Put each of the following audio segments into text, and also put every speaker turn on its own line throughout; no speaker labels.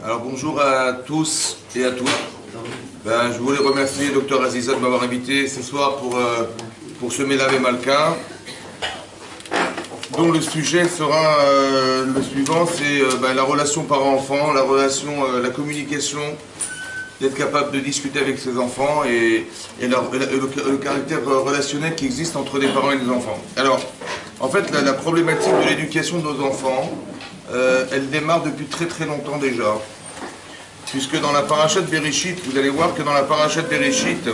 Alors bonjour à tous et à toutes. Je voulais remercier Dr Aziza de m'avoir invité ce soir pour ce Melavé Malka, dont le sujet sera le suivant, c'est la relation parent-enfant, la relation, la communication, d'être capable de discuter avec ses enfants et le caractère relationnel qui existe entre les parents et les enfants. Alors, en fait, la problématique de l'éducation de nos enfants, elle démarre depuis très très longtemps déjà. Puisque dans la parashat Bereshit, vous allez voir que dans la parashat Bereshit,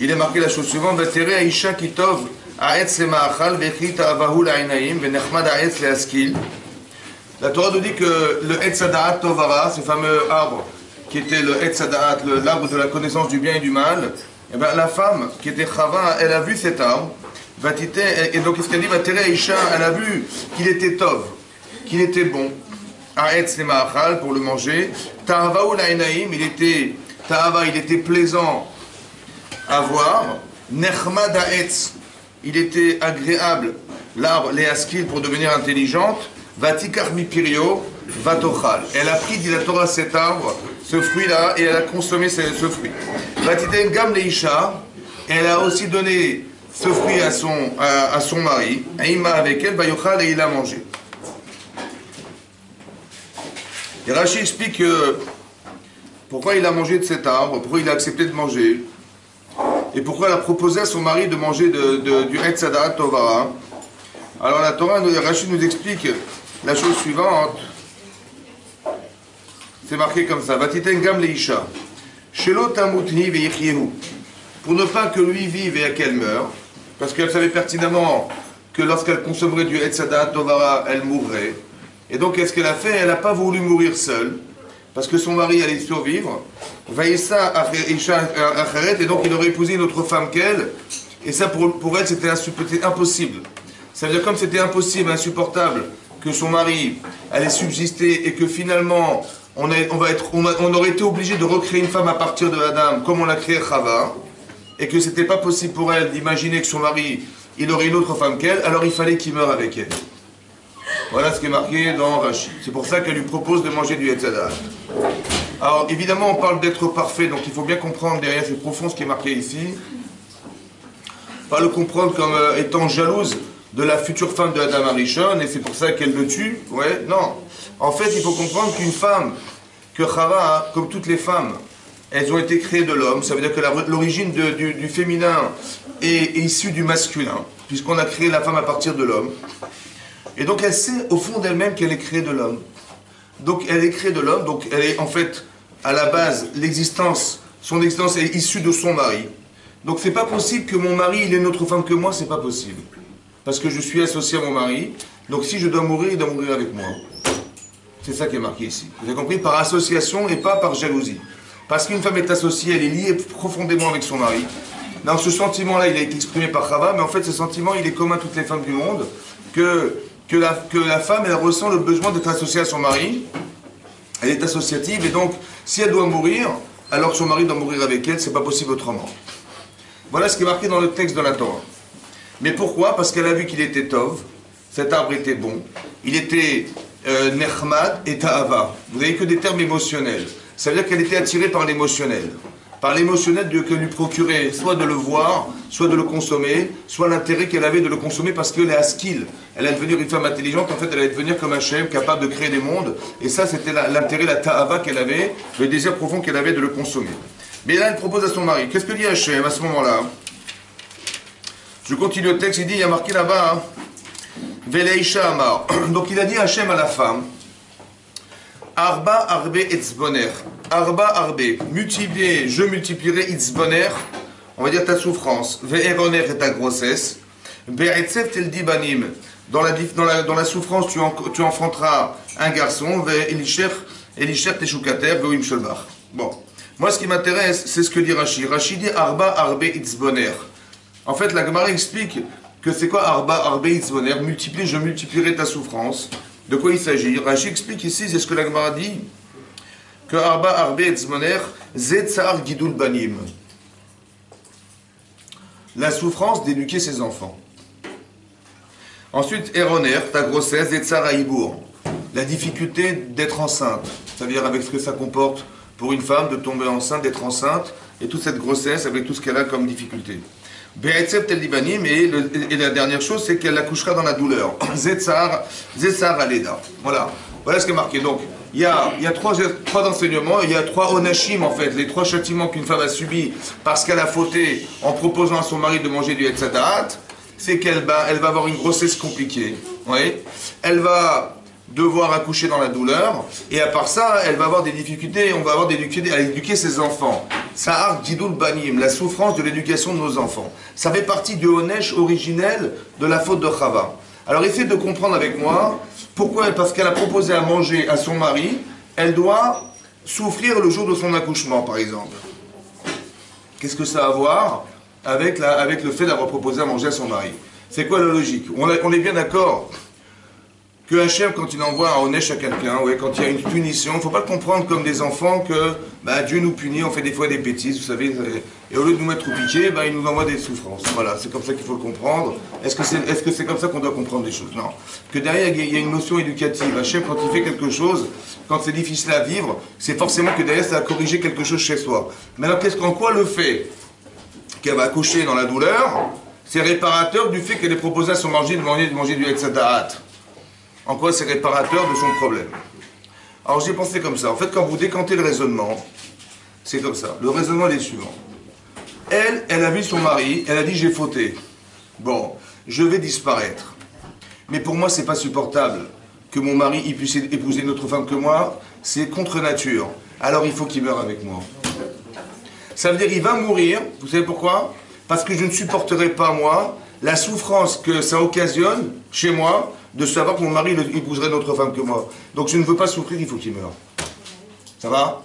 il est marqué la chose suivante: Vatere Aisha Kitov Aetz Lema'achal Vechit Avahu La'inaim Venechmad Aetz Le'askil. La Torah nous dit que le Etz Hadaat Tovara, ce fameux arbre qui était le Etz Hadaat, l'arbre de la connaissance du bien et du mal, et bien la femme qui était Chava, elle a vu cet arbre, et donc qu'est-ce qu'elle dit? Vatere Aisha, elle a vu qu'il était Tov, qu'il était bon. Aetz Lema'achal, pour le manger. Ta'avahu La'inaim, il était plaisant à voir. Nechmad Aetz, il était agréable, l'arbre Le'askil, pour devenir intelligente. Vatikar Mipirio, Vatochal. Elle a pris, dit la Torah, cet arbre, ce fruit-là, et elle a consommé ce fruit. Vatiten Gam Leisha, elle a aussi donné ce fruit à son mari. Aïma avec elle, Vayochal, et il a mangé. Et Rashi explique pourquoi il a mangé de cet arbre, pourquoi il a accepté de manger, et pourquoi elle a proposé à son mari de manger du Etz Hadaat Tovara. Alors la Torah, Rashi nous explique la chose suivante. C'est marqué comme ça: Vatiten Gam Leisha, Shelo Tamutni Veyichyehu, pour ne pas que lui vive et qu'elle meure, parce qu'elle savait pertinemment que lorsqu'elle consommerait du Etz Hadaat Tovara, elle mourrait. Et donc, qu'est-ce qu'elle a fait? Elle n'a pas voulu mourir seule, parce que son mari allait survivre. Vaïssa Isha Acheret, et donc il aurait épousé une autre femme qu'elle. Et ça, pour elle, c'était impossible. Ça veut dire, comme c'était impossible, insupportable, que son mari allait subsister et que finalement, on aurait été obligé de recréer une femme à partir de Adam, comme on l'a créé Chava, et que c'était pas possible pour elle d'imaginer que son mari, il aurait une autre femme qu'elle, alors il fallait qu'il meure avec elle. Voilà ce qui est marqué dans Rashi. C'est pour ça qu'elle lui propose de manger du Etz Hadaat. Alors évidemment on parle d'être parfait, donc il faut bien comprendre derrière, c'est profond ce qui est marqué ici. Pas le comprendre comme étant jalouse de la future femme de Adam Arishon, et c'est pour ça qu'elle le tue. Ouais, non. En fait il faut comprendre qu'une femme, que Chava, comme toutes les femmes, elles ont été créées de l'homme. Ça veut dire que l'origine du féminin est issue du masculin, puisqu'on a créé la femme à partir de l'homme. Et donc elle sait au fond d'elle-même qu'elle est créée de l'homme. Donc elle est créée de l'homme, donc elle est en fait, à la base, son existence est issue de son mari. Donc c'est pas possible que mon mari il ait une autre femme que moi, c'est pas possible. Parce que je suis associé à mon mari, donc si je dois mourir, il doit mourir avec moi. C'est ça qui est marqué ici. Vous avez compris? Par association et pas par jalousie. Parce qu'une femme est associée, elle est liée profondément avec son mari. Dans ce sentiment-là, il a été exprimé par Chava, mais en fait ce sentiment il est commun à toutes les femmes du monde, que la femme, elle ressent le besoin d'être associée à son mari, elle est associative, et donc, si elle doit mourir, alors que son mari doit mourir avec elle, c'est pas possible autrement. Voilà ce qui est marqué dans le texte de la Torah. Mais pourquoi? Parce qu'elle a vu qu'il était Tov, cet arbre était bon, il était Nechmad et Ta'ava. Vous n'avez que des termes émotionnels. Ça veut dire qu'elle était attirée par l'émotionnel. Par l'émotionnel que lui procurait soit de le voir, soit de le consommer, soit l'intérêt qu'elle avait de le consommer parce qu'elle est askil. Elle allait devenir une femme intelligente, en fait elle allait devenir comme Hachem, capable de créer des mondes. Et ça c'était l'intérêt, la ta'ava qu'elle avait, le désir profond qu'elle avait de le consommer. Mais là elle propose à son mari. Qu'est-ce que dit Hachem à ce moment-là? Je continue le texte, il dit, il y a marqué là-bas, Veleisha Amar. Donc il a dit Hachem à la femme, Arba Arbe Etzboner. Arba Arbe, je multiplierai Itzboner, on va dire ta souffrance, Ve'eroner et ta grossesse, Be'etzef tel dibanim, dans la souffrance tu enfanteras un garçon, Ve'elisher teshukater, Ve'im sholbach. Bon, moi ce qui m'intéresse, c'est ce que dit Rashi. Rashi dit Arba Arbe Itzboner. En fait, la Gemara explique que c'est quoi Arba Arbe Itzboner, je multiplierai ta souffrance. De quoi il s'agit? Rashi explique ici, c'est ce que la Gemara dit, que Arba Arbe Etzmoner, Zetzar Gidul Banim. La souffrance d'éduquer ses enfants. Ensuite, Eroner, ta grossesse, Zetzar Aïbour. la difficulté d'être enceinte. Ça veut dire avec ce que ça comporte pour une femme de tomber enceinte, d'être enceinte, et toute cette grossesse avec tout ce qu'elle a comme difficulté. Be'etzeb tel libanim, et la dernière chose, c'est qu'elle accouchera dans la douleur. Zetzar aleda. Voilà. Voilà ce qui est marqué. Donc, il y a trois enseignements, il y a trois onashim en fait, les trois châtiments qu'une femme a subis parce qu'elle a fauté en proposant à son mari de manger du Hetzadat, c'est qu'elle va avoir une grossesse compliquée. Oui. Elle va devoir accoucher dans la douleur, et à part ça, elle va avoir des difficultés, on va avoir des difficultés à éduquer ses enfants. Sahar Gidul Banim, la souffrance de l'éducation de nos enfants. Ça fait partie du Onesh originel de la faute de Chava. Alors essayez de comprendre avec moi, pourquoi, parce qu'elle a proposé à manger à son mari, elle doit souffrir le jour de son accouchement, par exemple. Qu'est-ce que ça a à voir avec le fait d'avoir proposé à manger à son mari? C'est quoi la logique? On est bien d'accord que Hachem, quand il envoie un Onesh à quelqu'un, ouais, quand il y a une punition, il ne faut pas le comprendre comme des enfants que Dieu nous punit, on fait des fois des bêtises, vous savez, et au lieu de nous mettre au piquet, il nous envoie des souffrances. Voilà, c'est comme ça qu'il faut le comprendre. Est-ce que c'est comme ça qu'on doit comprendre les choses? Non. Que derrière, il y a une notion éducative. Hachem, quand il fait quelque chose, quand c'est difficile à vivre, c'est forcément que derrière, ça va corriger quelque chose chez soi. Mais alors, qu'en quoi le fait qu'elle va accoucher dans la douleur, c'est réparateur du fait qu'elle ait proposé à son mari de manger du Hetzadat? En quoi c'est réparateur de son problème? Alors j'ai pensé comme ça. En fait, quand vous décantez le raisonnement, c'est comme ça. Le raisonnement est le suivant. Elle a vu son mari, elle a dit j'ai fauté. Bon, je vais disparaître. Mais pour moi, c'est pas supportable que mon mari il puisse épouser une autre femme que moi. C'est contre nature. Alors il faut qu'il meure avec moi. Ça veut dire qu'il va mourir. Vous savez pourquoi? Parce que je ne supporterai pas, moi, la souffrance que ça occasionne chez moi de savoir que mon mari épouserait une autre femme que moi. Donc je ne veux pas souffrir, il faut qu'il meure. Ça va?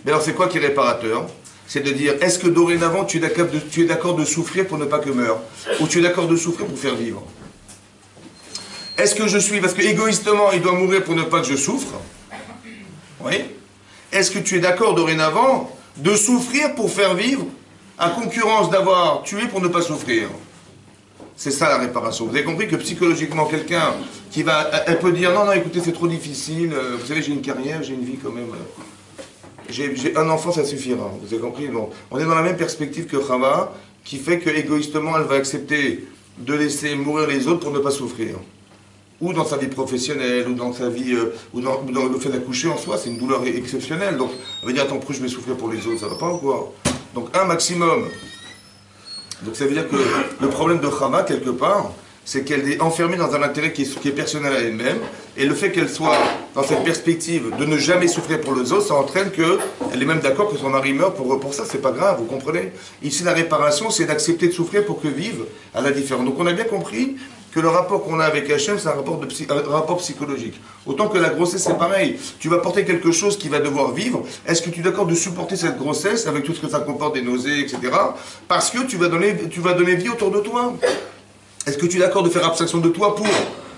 Mais alors c'est quoi qui est réparateur? C'est de dire, est-ce que dorénavant tu es d'accord de souffrir pour ne pas que meure? Ou tu es d'accord de souffrir pour faire vivre? Est-ce que je suis, parce que égoïstement il doit mourir pour ne pas que je souffre? Oui. Est-ce que tu es d'accord dorénavant de souffrir pour faire vivre, à concurrence d'avoir tué pour ne pas souffrir? C'est ça la réparation. Vous avez compris que psychologiquement, quelqu'un qui va... Elle peut dire, non, écoutez, c'est trop difficile, vous savez, j'ai une carrière, j'ai une vie quand même... J'ai un enfant, ça suffira. Vous avez compris? Bon, on est dans la même perspective que Chava, qui fait que égoïstement, elle va accepter de laisser mourir les autres pour ne pas souffrir. Ou dans sa vie professionnelle, ou dans sa vie... ou dans le fait d'accoucher en soi, c'est une douleur exceptionnelle. Donc, elle va dire, attends, pourquoi je vais souffrir pour les autres? Ça va pas ou quoi? Donc, un maximum... Donc ça veut dire que le problème de Chava, quelque part, c'est qu'elle est enfermée dans un intérêt qui est personnel à elle-même, et le fait qu'elle soit dans cette perspective de ne jamais souffrir pour les autres, ça entraîne qu'elle est même d'accord que son mari meurt pour ça, c'est pas grave, vous comprenez? Ici, la réparation, c'est d'accepter de souffrir pour que vive à la différence. Donc on a bien compris que le rapport qu'on a avec Hachem, c'est un rapport psychologique. Autant que la grossesse, c'est pareil. Tu vas porter quelque chose qui va devoir vivre. Est-ce que tu es d'accord de supporter cette grossesse avec tout ce que ça comporte, des nausées, etc. Parce que tu vas donner vie autour de toi. Est-ce que tu es d'accord de faire abstraction de toi pour?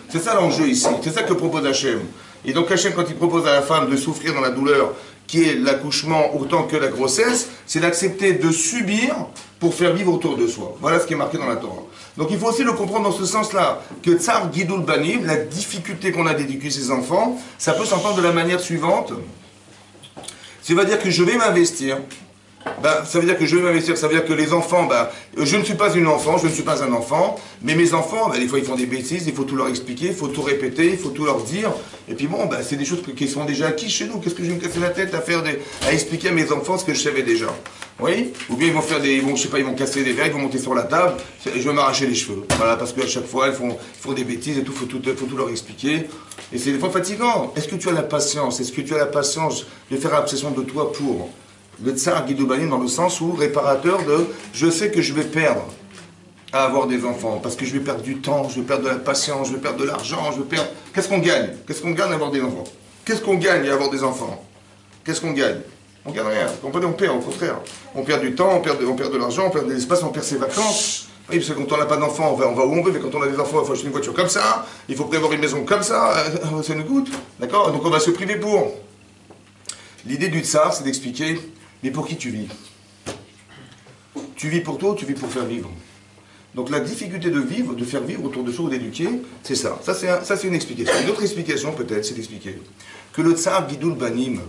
C'est ça l'enjeu ici. C'est ça que propose Hachem. Et donc Hachem, quand il propose à la femme de souffrir dans la douleur, qui est l'accouchement autant que la grossesse, c'est d'accepter de subir pour faire vivre autour de soi. Voilà ce qui est marqué dans la Torah. Donc il faut aussi le comprendre dans ce sens-là, que Tsar Gidul Banim, la difficulté qu'on a d'éduquer ses enfants, ça peut s'entendre de la manière suivante. Ça veut dire que je vais m'investir. Ça veut dire que je vais m'investir, ça veut dire que les enfants, je ne suis pas une enfant, je ne suis pas un enfant, mais mes enfants, des fois ils font des bêtises, il faut tout leur expliquer, il faut tout répéter, il faut tout leur dire, et puis bon, c'est des choses qui sont déjà acquises chez nous, qu'est-ce que je vais me casser la tête à expliquer à mes enfants ce que je savais déjà? Oui? Ou bien ils vont faire ils vont casser des verres, ils vont monter sur la table, je vais m'arracher les cheveux, voilà, parce qu'à chaque fois ils font des bêtises et tout, faut tout leur expliquer, et c'est des fois fatigant. Est-ce que tu as la patience? Est-ce que tu as la patience de faire abstraction de toi pour le Tsar Gidul Banim dans le sens où réparateur de je sais que je vais perdre à avoir des enfants parce que je vais perdre du temps, je vais perdre de la patience, je vais perdre de l'argent, je vais perdre. Qu'est-ce qu'on gagne? Qu'est-ce qu'on gagne à avoir des enfants? Qu'est-ce qu'on gagne à avoir des enfants? Qu'est-ce qu'on gagne? On gagne rien. On perd au contraire. On perd du temps, on perd de l'argent, on perd de l'espace, on perd ses vacances. Oui, parce que quand on n'a pas d'enfants, on va où on veut, mais quand on a des enfants, il faut acheter une voiture comme ça, il faut prévoir une maison comme ça, ça nous coûte. D'accord? Donc on va se priver pour. L'idée du tsar, c'est d'expliquer. Mais pour qui tu vis? Tu vis pour toi ou tu vis pour faire vivre? Donc la difficulté de vivre, de faire vivre autour de soi ou d'éduquer, c'est ça. Ça, c'est une explication. Une autre explication, peut-être, c'est d'expliquer que le tsar Gidul Banim,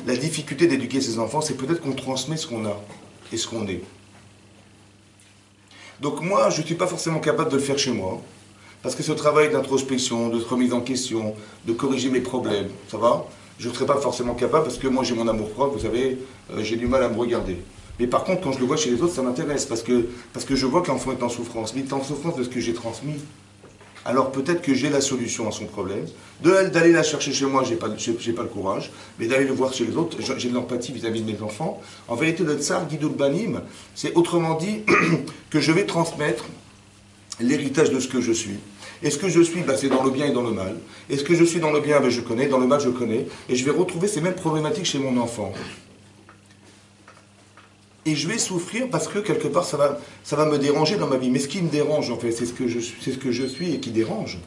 la difficulté d'éduquer ses enfants, c'est peut-être qu'on transmet ce qu'on a et ce qu'on est. Donc moi, je ne suis pas forcément capable de le faire chez moi, parce que ce travail d'introspection, de remise en question, de corriger mes problèmes, ça va? Je ne serais pas forcément capable, parce que moi j'ai mon amour-propre, vous savez, j'ai du mal à me regarder. Mais par contre, quand je le vois chez les autres, ça m'intéresse, parce que je vois que l'enfant est en souffrance. Mais il est en souffrance de ce que j'ai transmis. Alors peut-être que j'ai la solution à son problème. D'aller la chercher chez moi, j'ai pas le courage. Mais d'aller le voir chez les autres, j'ai de l'empathie vis-à-vis de mes enfants. En vérité, le tsar Gidul Banim, c'est autrement dit que je vais transmettre l'héritage de ce que je suis. Et ce que je suis, c'est dans le bien et dans le mal. Et ce que je suis dans le bien, je connais. Dans le mal, je connais. Et je vais retrouver ces mêmes problématiques chez mon enfant. Et je vais souffrir parce que quelque part ça va me déranger dans ma vie. Mais ce qui me dérange en fait, c'est ce que je suis et qui dérange.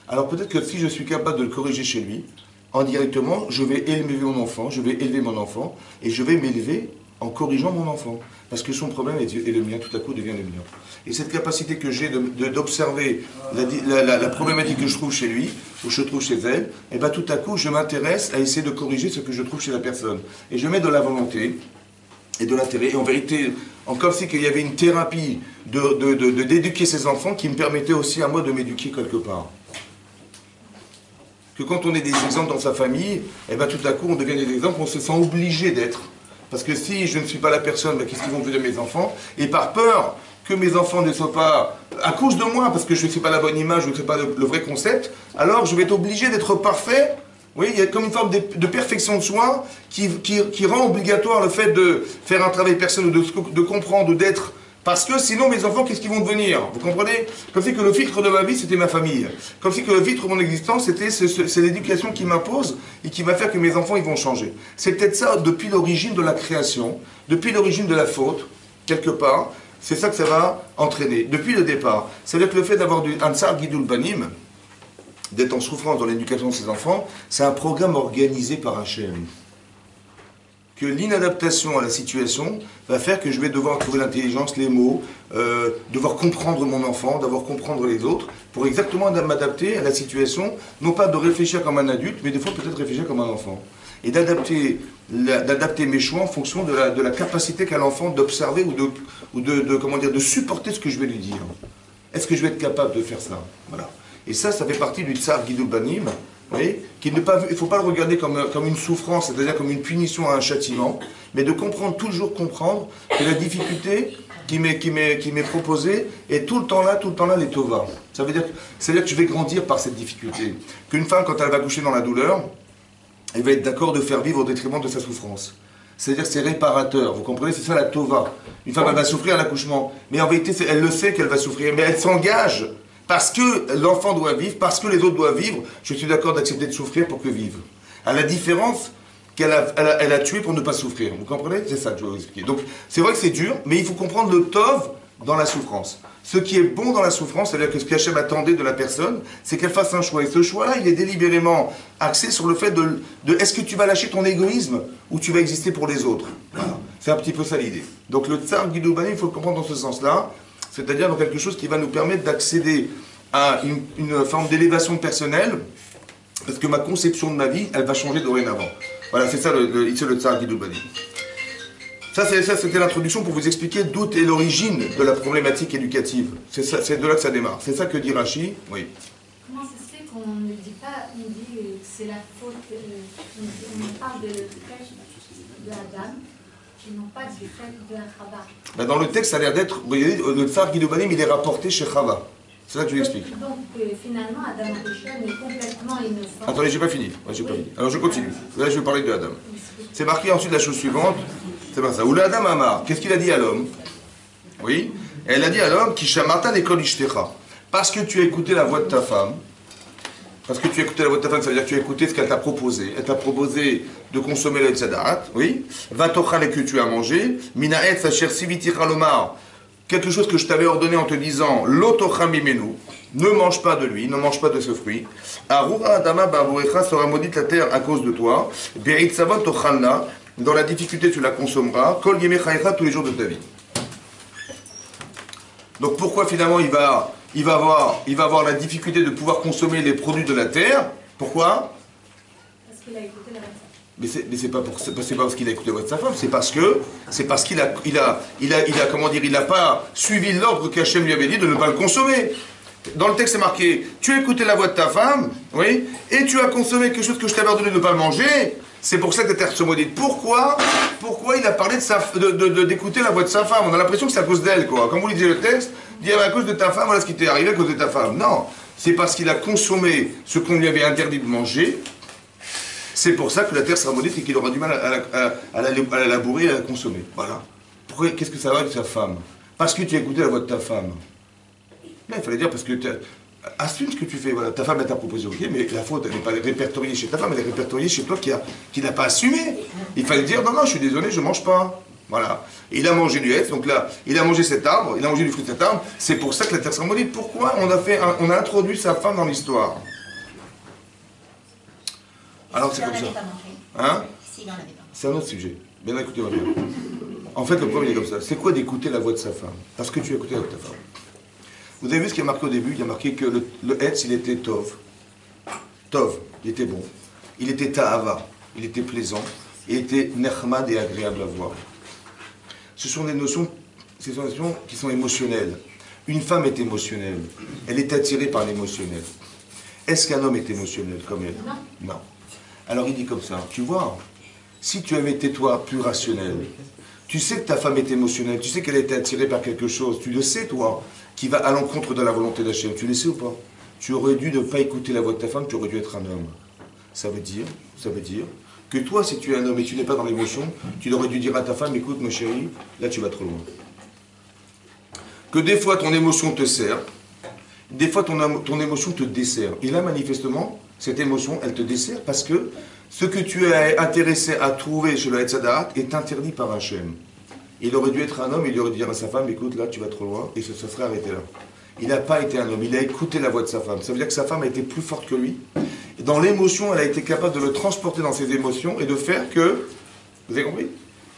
Alors peut-être que si je suis capable de le corriger chez lui, indirectement, je vais élever mon enfant, et je vais m'élever en corrigeant mon enfant. Parce que son problème est le mien, tout à coup devient le mien. Et cette capacité que j'ai d'observer la problématique que je trouve chez lui, ou je trouve chez elle, et bien tout à coup je m'intéresse à essayer de corriger ce que je trouve chez la personne. Et je mets de la volonté et de l'intérêt. Et en vérité, comme si qu'il y avait une thérapie d'éduquer ses enfants qui me permettait aussi à moi de m'éduquer quelque part. Que quand on est des exemples dans sa famille, et bien tout à coup on devient des exemples, on se sent obligé d'être. Parce que si je ne suis pas la personne, qu'est-ce qu'ils vont dire de mes enfants? Et par peur que mes enfants ne soient pas, à cause de moi, parce que je ne sais pas la bonne image, je ne sais pas le vrai concept, alors je vais être obligé d'être parfait. Oui, il y a comme une forme de perfection de soi qui rend obligatoire le fait de faire un travail personnel, de comprendre, ou d'être. Parce que sinon, mes enfants, qu'est-ce qu'ils vont devenir? Vous comprenez? Comme si que le filtre de ma vie, c'était ma famille. Comme si que le filtre de mon existence, c'est l'éducation qui m'impose et qui va faire que mes enfants, ils vont changer. C'est peut-être ça depuis l'origine de la création, depuis l'origine de la faute, quelque part. C'est ça que ça va entraîner, depuis le départ. C'est-à-dire que le fait d'avoir un tsar Gidul Banim, d'être en souffrance dans l'éducation de ses enfants, c'est un programme organisé par Hachem. Que l'inadaptation à la situation va faire que je vais devoir trouver l'intelligence, les mots, devoir comprendre mon enfant, devoir comprendre les autres, pour exactement m'adapter à la situation, non pas de réfléchir comme un adulte, mais des fois peut-être réfléchir comme un enfant. Et d'adapter mes choix en fonction de la capacité qu'a l'enfant d'observer ou de supporter ce que je vais lui dire. Est-ce que je vais être capable de faire ça? Voilà. Et ça fait partie du tsar Gidul Banim, il ne faut pas le regarder comme une souffrance, c'est-à-dire comme une punition à un châtiment, mais de toujours comprendre que la difficulté qui m'est proposée est tout le temps là, les tova. Ça veut dire que je vais grandir par cette difficulté. Qu'une femme, quand elle va coucher dans la douleur, elle va être d'accord de faire vivre au détriment de sa souffrance. C'est-à-dire que c'est réparateur, vous comprenez? C'est ça la tova. Une femme, elle va souffrir à l'accouchement, mais en vérité, elle le sait qu'elle va souffrir, mais elle s'engage. Parce que l'enfant doit vivre, parce que les autres doivent vivre, je suis d'accord d'accepter de souffrir pour que vivent. À la différence qu'elle a tué pour ne pas souffrir. Vous comprenez? C'est ça que je vais vous expliquer. Donc, c'est vrai que c'est dur, mais il faut comprendre le tov dans la souffrance. Ce qui est bon dans la souffrance, c'est-à-dire que ce qu'Hachem attendait de la personne, c'est qu'elle fasse un choix. Et ce choix-là, il est délibérément axé sur le fait de est-ce que tu vas lâcher ton égoïsme ou tu vas exister pour les autres? Voilà. C'est un petit peu ça l'idée. Donc, le tsar Gidul Banim, il faut le comprendre dans ce sens-là. C'est-à-dire dans quelque chose qui va nous permettre d'accéder à une forme d'élévation personnelle, parce que ma conception de ma vie, elle va changer dorénavant. Voilà, c'est ça le tsar Gidul Banim. Ça, c'était l'introduction pour vous expliquer d'où est l'origine de la problématique éducative. C'est de là que ça démarre. C'est ça que dit Rashi. Oui.
Comment ça se fait qu'on ne dit pas, on dit que c'est la faute, on parle de Adam, et non pas du fait de Chava.
Dans le texte, ça a l'air d'être, vous voyez, le tsar Gidul Banim, il est rapporté chez Chava. C'est ça que je vous explique.
Donc, finalement, Adam Rishon est complètement innocent.
Attendez, j'ai pas fini. Alors je continue. Là, je vais parler de Adam. C'est marqué ensuite la chose suivante. C'est pas ça. Ou l'Adam Amar. Qu'est-ce qu'il a dit à l'homme? Oui. Elle a dit à l'homme, Kishamata lekol ishtecha. Parce que tu as écouté la voix de ta femme. Parce que tu as écouté la voix de ta femme, ça veut dire que tu as écouté ce qu'elle t'a proposé. Elle t'a proposé de consommer le tzadarat, oui. Vatochal et que tu as mangé. Minaet sacher sivitira lomar. Quelque chose que je t'avais ordonné en te disant, l'otocham ne mange pas de lui, ne mange pas de ce fruit. Arura adama ba'avorecha sera maudite la terre à cause de toi. Berit savot tochalna, dans la difficulté tu la consommeras. Kol yemechaïcha tous les jours de ta vie. Donc pourquoi finalement il va avoir la difficulté de pouvoir consommer les produits de la terre? Pourquoi?
Parce qu'il a écouté la voix de sa femme.
Mais c'est pas parce qu'il a écouté la voix de sa femme, c'est parce qu'il a pas suivi l'ordre qu'Hachem lui avait dit de ne pas le consommer. Dans le texte c'est marqué, tu as écouté la voix de ta femme, oui, et tu as consommé quelque chose que je t'avais ordonné de ne pas manger. C'est pour ça que la terre se maudite. Pourquoi il a parlé d'écouter la voix de sa femme? On a l'impression que c'est à cause d'elle, quoi. Comme vous lisez le texte, il dit à cause de ta femme, voilà ce qui t'est arrivé à cause de ta femme. Non, c'est parce qu'il a consommé ce qu'on lui avait interdit de manger. C'est pour ça que la terre sera maudite et qu'il aura du mal à la labourer et à la consommer. Voilà. Pourquoi? Qu'est-ce que ça va de sa femme? Parce que tu as écouté la voix de ta femme. Là, il fallait dire parce que assume ce que tu fais. Voilà, ta femme t'a proposé, ok, mais la faute, elle n'est pas répertoriée chez ta femme, elle est répertoriée chez toi qui n'a pas assumé. Il fallait dire non, je suis désolé, je ne mange pas. Voilà. Et il a mangé du hêtre, donc là, il a mangé cet arbre, il a mangé du fruit de cet arbre. C'est pour ça que la terre sera maudite. Pourquoi on a introduit sa femme dans l'histoire? Alors c'est comme ça. Hein? C'est un autre sujet. Bien écoutez-moi bien. En fait, le problème est comme ça. C'est quoi d'écouter la voix de sa femme? Parce que tu as écouté la voix de ta femme. Vous avez vu ce qui est marqué au début? Il y a marqué que le Hetz, il était Tov. Tov, il était bon. Il était Ta'ava, il était plaisant. Il était Nechmad et agréable à voir. Ce sont des notions qui sont émotionnelles. Une femme est émotionnelle. Elle est attirée par l'émotionnel. Est-ce qu'un homme est émotionnel comme elle? Non. Alors il dit comme ça, tu vois, si tu avais été toi plus rationnel, tu sais que ta femme est émotionnelle, tu sais qu'elle a été attirée par quelque chose, tu le sais toi, qui va à l'encontre de la volonté d'Hachem, tu le sais ou pas? Tu aurais dû ne pas écouter la voix de ta femme, tu aurais dû être un homme. Ça veut dire que toi, si tu es un homme et tu n'es pas dans l'émotion, tu aurais dû dire à ta femme, écoute ma chérie, là tu vas trop loin. Que des fois ton émotion te sert, des fois ton émotion te dessert. Et là manifestement, cette émotion, elle te dessert parce que ce que tu es intéressé à trouver chez le Hetzadat est interdit par Hachem. Il aurait dû être un homme, il aurait dû dire à sa femme, écoute, là tu vas trop loin, et ça serait arrêté là. Il n'a pas été un homme, il a écouté la voix de sa femme. Ça veut dire que sa femme a été plus forte que lui. Et dans l'émotion, elle a été capable de le transporter dans ses émotions et de faire que, vous avez compris?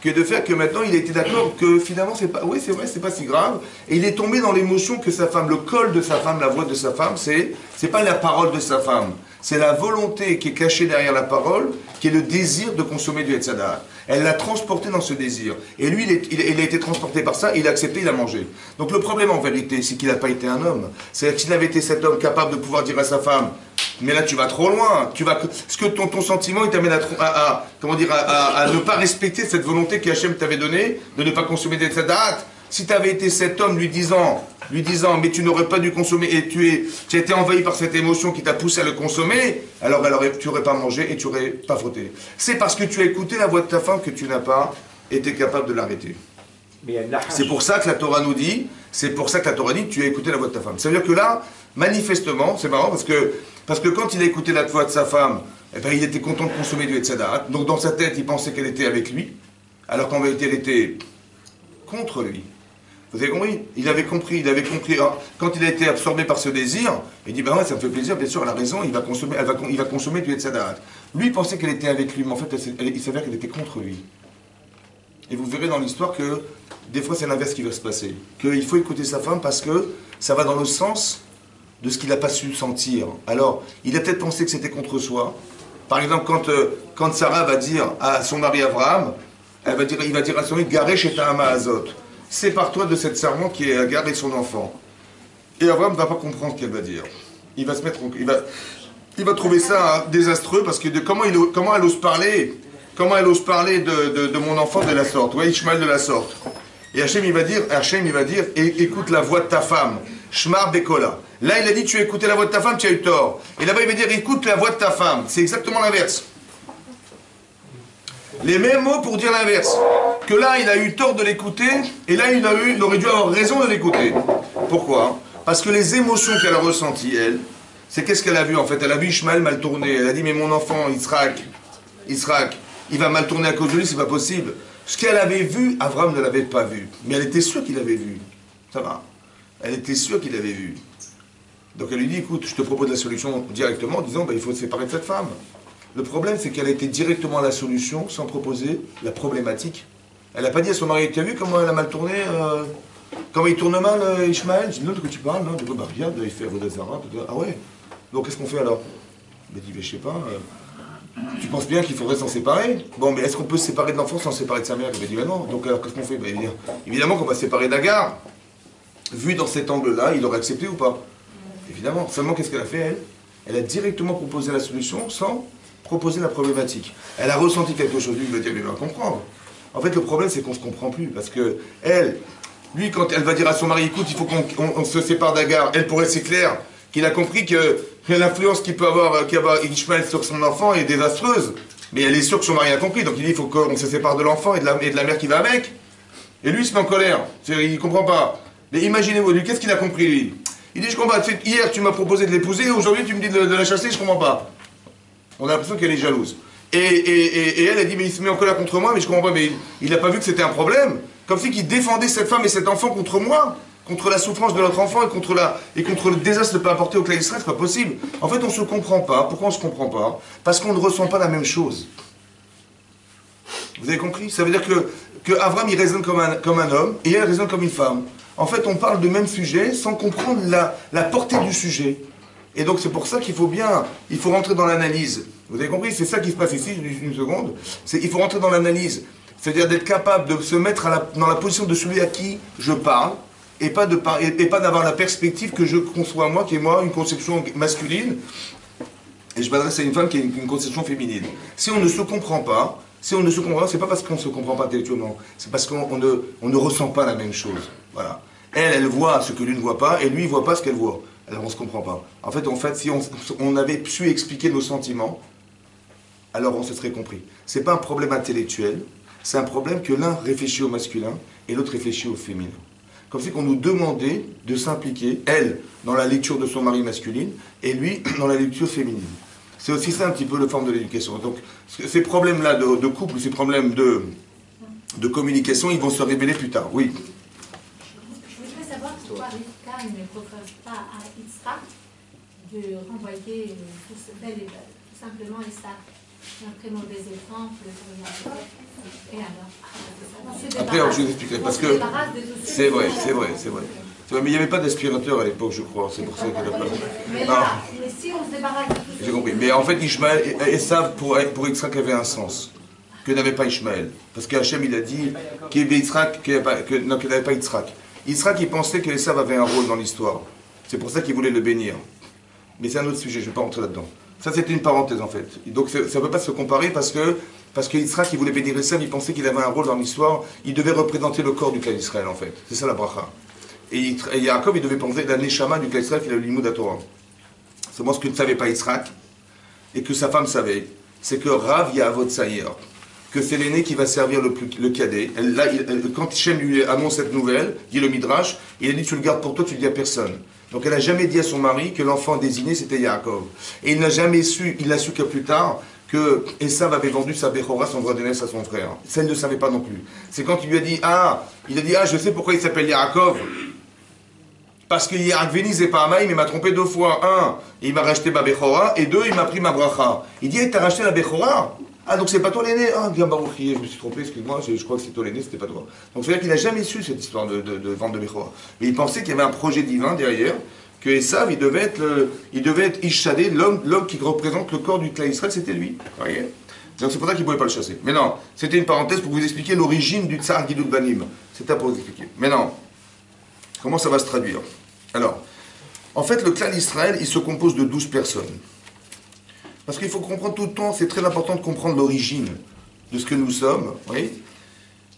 De faire que maintenant il a été d'accord que finalement c'est pas, oui c'est vrai, c'est pas si grave, et il est tombé dans l'émotion que sa femme, le col de sa femme, la voix de sa femme, c'est pas la parole de sa femme, c'est la volonté qui est cachée derrière la parole, qui est le désir de consommer du Hetzadat. Elle l'a transporté dans ce désir, et lui il a été transporté par ça, il a accepté, il a mangé. Donc le problème en vérité, c'est qu'il n'a pas été un homme. C'est-à-dire qu'il avait été cet homme capable de pouvoir dire à sa femme, mais là tu vas trop loin, ce que ton sentiment il t'amène à ne pas respecter cette volonté que Hachem t'avait donnée, de ne pas consommer des Hetzadat. Si tu avais été cet homme lui disant, mais tu n'aurais pas dû consommer, et tu as été envahi par cette émotion qui t'a poussé à le consommer, alors tu n'aurais pas mangé et tu n'aurais pas fauté. C'est parce que tu as écouté la voix de ta femme que tu n'as pas été capable de l'arrêter. C'est pour ça que la Torah nous dit, tu as écouté la voix de ta femme. Ça veut dire que là, manifestement, c'est marrant parce que quand il a écouté la voix de sa femme, eh ben, il était content de consommer du Hetzadat. Donc dans sa tête, il pensait qu'elle était avec lui, alors qu'en vérité, elle était contre lui. Vous avez compris? Il avait compris. Quand il a été absorbé par ce désir, il dit, ben ouais, ça me fait plaisir, bien sûr, elle a raison, il va consommer du Hetzadat. Lui, il pensait qu'elle était avec lui, mais en fait, il s'avère qu'elle était contre lui. Et vous verrez dans l'histoire que, des fois, c'est l'inverse qui va se passer. Qu'il faut écouter sa femme parce que ça va dans le sens de ce qu'il n'a pas su sentir. Alors, il a peut-être pensé que c'était contre soi. Par exemple, quand Sarah va dire à son mari Abraham, il va dire à son mari, Garesh et Ta'ama Azot. Sépare-toi de cette servante qui est Agar et son enfant. Et Abraham ne va pas comprendre ce qu'elle va dire. Il va trouver ça désastreux parce que comment elle ose parler de mon enfant de la sorte, ouais, Ishmael de la sorte. Et Hachem il va dire, écoute la voix de ta femme, Shmar Bekola. Là il a dit, tu as écouté la voix de ta femme, tu as eu tort. Et là-bas il va dire, écoute la voix de ta femme. C'est exactement l'inverse. Les mêmes mots pour dire l'inverse. Que là, il a eu tort de l'écouter, et là, il aurait dû avoir raison de l'écouter. Pourquoi? Parce que les émotions qu'elle a ressenties, elle, c'est qu'est-ce qu'elle a vu en fait? Elle a vu Ishmael mal tourner. Elle a dit, mais mon enfant, Yitzhak, il va mal tourner à cause de lui, c'est pas possible. Ce qu'elle avait vu, Abraham ne l'avait pas vu. Mais elle était sûre qu'il avait vu. Ça va. Elle était sûre qu'il avait vu. Donc elle lui dit, écoute, je te propose la solution directement en disant, il faut se séparer de cette femme. Le problème, c'est qu'elle a été directement à la solution sans proposer la problématique. Elle n'a pas dit à son mari, tu as vu comment elle a mal tourné Quand il tourne mal, Ishmaël, je dis non, de quoi tu parles, non, bah regarde, il fait Avodazara, ah ouais, donc qu'est-ce qu'on fait alors? Il m'a dit, mais je sais pas, tu penses bien qu'il faudrait s'en séparer? Bon, mais est-ce qu'on peut se séparer de l'enfant sans se séparer de sa mère? Il m'a dit, bah non, donc alors qu'est-ce qu'on fait? Bah, il va dire, évidemment qu'on va se séparer d'Agar. Vu dans cet angle-là, il aurait accepté ou pas? Évidemment, seulement qu'est-ce qu'elle a fait, elle? Elle a directement proposé la solution sans proposer la problématique. Elle a ressenti quelque chose, lui, il va dire, mais il va comprendre. En fait, le problème, c'est qu'on ne se comprend plus, parce que elle, lui, quand elle va dire à son mari, écoute, il faut qu'on se sépare d'Agar, elle, pour elle, c'est clair qu'il a compris que l'influence qu'il peut avoir, Ishmaël sur son enfant est désastreuse. Mais elle est sûre que son mari a compris, donc il dit, il faut qu'on se sépare de l'enfant et de la mère qui va avec. Et lui, il se met en colère, il ne comprend pas. Mais imaginez-vous, lui, qu'est-ce qu'il a compris, lui? Il dit, je comprends pas, hier, tu m'as proposé de l'épouser, aujourd'hui, tu me dis de la chasser, je comprends pas. On a l'impression qu'elle est jalouse. Et elle a dit, mais il se met en colère contre moi, mais je comprends pas, mais il n'a pas vu que c'était un problème. Comme si qu'il défendait cette femme et cet enfant contre moi, contre la souffrance de notre enfant et contre le désastre de ne pas apporter au clan d'Israël, c'est pas possible. En fait, on ne se comprend pas. Pourquoi on ne se comprend pas? Parce qu'on ne ressent pas la même chose. Vous avez compris? Ça veut dire que Avram, il raisonne comme un homme et elle raisonne comme une femme. En fait, on parle du même sujet sans comprendre la portée du sujet. Et donc c'est pour ça qu'il faut rentrer dans l'analyse. Vous avez compris? C'est ça qui se passe ici, une seconde. Il faut rentrer dans l'analyse. C'est-à-dire d'être capable de se mettre dans la position de celui à qui je parle, et pas d'avoir la perspective que je conçois moi, qui est moi, une conception masculine, et je m'adresse à une femme qui a une conception féminine. Si on ne se comprend pas, c'est pas parce qu'on ne se comprend pas intellectuellement, c'est parce qu'on ne ressent pas la même chose. Voilà. Elle voit ce que lui ne voit pas, et lui, il ne voit pas ce qu'elle voit. Alors on ne se comprend pas. En fait, si on avait su expliquer nos sentiments, alors on se serait compris. Ce n'est pas un problème intellectuel, c'est un problème que l'un réfléchit au masculin et l'autre réfléchit au féminin. Comme si qu'on nous demandait de s'impliquer, elle, dans la lecture de son mari masculine, et lui, dans la lecture féminine. C'est aussi ça un petit peu le forme de l'éducation. Donc, ces problèmes-là de couple, ces problèmes de communication, ils vont se révéler plus tard. Oui.
Je voudrais savoir pourquoi Rivka ne propose pas à Yitzhak de renvoyer tout simplement Isaac. Un très mauvais exemple. Et alors
après, je vous expliquerai. Parce que c'est vrai. Mais il n'y avait pas d'aspirateur à l'époque, je crois. C'est pour ça qu'il n'a pas.
Mais là, si on se débarrasse de tout ça.
J'ai compris. Mais en fait, Ishmaël, Esav, pour Yitzhak, avait un sens. Que n'avait pas Ishmaël. Parce qu'Hachem, il a dit qu'il n'avait pas Yitzhak. Yitzhak, il pensait que Esav avait un rôle dans l'histoire. C'est pour ça qu'il voulait le bénir. Mais c'est un autre sujet, je ne vais pas rentrer là-dedans. Ça, c'était une parenthèse, en fait. Donc, ça ne peut pas se comparer parce que Yitzhak, il voulait bénir Esav, il pensait qu'il avait un rôle dans l'histoire. Il devait représenter le corps du clan d'Israël, en fait. C'est ça la bracha. Et Yaakov, il devait penser la neshama du clan d'Israël qu'il a eu l'imoud à Torah. Seulement, ce que ne savait pas Yitzhak, et que sa femme savait, c'est que Rav Yahavot Saïr, que c'est l'aîné qui va servir le cadet. Quand Hachem lui annonce cette nouvelle, dit le Midrash, il a dit tu le gardes pour toi, tu ne le dis à personne. Donc elle n'a jamais dit à son mari que l'enfant désigné c'était Yaakov. Et il n'a jamais su, il l'a su que plus tard, que Esav avait vendu sa Bechora, son droit de naissance à son frère. Ça, il ne le savait pas non plus. C'est quand il lui a dit, je sais pourquoi il s'appelle Yaakov. Parce que Yaakveni Zepamaim, il m'a trompé 2 fois. 1, il m'a racheté ma Bechora, et 2, il m'a pris ma bracha. Il dit, t'as racheté la Bechora? Ah, donc c'est pas toi l'aîné? Ah, bien Barouchi, je me suis trompé, excuse-moi, je crois que c'est toi l'aîné, c'était pas toi. Donc c'est-à-dire qu'il n'a jamais su cette histoire de vente de Bechora. Mais il pensait qu'il y avait un projet divin derrière, que Esav, il devait être Ishadé, l'homme qui représente le corps du clan Israël, c'était lui. Vous voyez? Donc c'est pour ça qu'il ne pouvait pas le chasser. Mais non, c'était une parenthèse pour vous expliquer l'origine du Tsar Gidul Banim. C'était pour vous expliquer. Mais non, comment ça va se traduire? Alors, en fait, le clan Israël, il se compose de 12 personnes. Parce qu'il faut comprendre tout le temps, c'est très important de comprendre l'origine de ce que nous sommes, oui.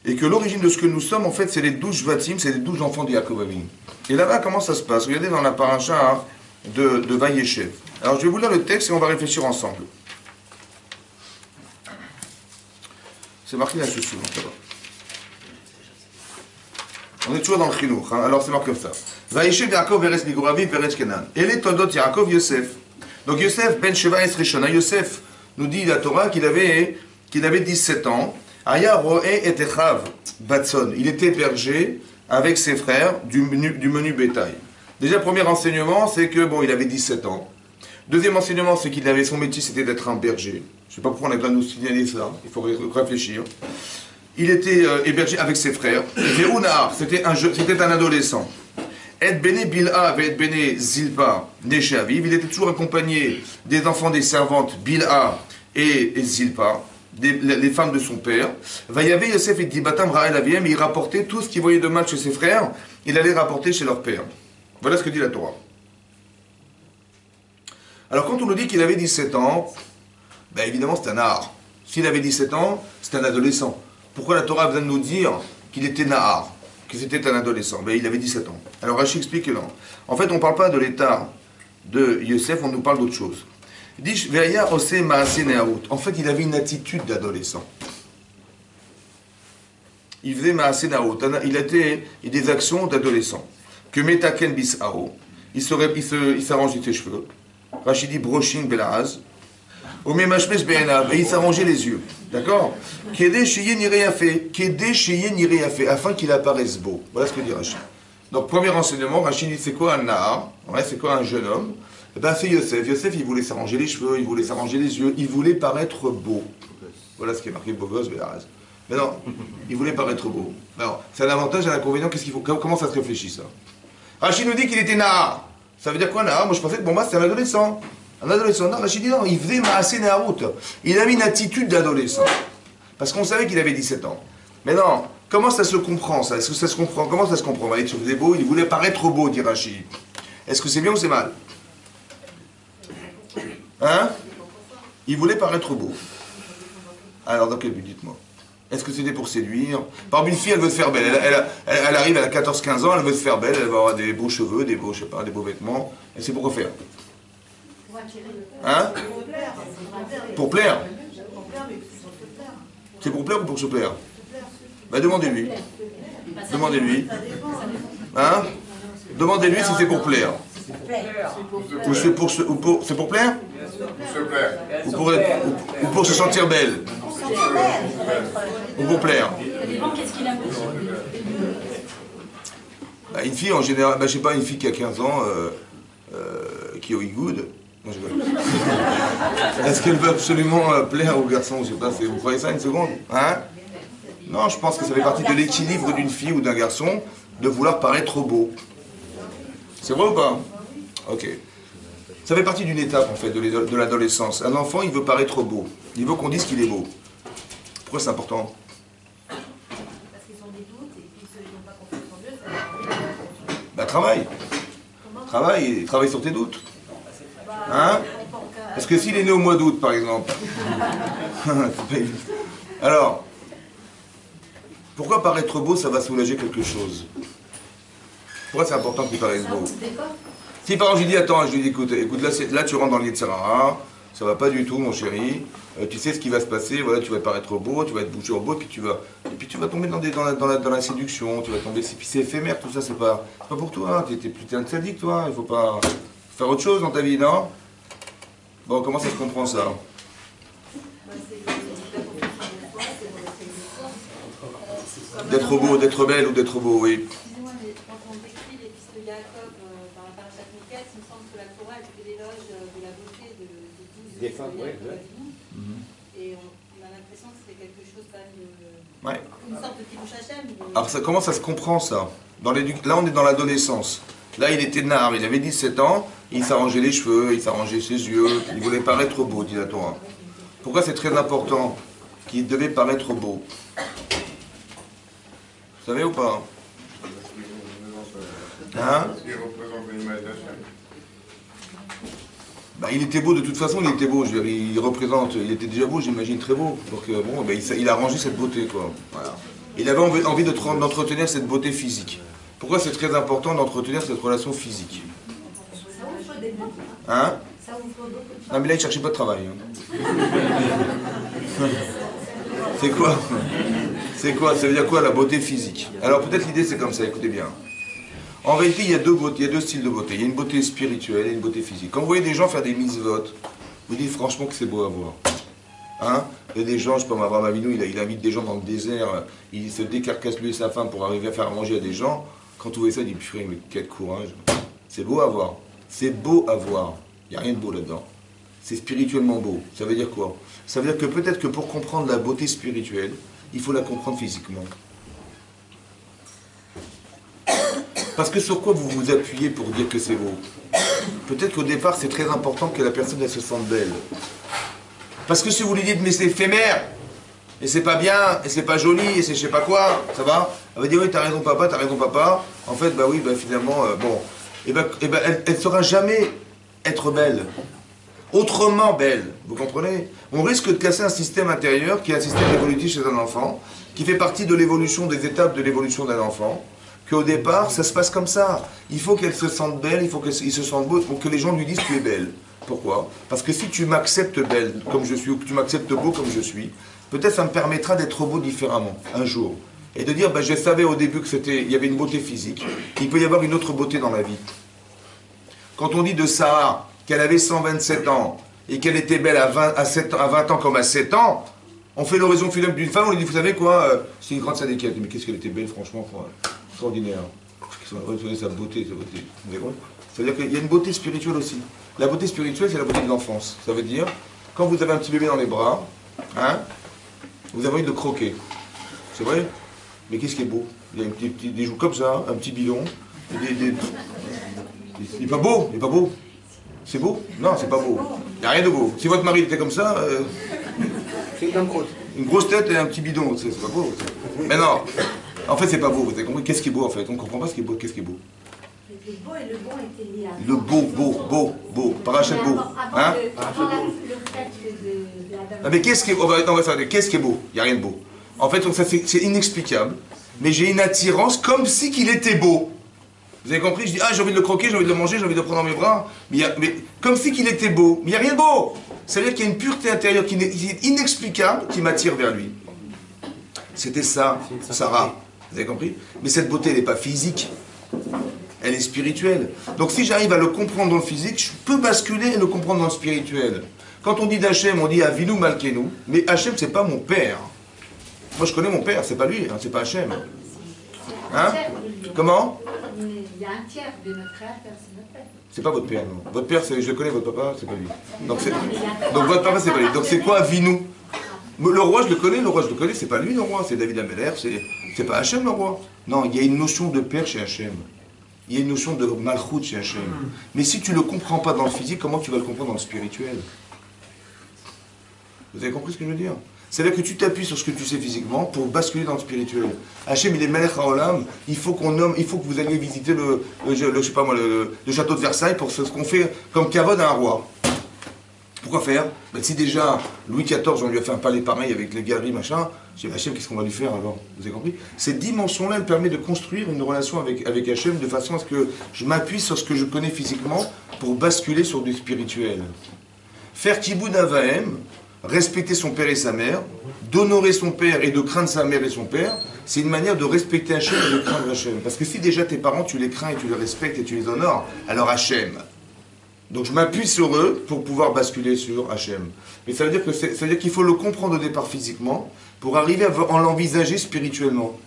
Et que l'origine de ce que nous sommes, en fait, c'est les 12 Shvatim, c'est les 12 enfants de Yaakov Avinu. Et là-bas, comment ça se passe? Regardez dans la paracha de Vayeshev. Alors, je vais vous lire le texte et on va réfléchir ensemble. C'est marqué là-dessus, souvent, ça va. On est toujours dans le chinour, hein. Alors c'est marqué comme ça. Vayeshev Yaakov Eretz Miguravi Eretz Kenan. Et les Toldot Yaakov Yosef. Donc Yosef, Ben Sheva Es Rishona, Yosef nous dit la Torah qu'il avait 17 ans. Aya Roe et Echav Batson. Il était berger avec ses frères du menu bétail. Déjà, premier enseignement, c'est que, bon, il avait 17 ans. Deuxième enseignement, c'est qu'il avait son métier, c'était d'être un berger. Je ne sais pas pourquoi on a besoin de nous signaler ça, il faut réfléchir. il était hébergé avec ses frères. C'était un adolescent. Et Bene Bilha et Bene Zilpa, né chez Aviv, il était toujours accompagné des enfants des servantes Bilha et Zilpa, les femmes de son père. Vayavé Yosef et Dibatam Raël Aviem, il rapportait tout ce qu'il voyait de mal chez ses frères, il allait rapporter chez leur père. Voilà ce que dit la Torah. Alors quand on nous dit qu'il avait 17 ans, ben évidemment c'est un Nahar. S'il avait 17 ans, c'est un adolescent. Pourquoi la Torah vient de nous dire qu'il était Nahar, que c'était un adolescent? Ben il avait 17 ans. Alors Rashi explique que non. En fait on ne parle pas de l'état de Yosef, on nous parle d'autre chose. Il dit, en fait il avait une attitude d'adolescent. Il faisait Maaseh Naout, il avait des actions d'adolescent. Que Metaken Bis'ao, il s'arrangeait ses cheveux. Rachid dit broching belaz. Et il s'arrangeait les yeux. D'accord? Afin qu'il apparaisse beau. Voilà ce que dit Rachid. Donc, premier renseignement, Rachid dit c'est quoi un nahar? Ouais, c'est quoi un jeune homme? Eh ben, c'est Yosef. Yosef, il voulait s'arranger les cheveux, il voulait s'arranger les yeux, il voulait paraître beau. Voilà ce qui est marqué beau gosse, belaz. Mais non, il voulait paraître beau. Alors, c'est un avantage et un inconvénient. Qu'est-ce qu'il faut? Comment ça se réfléchit, ça? Rachid nous dit qu'il était nahar. Ça veut dire quoi, nahar? Moi, je pensais que bon, bah, c'était un adolescent. Un adolescent. Non, Rachid dit non, il faisait Maaseh Naout. Il avait une attitude d'adolescent. Parce qu'on savait qu'il avait 17 ans. Mais non, comment ça se comprend, ça? Est-ce que ça se comprend? Comment ça se comprend? Il se faisait beau, il voulait paraître beau, dit Rachid. Est-ce que c'est bien ou c'est mal? Hein? Il voulait paraître beau. Alors, dans quel but, dites-moi? Est-ce que c'était pour séduire? Par exemple, une fille, elle veut se faire belle. Elle arrive, elle a 14-15 ans, elle veut se faire belle, elle va avoir des beaux cheveux, des beaux, je sais pas, des beaux vêtements. Et c'est pour quoi faire? Hein? Pour plaire. C'est pour plaire ou pour se plaire? Ben demandez-lui. Demandez-lui. Hein? Demandez-lui si c'est pour plaire. Ou c'est pour plaire? Ou pour se sentir belle? Ou pour plaire? Ben, une fille en général, ben, je sais pas, une fille qui a 15 ans, qui est au Igoud. Est-ce qu'elle veut absolument plaire aux garçons? Je sais pas, vous croyez ça une seconde? Hein? Non, je pense que ça fait partie de l'équilibre d'une fille ou d'un garçon de vouloir paraître beau. C'est vrai ou pas? Ok. Ça fait partie d'une étape en fait de l'adolescence. Un enfant, il veut paraître beau. Il veut qu'on dise qu'il est beau. Pourquoi c'est important?
Parce qu'ils ont des doutes et puis ceux qui n'ont pas confiance en Dieu, ça va.
Bah travaille. Travaille sur tes doutes. Hein? Parce que s'il est né au mois d'août, par exemple. Alors, pourquoi paraître beau, ça va soulager quelque chose? Pourquoi c'est important qu'il paraisse beau? Si par exemple je lui dis, attends, je lui dis, écoute là tu rentres dans le Yetzirah, ça va pas du tout mon chéri, tu sais ce qui va se passer, voilà, tu vas paraître beau, tu vas être bouché au beau, et puis tu vas tomber dans la séduction, tu vas tomber, puis c'est éphémère tout ça, c'est pas pour toi, t'es un sadique toi, il faut pas faire autre chose dans ta vie, non? Bon, comment ça se comprend ça? D'être beau, d'être belle ou d'être beau, oui.
Excusez-moi, mais quand on décrit l'épître de Jacob dans la parashat Miketz, il me semble que la Torah fait l'éloge de la beauté de 12
des femmes, ouais.
Et on a l'impression que c'est quelque chose quand même
Ouais.
une sorte de Kiddush Hashem.
Alors ça, comment ça se comprend ça? Là on est dans l'adolescence. Là il était nard, il avait 17 ans, il s'arrangeait les cheveux, il s'arrangeait ses yeux, il voulait paraître beau, dit la Torah. Pourquoi c'est très important qu'il devait paraître beau? Vous savez ou pas? Hein? Bah, il était beau de toute façon, il était beau, je veux dire, il était déjà beau, j'imagine très beau. Donc bon, bah, il a rangé cette beauté, quoi. Voilà. Il avait envie d'entretenir cette beauté physique. Pourquoi c'est très important d'entretenir cette relation physique? Hein? Non mais là il ne cherchait pas de travail. Hein. C'est quoi? C'est quoi? Ça veut dire quoi la beauté physique? Alors peut-être l'idée c'est comme ça, écoutez bien. En réalité il y a deux styles de beauté. Il y a une beauté spirituelle et une beauté physique. Quand vous voyez des gens faire des mitzvot, vous dites franchement que c'est beau à voir. Hein? Il y a des gens, je sais pas, Abraham Avinu, il invite des gens dans le désert, il se décarcasse lui et sa femme pour arriver à faire manger à des gens. Quand vous voyez ça, il dit purée, mais quel courage. C'est beau à voir. C'est beau à voir. Il n'y a rien de beau là-dedans. C'est spirituellement beau. Ça veut dire quoi? Ça veut dire que peut-être que pour comprendre la beauté spirituelle, il faut la comprendre physiquement. Parce que sur quoi vous vous appuyez pour dire que c'est beau? Peut-être qu'au départ, c'est très important que la personne elle se sente belle. Parce que si vous lui dites, mais c'est éphémère, et c'est pas bien, et c'est pas joli, et c'est je sais pas quoi, ça va? Elle va dire, oui, t'as raison papa, t'as raison papa. En fait, bah oui, bah finalement, bon. Et ben, elle ne saura jamais être belle. Autrement belle, vous comprenez? On risque de casser un système intérieur qui est un système évolutif chez un enfant, qui fait partie de l'évolution, des étapes de l'évolution d'un enfant, qu'au départ, ça se passe comme ça. Il faut qu'elle se sente belle, il faut qu'il se sente beau, pour que les gens lui disent tu es belle. Pourquoi? Parce que si tu m'acceptes belle comme je suis, ou que tu m'acceptes beau comme je suis, peut-être ça me permettra d'être beau différemment, un jour. Et de dire, ben, je savais au début il y avait une beauté physique, qu'il peut y avoir une autre beauté dans la vie. Quand on dit de Sarah qu'elle avait 127 ans, et qu'elle était belle à 20 ans comme à 7 ans, on fait l'oraison funèbre d'une femme, on lui dit, vous savez quoi, c'est une grande syndiquette. Mais qu'est-ce qu'elle était belle, franchement, extraordinaire. Sa beauté, sa beauté. Vous avez compris? Ça veut dire qu'il y a une beauté spirituelle aussi. La beauté spirituelle, c'est la beauté de l'enfance. Ça veut dire, quand vous avez un petit bébé dans les bras, hein, vous avez envie de le croquer. C'est vrai? Mais qu'est-ce qui est beau? Il y a des joues comme ça, un petit bidon. Il n'est pas beau, il n'est pas beau. C'est beau? Non, c'est pas beau. Il n'y a rien de beau. Si votre mari était comme ça,
c'est
une grosse tête et un petit bidon, c'est pas beau. Mais non, en fait, c'est pas beau. Vous avez compris? Qu'est-ce qui est beau en fait? On ne comprend pas ce qui est beau. Qu'est-ce qui est beau?
Le beau et le bon étaient liés à
le beau. Parachète beau. Hein?
Avant le fait de la dame.
Ah, mais qu'est-ce qui est beau? On va faire qu'est-ce qui est beau? Il n'y a rien de beau. En fait, c'est inexplicable. Mais j'ai une attirance comme si qu'il était beau. Vous avez compris? Je dis, ah, j'ai envie de le croquer, j'ai envie de le manger, j'ai envie de le prendre dans mes bras. Mais comme si qu'il était beau. Mais il n'y a rien de beau. Ça veut dire qu'il y a une pureté intérieure qui est inexplicable qui m'attire vers lui. C'était ça, Sarah. Vous avez compris? Mais cette beauté, elle n'est pas physique. Elle est spirituelle. Donc si j'arrive à le comprendre dans le physique, je peux basculer et le comprendre dans le spirituel. Quand on dit d'Hachem, on dit Avinu Malkenu. Mais Hachem, c'est pas mon père. Moi, je connais mon père, c'est pas lui, hein, c'est pas Hachem. Hein? Comment?
Il y a un tiers de notre créateur, c'est notre père.
C'est pas votre père, non. Votre père, je le connais, votre papa, c'est pas lui. Donc votre papa, c'est pas lui. Donc c'est quoi Avinu? Le roi, je le connais, c'est pas lui le roi, c'est David Ameller, c'est pas Hachem le roi. Non, il y a une notion de père chez Hachem. Il y a une notion de malchout chez Hachem. Mais si tu ne le comprends pas dans le physique, comment tu vas le comprendre dans le spirituel? Vous avez compris ce que je veux dire? C'est-à-dire que tu t'appuies sur ce que tu sais physiquement pour basculer dans le spirituel. Hachem, il est Melech HaOlam, il faut que vous alliez visiter je sais pas moi, le château de Versailles pour ce qu'on fait comme kavod à un roi. Pourquoi faire? Ben, si déjà Louis XIV, on lui a fait un palais pareil avec les galeries, machin, je dis Hachem, qu'est-ce qu'on va lui faire alors? Vous avez compris? Cette dimension-là, elle permet de construire une relation avec Hachem de façon à ce que je m'appuie sur ce que je connais physiquement pour basculer sur du spirituel. Faire Kibboud Avahem, respecter son père et sa mère, d'honorer son père et de craindre sa mère et son père, c'est une manière de respecter Hachem et de craindre Hachem. Parce que si déjà tes parents, tu les crains et tu les respectes et tu les honores, alors Hachem. Donc je m'appuie sur eux pour pouvoir basculer sur Hachem. Mais ça veut dire qu'il faut le comprendre au départ physiquement pour arriver à l'envisager spirituellement.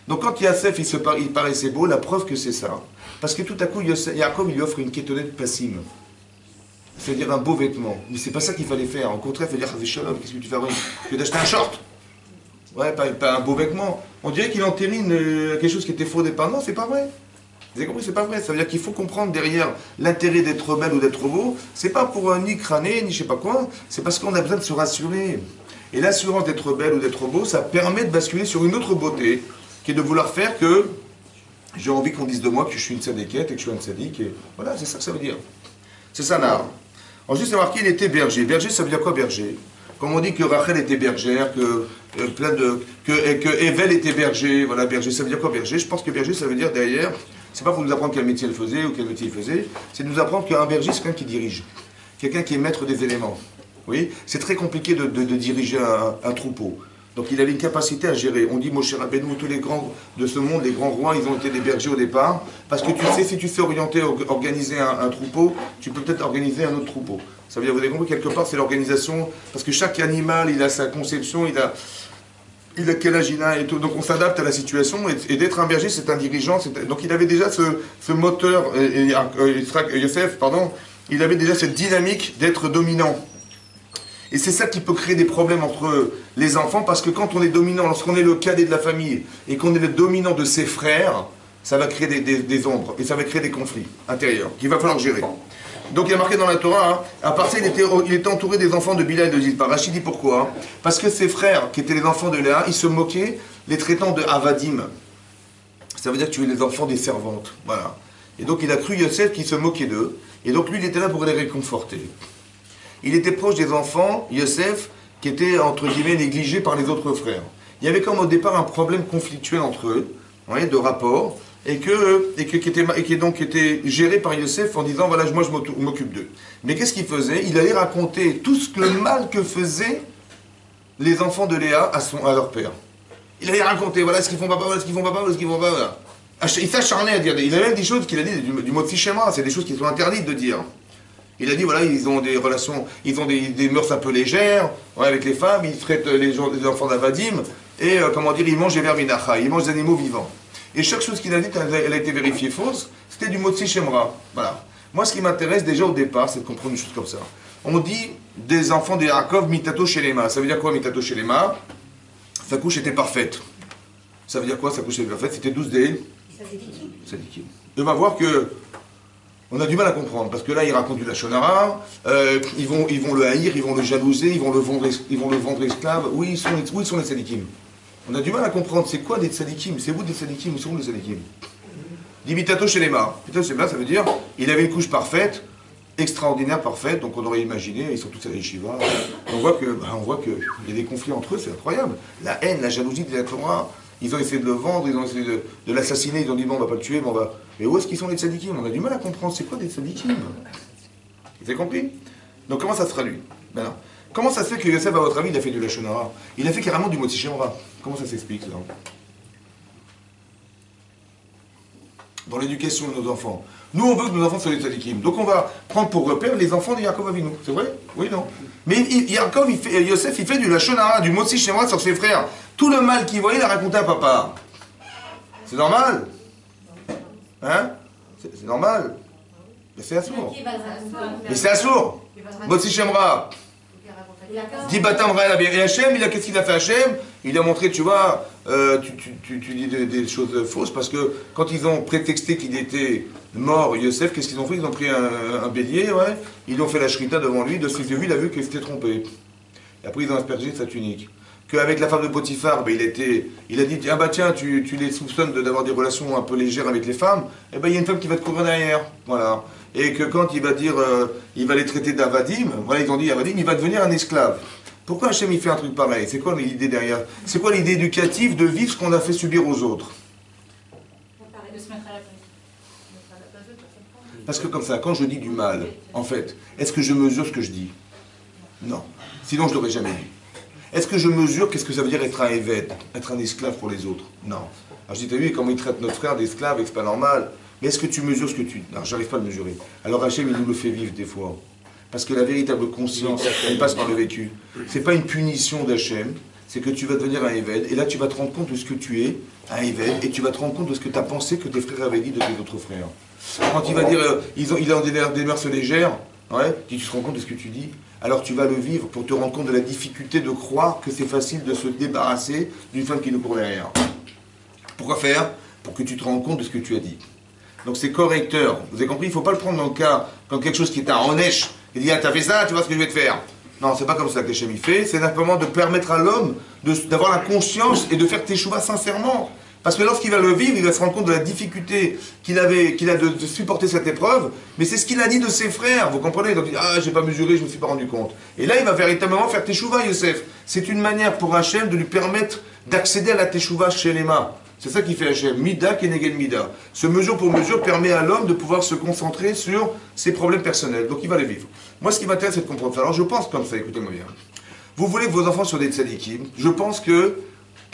Donc quand Yasef il paraissait beau, la preuve que c'est ça. Parce que tout à coup, Yaakov il lui offre une kétonnette passim. C'est-à-dire un beau vêtement. Mais c'est pas ça qu'il fallait faire. Au contraire, il fallait dire Shalom, qu'est-ce que tu fais? Tu veux d'acheter un short? Ouais, pas un beau vêtement. On dirait qu'il entérine quelque chose qui était faux au départ. Non, c'est pas vrai. Vous avez compris, c'est pas vrai. Ça veut dire qu'il faut comprendre derrière l'intérêt d'être belle ou d'être beau. C'est pas pour ni crâner, ni je sais pas quoi. C'est parce qu'on a besoin de se rassurer. Et l'assurance d'être belle ou d'être beau, ça permet de basculer sur une autre beauté, qui est de vouloir faire que j'ai envie qu'on dise de moi que je suis une sadéquette et que je suis un sadique. Et voilà, c'est ça que ça veut dire. C'est ça, Nahar. Ensuite, c'est marqué, il était berger. Berger, ça veut dire quoi, berger? Comme on dit que Rachel était bergère, que Evel était berger, voilà, berger, ça veut dire quoi, berger? Je pense que berger, ça veut dire derrière, c'est pas pour nous apprendre quel métier elle faisait ou quel métier il faisait, c'est de nous apprendre qu'un berger, c'est quelqu'un qui dirige, quelqu'un qui est maître des éléments. Oui, c'est très compliqué de diriger un troupeau. Donc il avait une capacité à gérer. On dit Moshe Rabbeinu, tous les grands de ce monde, les grands rois, ils ont été des bergers au départ. Parce que tu sais, si tu sais orienter, organiser un troupeau, tu peux peut-être organiser un autre troupeau. Ça veut dire, vous avez compris, quelque part, c'est l'organisation. Parce que chaque animal, il a sa conception, il a quel âge il a et tout. Donc on s'adapte à la situation. Et d'être un berger, c'est un dirigeant. Donc il avait déjà ce moteur, Yosef, pardon, il avait déjà cette dynamique d'être dominant. Et c'est ça qui peut créer des problèmes entre les enfants, parce que quand on est dominant, lorsqu'on est le cadet de la famille, et qu'on est le dominant de ses frères, ça va créer des ombres, et ça va créer des conflits intérieurs, qu'il va falloir gérer. Donc il y a marqué dans la Torah, à part ça, il était entouré des enfants de Bila et de Zilpa. Rachid dit pourquoi? Parce que ses frères, qui étaient les enfants de Léa, ils se moquaient, les traitant de Avadim. Ça veut dire que tu es les enfants des servantes. Voilà. Et donc il a cru Yosef qui se moquait d'eux, et donc lui il était là pour les réconforter. Il était proche des enfants, Yosef, qui étaient entre guillemets négligés par les autres frères. Il y avait comme au départ un problème conflictuel entre eux, de rapport, qui était géré par Yosef en disant voilà, moi je m'occupe d'eux. Mais qu'est-ce qu'il faisait? Il allait raconter tout le mal que faisaient les enfants de Léa à leur père. Il allait raconter voilà ce qu'ils font papa, voilà ce qu'ils font papa, voilà ce qu'ils font papa. Voilà. Il s'acharnait à dire. Il a même des choses qu'il a dit du mot fichema, c'est des choses qui sont interdites de dire. Il a dit voilà, ils ont des relations, ils ont des mœurs un peu légères avec les femmes, ils traitent les enfants d'avadim, et ils mangent les vers minacha, ils mangent des animaux vivants. Et chaque chose qu'il a dit, elle a été vérifiée fausse, c'était du mot Shemra. Voilà. Moi, ce qui m'intéresse déjà au départ, c'est de comprendre une chose comme ça. On dit des enfants de Yaakov, mitato shelema. Ça veut dire quoi, mitato shelema? Sa couche était parfaite. Ça veut dire quoi, sa couche était parfaite? C'était 12 des sadikim. Et on va voir que on a du mal à comprendre, parce que là, il raconte du Lachonara, ils vont le haïr, ils vont le jalouser, ils vont le vendre esclave. Oui, où sont les sadikim? On a du mal à comprendre, c'est quoi des tzadikim? C'est vous des tzadikim? Où sont les tzadikim? Dimitato shelema. Mitato shelema, ça veut dire, il avait une couche parfaite, extraordinaire, parfaite, donc on aurait imaginé, ils sont tous à la yeshiva. On voit qu'il y a des conflits entre eux, c'est incroyable. La haine, la jalousie de la Torah, ils ont essayé de le vendre, ils ont essayé de l'assassiner, ils ont dit bon, on va pas le tuer, mais on va... Mais où est-ce qu'ils sont les tzadikim? On a du mal à comprendre, c'est quoi des tzadikim? Vous avez compris? Donc comment ça se traduit? Maintenant, comment ça se fait que Yosef, à votre avis, il a fait du Lachonara? Il a fait carrément du Motzi Shemra. Comment ça s'explique, ça? Dans l'éducation de nos enfants. Nous, on veut que nos enfants soient des tzadikim. Donc on va prendre pour repère les enfants de Yaakov Avinu. C'est vrai? Oui, non? Mais Yosef, il fait du Lachonara, du Motzi Shemra sur ses frères. Tout le mal qu'il voyait, il a raconté à papa. C'est normal? Hein? C'est normal? Mais c'est assourd. Mais c'est assourd. Motzi Shemra. Dit Batam Raël et Hachem, qu'est-ce qu'il a fait Hachem? Il a montré, tu vois, tu dis des choses fausses, parce que quand ils ont prétexté qu'il était mort, Yosef, qu'est-ce qu'ils ont fait? Ils ont pris un bélier, ouais, ils ont fait la shrita devant lui, de ses yeux, il a vu qu'il s'était trompé. Et après, ils ont aspergé sa tunique. Qu'avec la femme de Potiphar, ben, il a dit, ah bah tiens, tu les soupçonnes d'avoir des relations un peu légères avec les femmes, et ben il y a une femme qui va te courir derrière, voilà. Et que quand il va dire, il va les traiter d'avadim, voilà, ils ont dit avadim, il va devenir un esclave. Pourquoi Hachem il fait un truc pareil? C'est quoi l'idée derrière? C'est quoi l'idée éducative de vivre ce qu'on a fait subir aux autres? Parce que comme ça, quand je dis du mal, en fait, est-ce que je mesure ce que je dis? Non. Sinon je l'aurais jamais dit. Est-ce que je mesure qu'est-ce que ça veut dire être un évêque, être un esclave pour les autres? Non. Alors je dis, t'as vu comment il traite notre frère d'esclave et que c'est pas normal? Mais est-ce que tu mesures ce que tu... Non, j'arrive pas à le mesurer. Alors Hachem, il nous le fait vivre des fois. Parce que la véritable conscience, elle passe par le vécu. C'est pas une punition d'Hachem, c'est que tu vas devenir un évêque, et là tu vas te rendre compte de ce que tu es, un évêque, et tu vas te rendre compte de ce que tu as pensé que tes frères avaient dit de tes autres frères. Quand il va dire, il a des mœurs légères, ouais, tu te rends compte de ce que tu dis, alors tu vas le vivre pour te rendre compte de la difficulté de croire que c'est facile de se débarrasser d'une femme qui nous court derrière. Pourquoi faire? Pour que tu te rendes compte de ce que tu as dit. Donc c'est correcteur. Vous avez compris? Il ne faut pas le prendre dans le cas comme quelque chose qui est un honèche. Il dit, ah, t'as fait ça, tu vois ce que je vais te faire. Non, c'est pas comme ça que Hachem il fait. C'est simplement de permettre à l'homme d'avoir la conscience et de faire teshuva sincèrement. Parce que lorsqu'il va le vivre, il va se rendre compte de la difficulté qu'il a de supporter cette épreuve. Mais c'est ce qu'il a dit de ses frères. Vous comprenez? Donc il dit, ah, j'ai pas mesuré, je me suis pas rendu compte. Et là, il va véritablement faire teshuva, Yosef. C'est une manière pour Hachem de lui permettre d'accéder à la teshuva chez les mains. C'est ça qui fait Hachem. Mida keneged mida. Ce mesure pour mesure permet à l'homme de pouvoir se concentrer sur ses problèmes personnels. Donc il va les vivre. Moi, ce qui m'intéresse, c'est de comprendre ça. Alors je pense comme ça, écoutez-moi bien. Vous voulez que vos enfants soient des tzadikim. Je pense que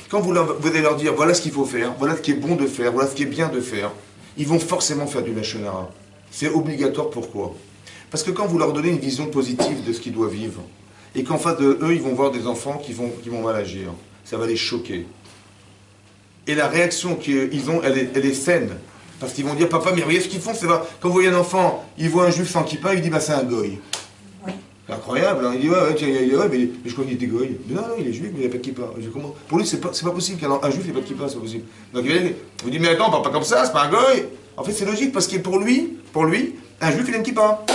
quand vous allez leur dire voilà ce qu'il faut faire, voilà ce qui est bon de faire, voilà ce qui est bien de faire, ils vont forcément faire du lachonara. C'est obligatoire. Pourquoi? Parce que quand vous leur donnez une vision positive de ce qu'ils doivent vivre, et qu'en face de eux, ils vont voir des enfants qui vont mal agir, ça va les choquer. Et la réaction qu'ils ont, elle est saine. Parce qu'ils vont dire, papa, mais regardez ce qu'ils font, c'est vrai. Quand vous voyez un enfant, il voit un juif sans kippa, il dit, bah c'est un goy. Oui. C'est incroyable, hein. Il dit ouais, tiens, mais je crois qu'il était goy. Mais non, il est juif, mais il n'a pas de kippa. Pour lui, c'est pas possible qu'un juif n'ait pas de kippa, c'est pas possible. Donc il vous dit, mais attends, on parle pas comme ça, c'est pas un goy. En fait, c'est logique, parce que pour lui, un juif, il a une kippa.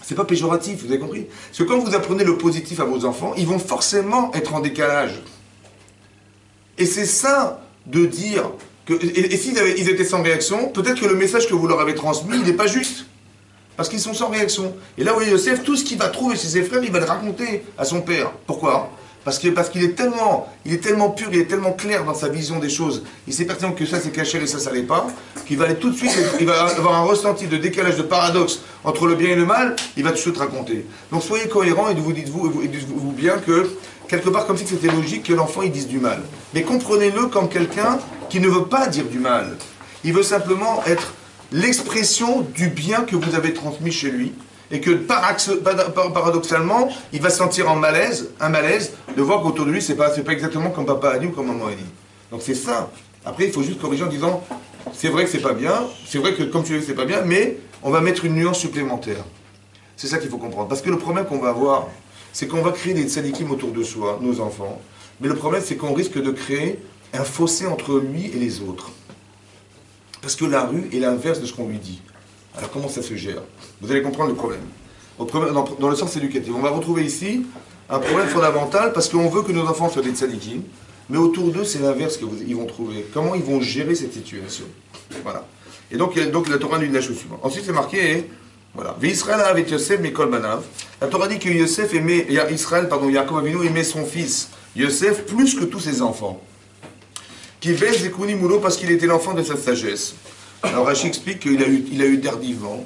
C'est pas péjoratif, vous avez compris? Parce que quand vous apprenez le positif à vos enfants, ils vont forcément être en décalage. Et c'est ça de dire que. Et s'ils ils étaient sans réaction, peut-être que le message que vous leur avez transmis, il n'est pas juste. Parce qu'ils sont sans réaction. Et là où Yosef, tout ce qu'il va trouver chez ses frères, il va le raconter à son père. Pourquoi? Parce qu'il est tellement pur, il est tellement clair dans sa vision des choses. Il sait pertinemment que ça c'est caché et ça l'est pas, qu'il va aller tout de suite, il va avoir un ressenti de décalage, de paradoxe entre le bien et le mal, il va tout de suite raconter. Donc soyez cohérents et dites-vous bien que, quelque part comme si c'était logique que l'enfant il dise du mal. Mais comprenez-le comme quelqu'un qui ne veut pas dire du mal. Il veut simplement être l'expression du bien que vous avez transmis chez lui, et que paradoxalement, il va sentir un malaise de voir qu'autour de lui, c'est pas exactement comme papa a dit ou comme maman a dit. Donc c'est ça. Après, il faut juste corriger en disant, c'est vrai que c'est pas bien, c'est vrai que comme tu veux, c'est pas bien, mais on va mettre une nuance supplémentaire. C'est ça qu'il faut comprendre. Parce que le problème qu'on va avoir, c'est qu'on va créer des tzadikim autour de soi, nos enfants, mais le problème, c'est qu'on risque de créer un fossé entre lui et les autres. Parce que la rue est l'inverse de ce qu'on lui dit. Alors comment ça se gère? Vous allez comprendre le problème. Dans le sens éducatif. On va retrouver ici un problème fondamental parce qu'on veut que nos enfants soient des tzadikim, mais autour d'eux, c'est l'inverse qu'ils vont trouver. Comment ils vont gérer cette situation? Voilà. Et donc la Torah nous dit la chose suivante. Ensuite, c'est marqué, voilà. V'Israël avec Yosef Mikol Banav. La Torah dit que Yaakov Avinu aimait son fils, Yosef, plus que tous ses enfants. Qui baisse des Kouni Moulo parce qu'il était l'enfant de sa sagesse. Alors Rachid explique qu'il a eu d'air divin,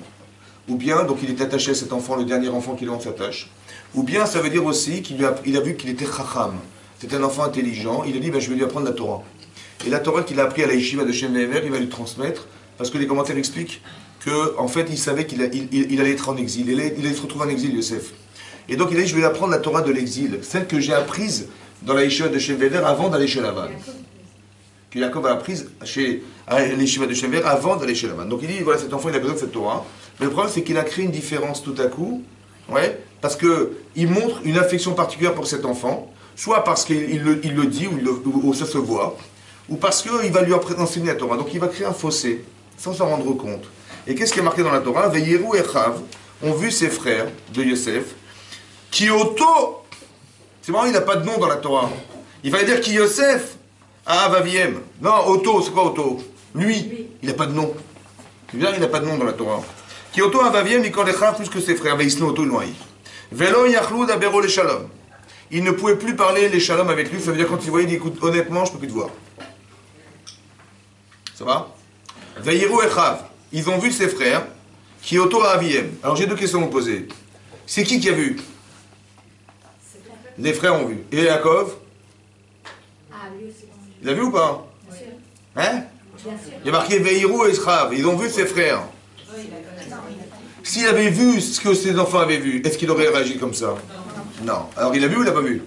ou bien, donc il est attaché à cet enfant, le dernier enfant qu'il a en sa tâche. Ou bien ça veut dire aussi qu'il a vu qu'il était chacham. C'était un enfant intelligent, il a dit, je vais lui apprendre la Torah. Et la Torah qu'il a appris à la yeshiva de Shem Ve'emer, il va lui transmettre, parce que les commentaires expliquent qu'en fait il savait qu'il allait être en exil, il allait se retrouver en exil, Yosef. Et donc il a dit, je vais lui apprendre la Torah de l'exil, celle que j'ai apprise dans la yeshiva de Shem Ve'emer avant d'aller chez Lavan. Que Yaakov a apprise à l'Yeshiva de Shem Ve'emer avant d'aller chez Lavan. Donc il dit, voilà, cet enfant, il a besoin de cette Torah. Mais le problème, c'est qu'il a créé une différence tout à coup, parce qu'il montre une affection particulière pour cet enfant, soit parce qu'il le dit, ou ça se voit, ou parce qu'il va lui enseigner la Torah. Donc il va créer un fossé, sans s'en rendre compte. Et qu'est-ce qui est marqué dans la Torah? Veyeru et Chav ont vu ses frères de Yosef, qui auto, c'est marrant, il n'a pas de nom dans la Torah. Il fallait dire qui Yosef. Ah, Vaviem. Non, Otto, c'est quoi Otto? Lui, il n'a pas de nom. Tu veux dire, il n'a pas de nom dans la Torah. Qui Otto a Vaviem, il connaît plus que ses frères. Mais il se Otto, il noie. Velo Yachlou d'Abero les Shalom. Il ne pouvait plus parler les Shalom avec lui. Ça veut dire quand il voyait, il dit écoute, honnêtement, je ne peux plus te voir. Ça va? Veyiru et Chav. Ils ont vu ses frères. Qui Otto a Vaviem. Alors j'ai deux questions à vous poser. C'est qui a vu? Les frères ont vu. Et Yaakov? Il a vu ou pas? Hein? Il y a marqué Veirou et Israël. Ils ont vu ses frères. S'il avait vu ce que ses enfants avaient vu, est-ce qu'il aurait réagi comme ça? Non. Alors il a vu ou il n'a pas vu?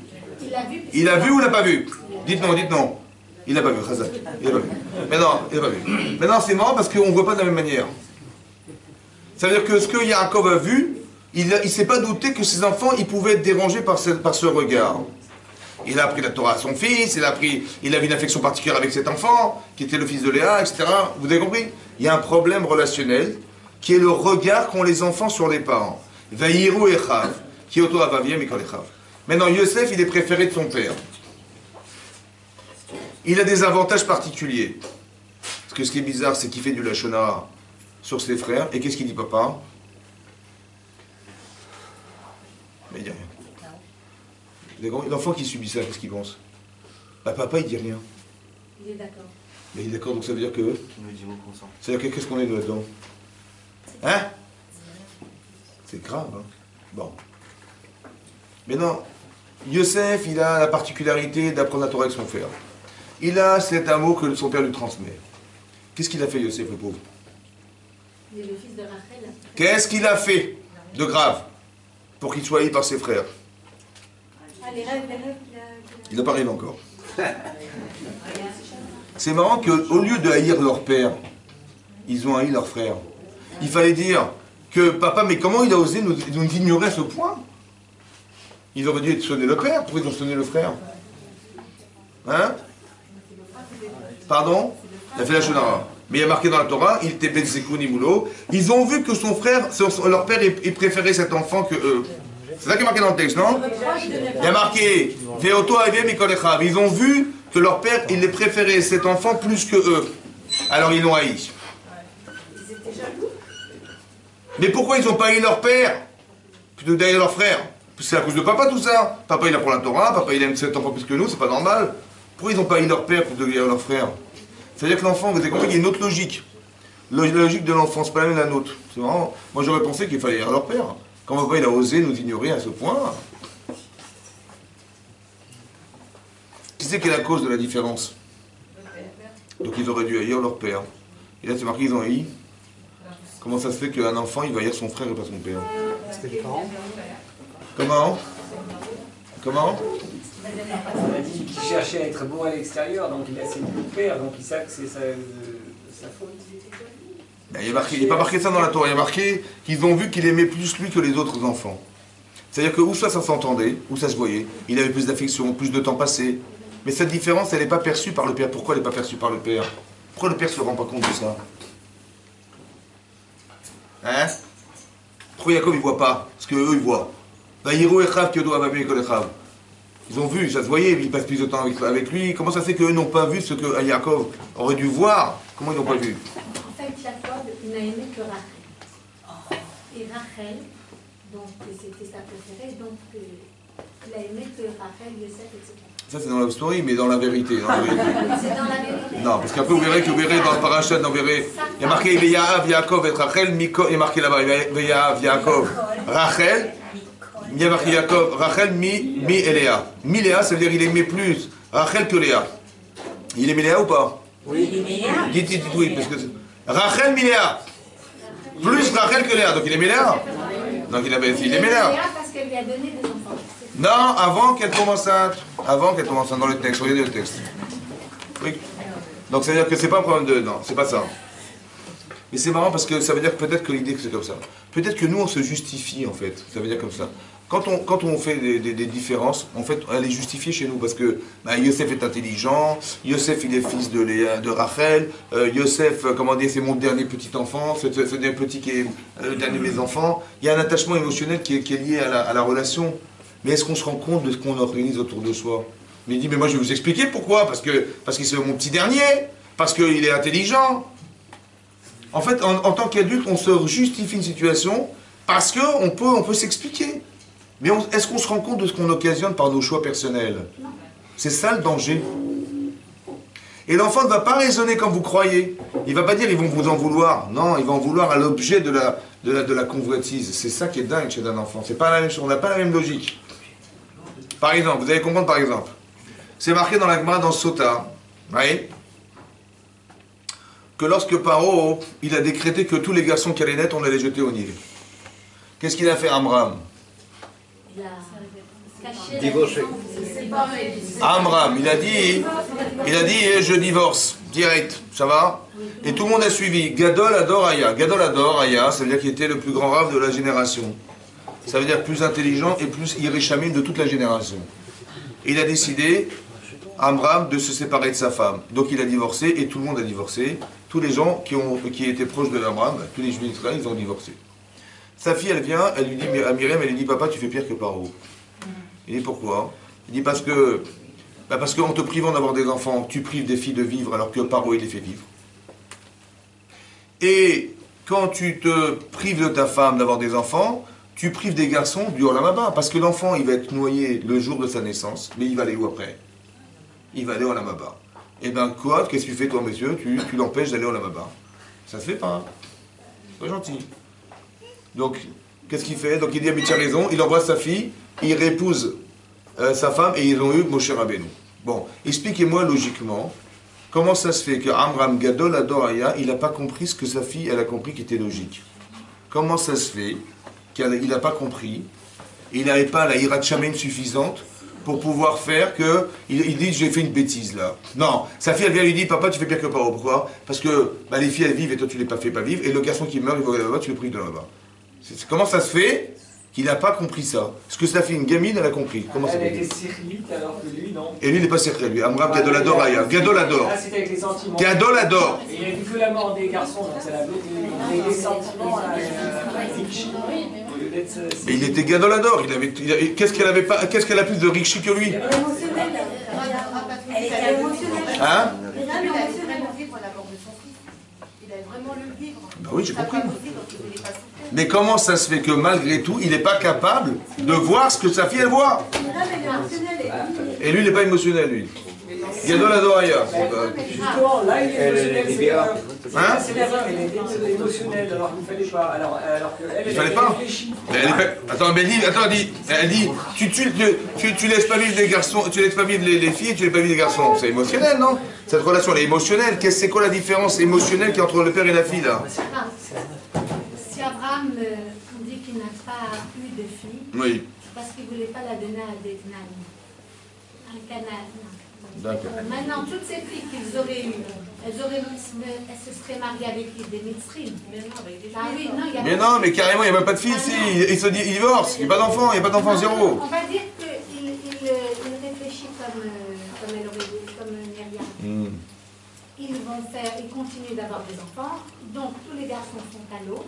Il a vu ou il n'a pas vu? Dites non, dites non. Il n'a pas vu, Khazak. Il n'a pas vu. Mais non, il n'a pas vu. Maintenant c'est marrant parce qu'on ne voit pas de la même manière. Ça veut dire que ce que Yaakov a vu, il ne s'est pas douté que ses enfants ils pouvaient être dérangés par ce regard. Il a appris la Torah à son fils, il avait une affection particulière avec cet enfant, qui était le fils de Léa, etc. Vous avez compris? Il y a un problème relationnel, qui est le regard qu'ont les enfants sur les parents. Vaïrou et Chav, qui est auto avaviem et Chav. Maintenant, Yosef, il est préféré de son père. Il a des avantages particuliers. Parce que ce qui est bizarre, c'est qu'il fait du lachonara sur ses frères. Et qu'est-ce qu'il dit, papa? Mais il dit rien. L'enfant qui subit ça, qu'est-ce qu'il pense? Papa, il dit rien.
Il est d'accord.
Mais il est d'accord, donc ça veut dire que... C'est-à-dire qu'est-ce qu'on est nous là-dedans? Hein? C'est grave, hein? Bon. Maintenant, Yosef, il a la particularité d'apprendre la Torah avec son frère. Il a cet amour que son père lui transmet. Qu'est-ce qu'il a fait, Yosef, le pauvre?
Il est le fils de Rachel.
Qu'est-ce qu'il a fait de grave pour qu'il soit haï par ses frères? Il n'a pas arrivé encore. C'est marrant qu'au lieu de haïr leur père, ils ont haï leur frère. Il fallait dire que papa, mais comment il a osé nous ignorer à ce point? Ils auraient dû sonner le père. Pourquoi ils ont sonné le frère? Hein? Pardon? Il a fait la shonara. Mais il y a marqué dans la Torah, il était ben zekouni moulo. Ils ont vu que son frère, leur père, il préférait cet enfant que eux. C'est ça qui est marqué dans le texte, non? Il y a marqué Veoto aviem mikol echav. Ils ont vu que leur père, il les préférait cet enfant plus que eux. Alors ils l'ont haï. Mais pourquoi ils n'ont pas haï leur père plutôt que d'haïr leur frère? C'est à cause de papa tout ça. Papa il apprend la Torah, papa il aime cet enfant plus que nous, c'est pas normal. Pourquoi ils n'ont pas haï leur père plutôt que d'haïr leur frère? C'est-à-dire que l'enfant, vous avez compris, il y a une autre logique. La logique de l'enfant, c'est pas la même que la nôtre. C'est vraiment... Moi j'aurais pensé qu'il fallait haïr leur père. Quand papa il a osé nous ignorer à ce point. Qui c'est qui est la cause de la différence? Donc ils auraient dû haïr leur père. Et là c'est marqué, ils ont haï. Comment ça se fait qu'un enfant il va haïr son frère et pas son père?
C'était les parents.
Comment? Comment?
On a dit qu'il cherchait à être bon à l'extérieur, donc il a ses goûts de père, donc il sait que c'est sa faute.
Il n'est pas marqué ça dans la Torah, il y a marqué qu'ils ont vu qu'il aimait plus lui que les autres enfants. C'est-à-dire que où ça s'entendait, où ça se voyait, il avait plus d'affection, plus de temps passé. Mais cette différence, elle n'est pas perçue par le père. Pourquoi elle n'est pas perçue par le père? Pourquoi le père ne se rend pas compte de ça? Hein? Pourquoi Jacob il ne voit pas? Parce qu'eux ils voient. Ils ont vu, ça se voyait, ils passent plus de temps avec lui. Comment ça se fait qu'eux n'ont pas vu ce que Jacob aurait dû voir? Comment ils n'ont pas vu?
En fait, Jacob, il n'a aimé que Rachel. Et Rachel, donc c'était sa préférée, donc il a aimé que Rachel, Yosef, etc.
Ça c'est dans la story, mais dans la vérité. Dans la vérité.
C'est dans la vérité.
Non, parce qu'après vous verrez dans le parachat, vous verrez, il y a marqué Veyahav Yaakov et Rachel, Miko, il y a marqué là-bas, Veyahav Yaakov, Rachel, il y a marqué Yaakov, Rachel, Mi et Léa. Mi Léa, ça veut dire il aimait plus Rachel que Léa. Il aimait Léa ou pas?
Oui.
Dites oui, parce que Rachel, Mi Léa. Plus Rachel que Léa, donc il aimait Léa. Donc il aimait Léa.
Parce qu'elle lui a donné des enfants.
Non, avant qu'elle tombe enceinte. Avant qu'elle tombe enceinte dans le texte. Regardez le texte. Oui. Donc ça veut dire que c'est pas un problème de... Non, c'est pas ça. Mais c'est marrant parce que ça veut dire peut-être que l'idée que c'est comme ça. Peut-être que nous on se justifie en fait. Ça veut dire comme ça. Quand on fait des différences, en fait, elle est justifiée chez nous parce que Yosef est intelligent, Yosef il est fils de Rachel, Yosef, comment dire, c'est mon dernier petit enfant, c'est le dernier petit qui est le dernier de mes enfants. Il y a un attachement émotionnel qui est lié à la relation. Mais est-ce qu'on se rend compte de ce qu'on organise autour de soi? Mais il dit, mais moi je vais vous expliquer pourquoi. Parce qu'il c'est mon petit dernier, parce qu'il est intelligent. En fait, en tant qu'adulte, on se justifie une situation parce qu'on peut s'expliquer. Mais est-ce qu'on se rend compte de ce qu'on occasionne par nos choix personnels? C'est ça le danger. Et l'enfant ne va pas raisonner comme vous croyez. Il ne va pas dire ils vont vous en vouloir. Non, il va en vouloir à l'objet de la convoitise. C'est ça qui est dingue chez un enfant. C'est pas la même chose. On n'a pas la même logique. Par exemple, vous allez comprendre par exemple. C'est marqué dans la Gemara dans Sota, voyez, que lorsque Paro, il a décrété que tous les garçons qui allaient naître, on allait les jeter au Nil. Qu'est-ce qu'il a fait Amram?
Il a caché
Divorcé.
Amram, il a dit, je divorce, direct, ça va? Et tout le monde a suivi. Gadol Ador Aya. Gadol Ador Aya, ça veut dire qu'il était le plus grand rave de la génération. Ça veut dire plus intelligent et plus Yerishamim de toute la génération. Et il a décidé, Amram, de se séparer de sa femme. Donc il a divorcé et tout le monde a divorcé. Tous les gens qui étaient proches de Amram, tous les juifs d'Israël, ils ont divorcé. Sa fille, elle vient, elle lui dit à Myriam, elle lui dit, papa, tu fais pire que Paro. Il dit, pourquoi? Il dit, parce qu'en te privant d'avoir des enfants, tu prives des filles de vivre alors que Paro, il les fait vivre. Et quand tu te prives de ta femme d'avoir des enfants, tu prives des garçons du Olam Haba. Parce que l'enfant, il va être noyé le jour de sa naissance, mais il va aller où après? Il va aller au Olam Haba. Eh bien, quoi? Qu'est-ce que tu fais, toi, monsieur? Tu l'empêches d'aller au Olam Haba. Ça se fait pas. Hein. C'est pas gentil. Donc, qu'est-ce qu'il fait? Donc, il dit à tu as raison, il envoie sa fille, il réépouse sa femme, et ils ont eu Moshe Rabbeinu. Bon, expliquez-moi logiquement, comment ça se fait que Amram Gadol Adoraya, il n'a pas compris ce que sa fille, elle a compris qui était logique? Comment ça se fait qu'il n'a pas compris, et il n'avait pas la hirat shamen suffisante pour pouvoir faire que, il dit j'ai fait une bêtise là. Non, sa fille elle vient lui dit papa tu fais pire que Paro, pourquoi? Parce que les filles elles vivent et toi tu les pas fais pas vivre, et le garçon qui meurt il va là-bas, tu le prives de là-bas. Comment ça se fait qu'il n'a pas compris ça. Ce que ça fait une gamine, elle a compris. Comment ça
Elle
fait?
était sirlite alors que lui, non.
Et lui, il n'est pas sérieux, lui. Amram Gadolador, Aya. Gadolador.
Ah, c'était avec les sentiments.
Gadolador.
Et il a vu que la mort des garçons, donc ça l'a bloqué. Les sentiments à Rikshi. Au lieu d'être.
Mais il était Gadolador. Qu'est-ce qu'elle avait pas, qu'est-ce qu'elle a plus de Rikshi que lui?
Elle était émotionnelle.
Hein?
Il avait vraiment vivre la mort de son fils. Il avait vraiment le vivre.
Bah oui, j'ai compris.
Donc il voulait pas souffrir.
Mais comment ça se fait que malgré tout, il n'est pas capable de voir ce que sa fille elle voit? Et lui, il n'est pas émotionnel, lui. Gadolador, Aya.
Justement, là, il est émotionnel. C'est l'erreur.
Hein?
C'est l'erreur, il était émotionnel alors qu'il ne fallait pas. Alors qu'elle,
Il fallait pas. Mais elle est pas... Attends, mais elle dit, tu laisses pas vivre les garçons, tu laisses pas vivre les filles, et tu laisses pas vivre les garçons. C'est émotionnel, non? Cette relation, elle est émotionnelle. C'est quoi la différence émotionnelle qu'il y a entre le père et la fille, là?
Si Abraham dit qu'il n'a pas eu de fille,
Oui.
parce qu'il ne voulait pas la donner à des Cananéens. Un Canaan.
D'accord.
Maintenant, toutes ces filles qu'ils auraient eues, elles se seraient mariées avec des Mitzrim. Ah oui, non, il y a
Mais non, mais carrément, il n'y a même pas de fille ici. Il se dit, il divorce. Il n'y a pas d'enfant, il n'y a pas d'enfant, zéro.
On va dire qu'il réfléchit comme elle aurait dit, comme Myriam. Ils continuent d'avoir des enfants, donc tous les garçons sont à l'eau,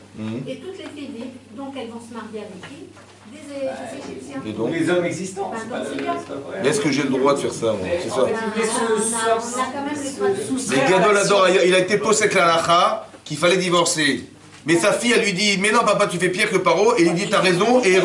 et toutes les filles vivent, donc elles vont se marier avec qui? Des Égyptiens.
Et donc,
Les hommes existants.
Ben,
C'est pas
donc, c'est bien.
est-ce que j'ai le droit de faire ça, moi? C'est ça.
En fait, il voulait
On a quand même les droits de
Mais Gadolador, il a été posé avec la lacha qu'il fallait divorcer. Mais sa fille, elle lui dit, mais non, papa, tu fais pire que Paro. Et il dit, t'as raison. Et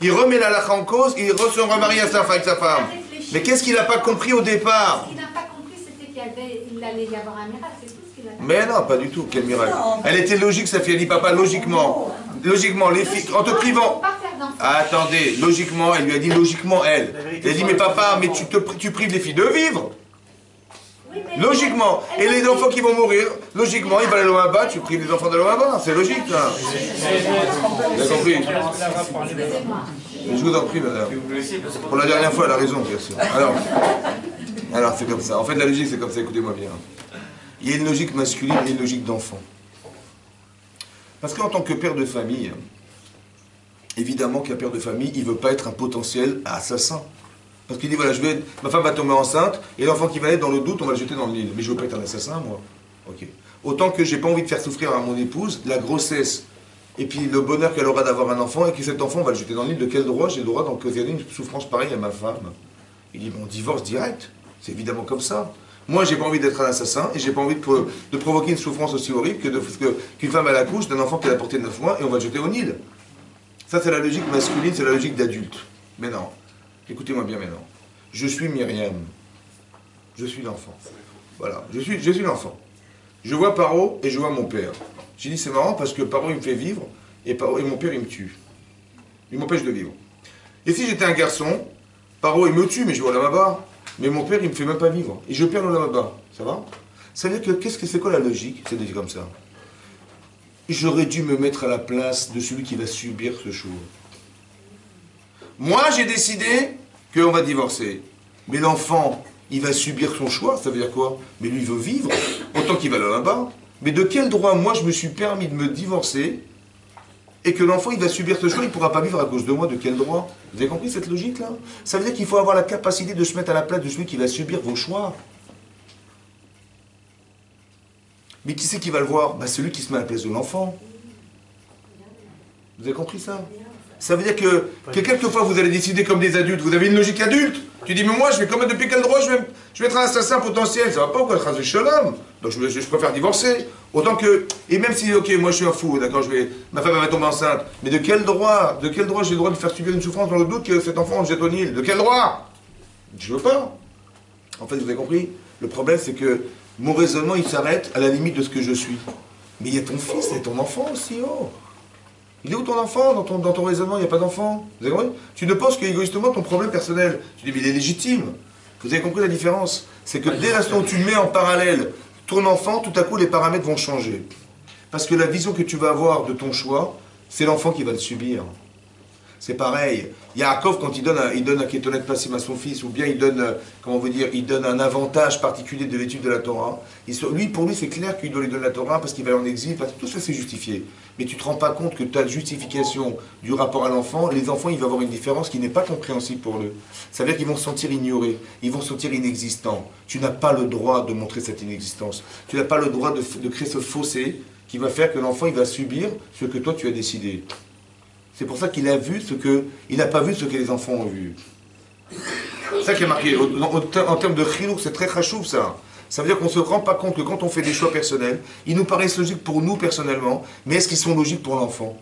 il remet la lacha en cause et il se remarie avec sa femme. Mais qu'est-ce qu'il n'a pas compris au départ?
Ce qu'il n'a pas compris, c'était qu'il allait y avoir un miracle. C'est tout ce qu'il a compris.
Mais non, pas du tout. Quel miracle. Elle était logique, sa fille. Elle dit, papa, logiquement. Logiquement, les filles, en te privant. Attendez, logiquement, elle lui a dit logiquement, elle. Elle a dit, mais papa, mais tu prives les filles de vivre. Logiquement. Et les enfants qui vont mourir, logiquement, ils vont aller au Maba, tu prives les enfants d'aller au Maba. C'est logique, là. Vous avez compris? Je vous en prie, madame. Pour la dernière fois, elle a raison, bien sûr. Alors c'est comme ça. En fait, la logique, c'est comme ça. Écoutez-moi bien. Il y a une logique masculine et une logique d'enfant. Parce qu'en tant que père de famille, évidemment qu'un père de famille, il ne veut pas être un potentiel assassin. Parce qu'il dit, voilà, ma femme va tomber enceinte, et l'enfant qui va naître, dans le doute, on va le jeter dans le Nil. Mais je ne veux pas être un assassin, moi. Ok. Autant que j'ai pas envie de faire souffrir à mon épouse la grossesse, et puis le bonheur qu'elle aura d'avoir un enfant, et que cet enfant, on va le jeter dans le Nil. De quel droit j'ai le droit d'occasionner une souffrance pareille à ma femme? Il dit, bon, divorce direct. C'est évidemment comme ça. Moi, j'ai pas envie d'être un assassin, et j'ai pas envie de provoquer une souffrance aussi horrible qu'une femme à la couche d'un enfant qu'elle a porté 9 mois, et on va le jeter au Nil. Ça, c'est la logique masculine, c'est la logique d'adulte. Mais non. Écoutez-moi bien maintenant. Je suis Myriam. Je suis l'enfant. Voilà. Je suis l'enfant. Je vois Paro et je vois mon père. J'ai dit, c'est marrant parce que Paro, il me fait vivre et mon père, il me tue. Il m'empêche de vivre. Et si j'étais un garçon, Paro, il me tue, mais je vais au Lamaba. Mais mon père, il me fait même pas vivre. Et je perds le Lamaba. Ça va? Ça veut dire que, c'est quoi la logique? C'est de dire comme ça. J'aurais dû me mettre à la place de celui qui va subir ce choix. Moi, j'ai décidé qu'on va divorcer. Mais l'enfant, il va subir son choix. Ça veut dire quoi? Mais lui, il veut vivre. Autant qu'il va là-bas. Mais de quel droit, moi, je me suis permis de me divorcer et que l'enfant, il va subir ce choix, il ne pourra pas vivre à cause de moi? De quel droit? Vous avez compris cette logique-là? Ça veut dire qu'il faut avoir la capacité de se mettre à la place de celui qui va subir vos choix. Mais qui c'est qui va le voir? Bah, celui qui se met à la place de l'enfant. Vous avez compris ça? Ça veut dire que quelquefois vous allez décider comme des adultes, vous avez une logique adulte. Tu dis, mais moi, je vais comment, depuis quel droit je vais être un assassin potentiel? Ça va pas ou quoi, être un shalom? Donc je préfère divorcer. Autant que, et même si, ok, moi je suis un fou, d'accord, ma femme va tomber enceinte, mais de quel droit j'ai le droit de faire subir une souffrance dans le doute que cet enfant on le jette au Nil? De quel droit? Je veux pas. En fait, vous avez compris? Le problème, c'est que mon raisonnement, il s'arrête à la limite de ce que je suis. Mais il y a ton fils, il y a ton enfant aussi, oh. Il est où ton enfant? Dans ton raisonnement, il n'y a pas d'enfant. Vous avez compris? Tu ne penses qu'égoïstement ton problème personnel. Tu dis, mais il est légitime. Vous avez compris la différence? C'est que dès l'instant où tu mets en parallèle ton enfant, tout à coup, les paramètres vont changer. Parce que la vision que tu vas avoir de ton choix, c'est l'enfant qui va le subir. C'est pareil. Yaakov, quand il donne un kétonet passim à son fils, ou bien il donne, comment on veut dire, il donne un avantage particulier de l'étude de la Torah, pour lui, c'est clair qu'il doit lui donner la Torah parce qu'il va aller en exil, parce que tout ça c'est justifié. Mais tu ne te rends pas compte que ta justification du rapport à l'enfant, les enfants, il va avoir une différence qui n'est pas compréhensible pour eux. Ça veut dire qu'ils vont se sentir ignorés, ils vont se sentir inexistants. Tu n'as pas le droit de montrer cette inexistence. Tu n'as pas le droit de créer ce fossé qui va faire que l'enfant, il va subir ce que toi tu as décidé. C'est pour ça qu'il a vu il n'a pas vu ce que les enfants ont vu. C'est ça qui est marqué. En termes de chilouk, c'est très chachouf ça. Ça veut dire qu'on ne se rend pas compte que quand on fait des choix personnels, ils nous paraissent logiques pour nous personnellement, mais est-ce qu'ils sont logiques pour l'enfant?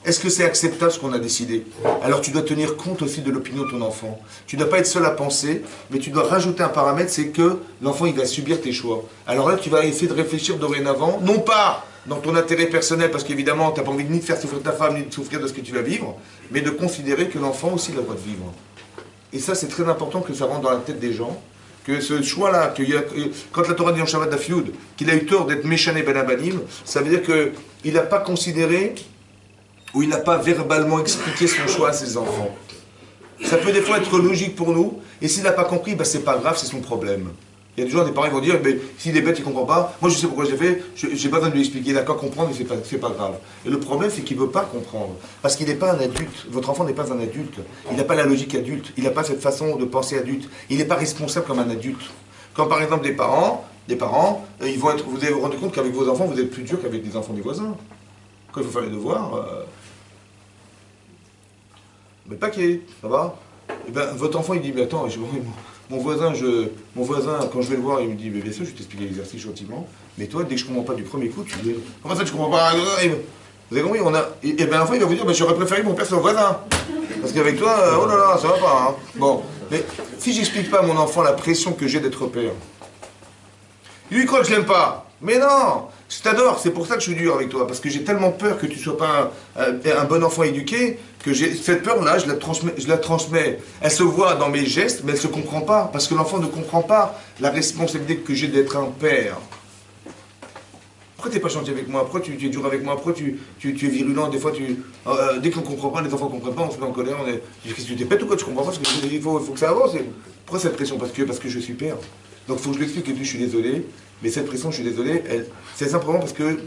Est-ce que c'est acceptable ce qu'on a décidé? Alors tu dois tenir compte aussi de l'opinion de ton enfant. Tu ne dois pas être seul à penser, mais tu dois rajouter un paramètre, c'est que l'enfant il va subir tes choix. Alors là tu vas essayer de réfléchir dorénavant, non pas dans ton intérêt personnel, parce qu'évidemment tu n'as pas envie ni de faire souffrir ta femme, ni de souffrir de ce que tu vas vivre, mais de considérer que l'enfant aussi a le droit de vivre. Et ça c'est très important que ça rentre dans la tête des gens, que ce choix-là, quand la Torah dit en Shabbat Dafyoud, qu'il a eu tort d'être méchané ben abanim, ça veut dire qu'il n'a pas considéré, ou il n'a pas verbalement expliqué son choix à ses enfants. Ça peut des fois être logique pour nous, et s'il n'a pas compris, ben c'est pas grave, c'est son problème. Il y a des gens, des parents qui vont dire, mais s'il est bête, il ne comprend pas, moi je sais pourquoi je l'ai fait, je n'ai pas besoin de lui expliquer, d'accord, comprendre, mais c'est pas grave. Et le problème, c'est qu'il ne veut pas comprendre, parce qu'il n'est pas un adulte. Votre enfant n'est pas un adulte, il n'a pas la logique adulte, il n'a pas cette façon de penser adulte, il n'est pas responsable comme un adulte. Quand par exemple des parents, vous allez vous rendre compte qu'avec vos enfants, vous êtes plus dur qu'avec des enfants des voisins. Quand il faut faire les devoirs, mais paquet, ça va? Et ben, votre enfant, il dit, mais attends, mon voisin, quand je vais le voir, il me dit, mais bien sûr, je vais t'expliquer l'exercice gentiment, mais toi, dès que je ne comprends pas du premier coup, tu dis, comment ça, tu ne comprends pas? Vous avez compris? Et bien, l'enfant, il va vous dire, j'aurais préféré que mon père soit voisin. Parce qu'avec toi, oh là là, ça va pas. Hein. Bon, mais si j'explique pas à mon enfant la pression que j'ai d'être père, lui, il croit que je l'aime pas. Mais non, je t'adore, c'est pour ça que je suis dur avec toi, parce que j'ai tellement peur que tu ne sois pas un bon enfant éduqué, que cette peur-là, je la transmets. Elle se voit dans mes gestes, mais elle ne se comprend pas, parce que l'enfant ne comprend pas la responsabilité que j'ai d'être un père. Pourquoi tu n'es pas gentil avec moi? Pourquoi tu es dur avec moi? Pourquoi tu es virulent? Des fois, dès qu'on ne comprend pas, les enfants ne comprennent pas, on se met en colère, qu'est-ce que tu t'es pète ou quoi? Tu comprends pas? Parce qu'il faut que ça avance. Pourquoi cette pression? Parce que je suis père. Donc il faut que je lui explique que je suis désolé, mais cette pression, je suis désolé, c'est simplement parce que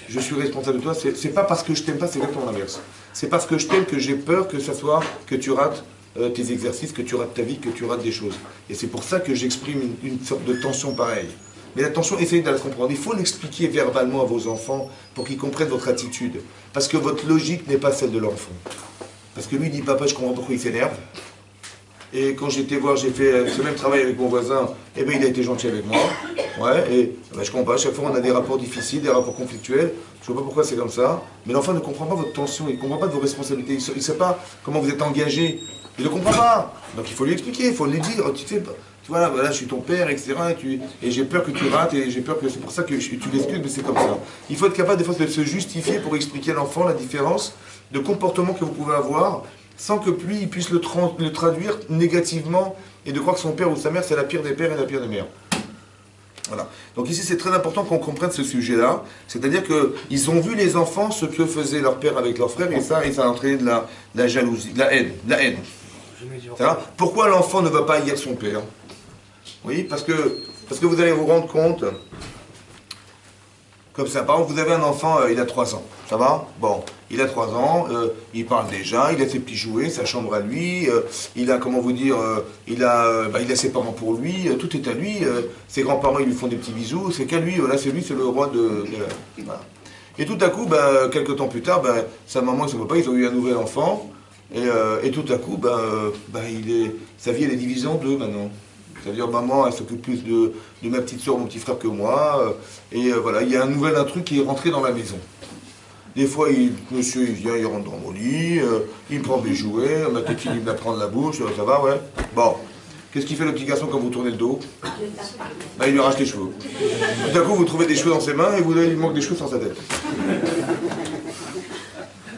je suis responsable de toi. C'est pas parce que je t'aime pas, c'est exactement l'inverse. C'est parce que je t'aime que j'ai peur que ça soit que tu rates tes exercices, que tu rates ta vie, que tu rates des choses. Et c'est pour ça que j'exprime une sorte de tension pareille. Mais la tension, essayez de la comprendre. Il faut l'expliquer verbalement à vos enfants pour qu'ils comprennent votre attitude. Parce que votre logique n'est pas celle de l'enfant. Parce que lui dit, papa, je comprends pourquoi il s'énerve. Et quand j'étais voir, j'ai fait ce même travail avec mon voisin, eh bien il a été gentil avec moi. Ouais, et je comprends pas, à chaque fois on a des rapports difficiles, des rapports conflictuels, je ne vois pas pourquoi c'est comme ça. Mais l'enfant ne comprend pas votre tension, il ne comprend pas de vos responsabilités, il ne sait pas comment vous êtes engagé, il ne comprend pas. Donc il faut lui expliquer, il faut lui dire, tu sais, voilà, je suis ton père, etc. Et j'ai peur que tu rates, et j'ai peur que c'est pour ça que tu l'excuses, mais c'est comme ça. Il faut être capable des fois de se justifier pour expliquer à l'enfant la différence de comportement que vous pouvez avoir, sans que lui il puisse le traduire négativement et de croire que son père ou sa mère c'est la pire des pères et la pire des mères. Voilà. Donc ici c'est très important qu'on comprenne ce sujet-là, c'est-à-dire qu'ils ont vu les enfants ce que faisait leur père avec leur frère et ça a entraîné de la jalousie, de la haine. Pourquoi l'enfant ne va pas haïr son père? Oui, parce que vous allez vous rendre compte, comme ça, par exemple vous avez un enfant, il a 3 ans, ça va? Bon. Il a 3 ans, il parle déjà, il a ses petits jouets, sa chambre à lui, il a, comment vous dire, il a ses parents pour lui, tout est à lui, ses grands-parents ils lui font des petits bisous, c'est qu'à lui, là c'est lui, c'est le roi de la... Voilà. Et tout à coup, quelques temps plus tard, sa maman et son papa, ils ont eu un nouvel enfant, et tout à coup, sa vie elle est divisée en deux maintenant. C'est-à-dire maman elle s'occupe plus de ma petite soeur, mon petit frère que moi, et voilà, il y a un nouvel intrus qui est rentré dans la maison. Des fois, monsieur, il vient, il rentre dans mon lit, il prend mes jouets, ma tétine, il me la prend de la bouche, ça va, ouais. Bon, qu'est-ce qu'il fait le petit garçon quand vous tournez le dos? Il lui arrache les cheveux. Tout à coup, vous trouvez des cheveux dans ses mains et il lui manque des cheveux sur sa tête.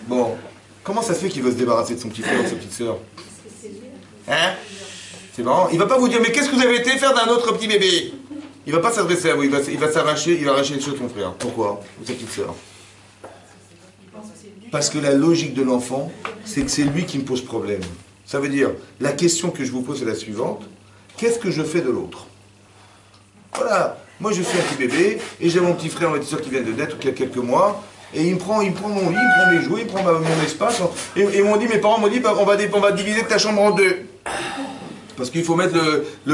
Bon, comment ça se fait qu'il veut se débarrasser de son petit frère ou de sa petite sœur? Hein? C'est marrant. Il va pas vous dire, mais qu'est-ce que vous avez été faire d'un autre petit bébé? Il va pas s'adresser à vous, il va s'arracher, il va arracher les cheveux de son frère. Pourquoi? Ou sa petite sœur. Parce que la logique de l'enfant, c'est que c'est lui qui me pose problème. Ça veut dire, la question que je vous pose est la suivante. Qu'est-ce que je fais de l'autre? Voilà, moi je suis un petit bébé, et j'ai mon petit frère, ma petite soeur qui vient de naître, qui a quelques mois, et il me prend mon lit, il me prend mes jouets, il prend mon espace, et mes parents m'ont dit, bah, on va diviser ta chambre en deux. Parce qu'il faut mettre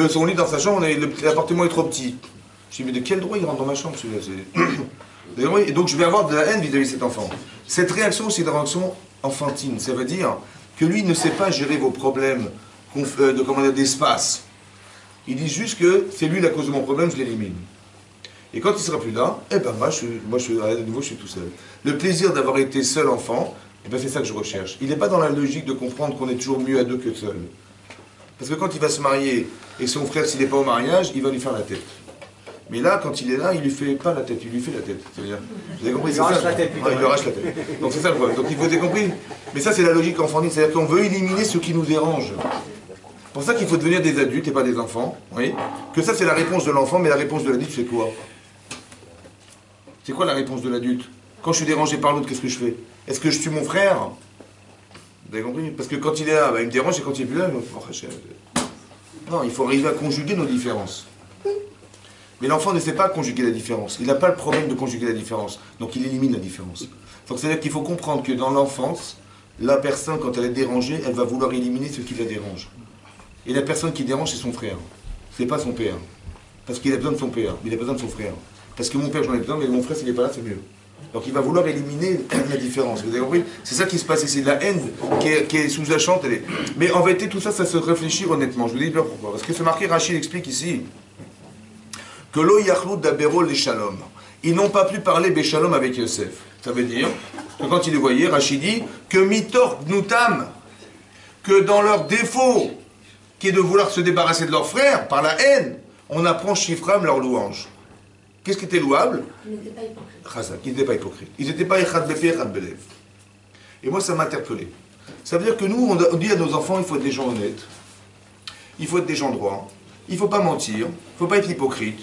son lit dans sa chambre, l'appartement est trop petit. Je dis, mais de quel droit il rentre dans ma chambre celui-là? Et donc je vais avoir de la haine vis-à-vis de cet enfant. Cette réaction, c'est une réaction enfantine. Ça veut dire que lui ne sait pas gérer vos problèmes d'espace. Il dit juste que c'est lui la cause de mon problème, je l'élimine. Et quand il sera plus là, eh ben de nouveau, je suis tout seul. Le plaisir d'avoir été seul enfant, eh ben c'est ça que je recherche. Il n'est pas dans la logique de comprendre qu'on est toujours mieux à deux que seul. Parce que quand il va se marier, et son frère, s'il n'est pas au mariage, il va lui faire la tête. Mais là, quand il est là, il lui fait pas la tête, il lui fait la tête. C'est-à-dire, vous avez compris,
il lui arrache la tête.
Il lui arrache la tête. Donc c'est ça le problème. Donc il faut, vous avez compris. Mais ça, c'est la logique enfantine, c'est-à-dire qu'on veut éliminer ce qui nous dérange. C'est pour ça qu'il faut devenir des adultes et pas des enfants. Oui. Que ça, c'est la réponse de l'enfant, mais la réponse de l'adulte, c'est quoi? C'est quoi la réponse de l'adulte? Quand je suis dérangé par l'autre, qu'est-ce que je fais? Est-ce que je tue mon frère? Vous avez compris? Parce que quand il est là, il me dérange, et quand il est plus là, non, il faut arriver à conjuguer nos différences. Mais l'enfant ne sait pas conjuguer la différence. Il n'a pas le problème de conjuguer la différence. Donc il élimine la différence. Donc c'est-à-dire qu'il faut comprendre que dans l'enfance, la personne, quand elle est dérangée, elle va vouloir éliminer ce qui la dérange. Et la personne qui dérange, c'est son frère. C'est pas son père. Parce qu'il a besoin de son père. Il a besoin de son frère. Parce que mon père, j'en ai besoin, mais mon frère, s'il n'est pas là, c'est mieux. Donc il va vouloir éliminer la différence. Vous avez compris? C'est ça qui se passe ici. La haine qui est sous-jacente. Mais en vérité, tout ça, ça se réfléchit honnêtement. Je vous dis bien pourquoi. Parce que ce marqué, Rachid explique ici que lo yachlou d'abero les shalom. Ils n'ont pas pu parler béchalom avec Yosef. Ça veut dire que quand ils les voyaient, Rachid dit que mitor gnutam, que dans leur défaut, qui est de vouloir se débarrasser de leur frère par la haine, on apprend Shifram leur louange. Qu'est-ce qui était louable?
Ils n'étaient pas hypocrites.
Ils n'étaient pas hypocrites. Ils n'étaient pas echad bepi, echad belev. Et moi, ça m'a interpellé. Ça veut dire que nous, on dit à nos enfants, il faut être des gens honnêtes, il faut être des gens droits, il ne faut pas mentir, il ne faut pas être hypocrite,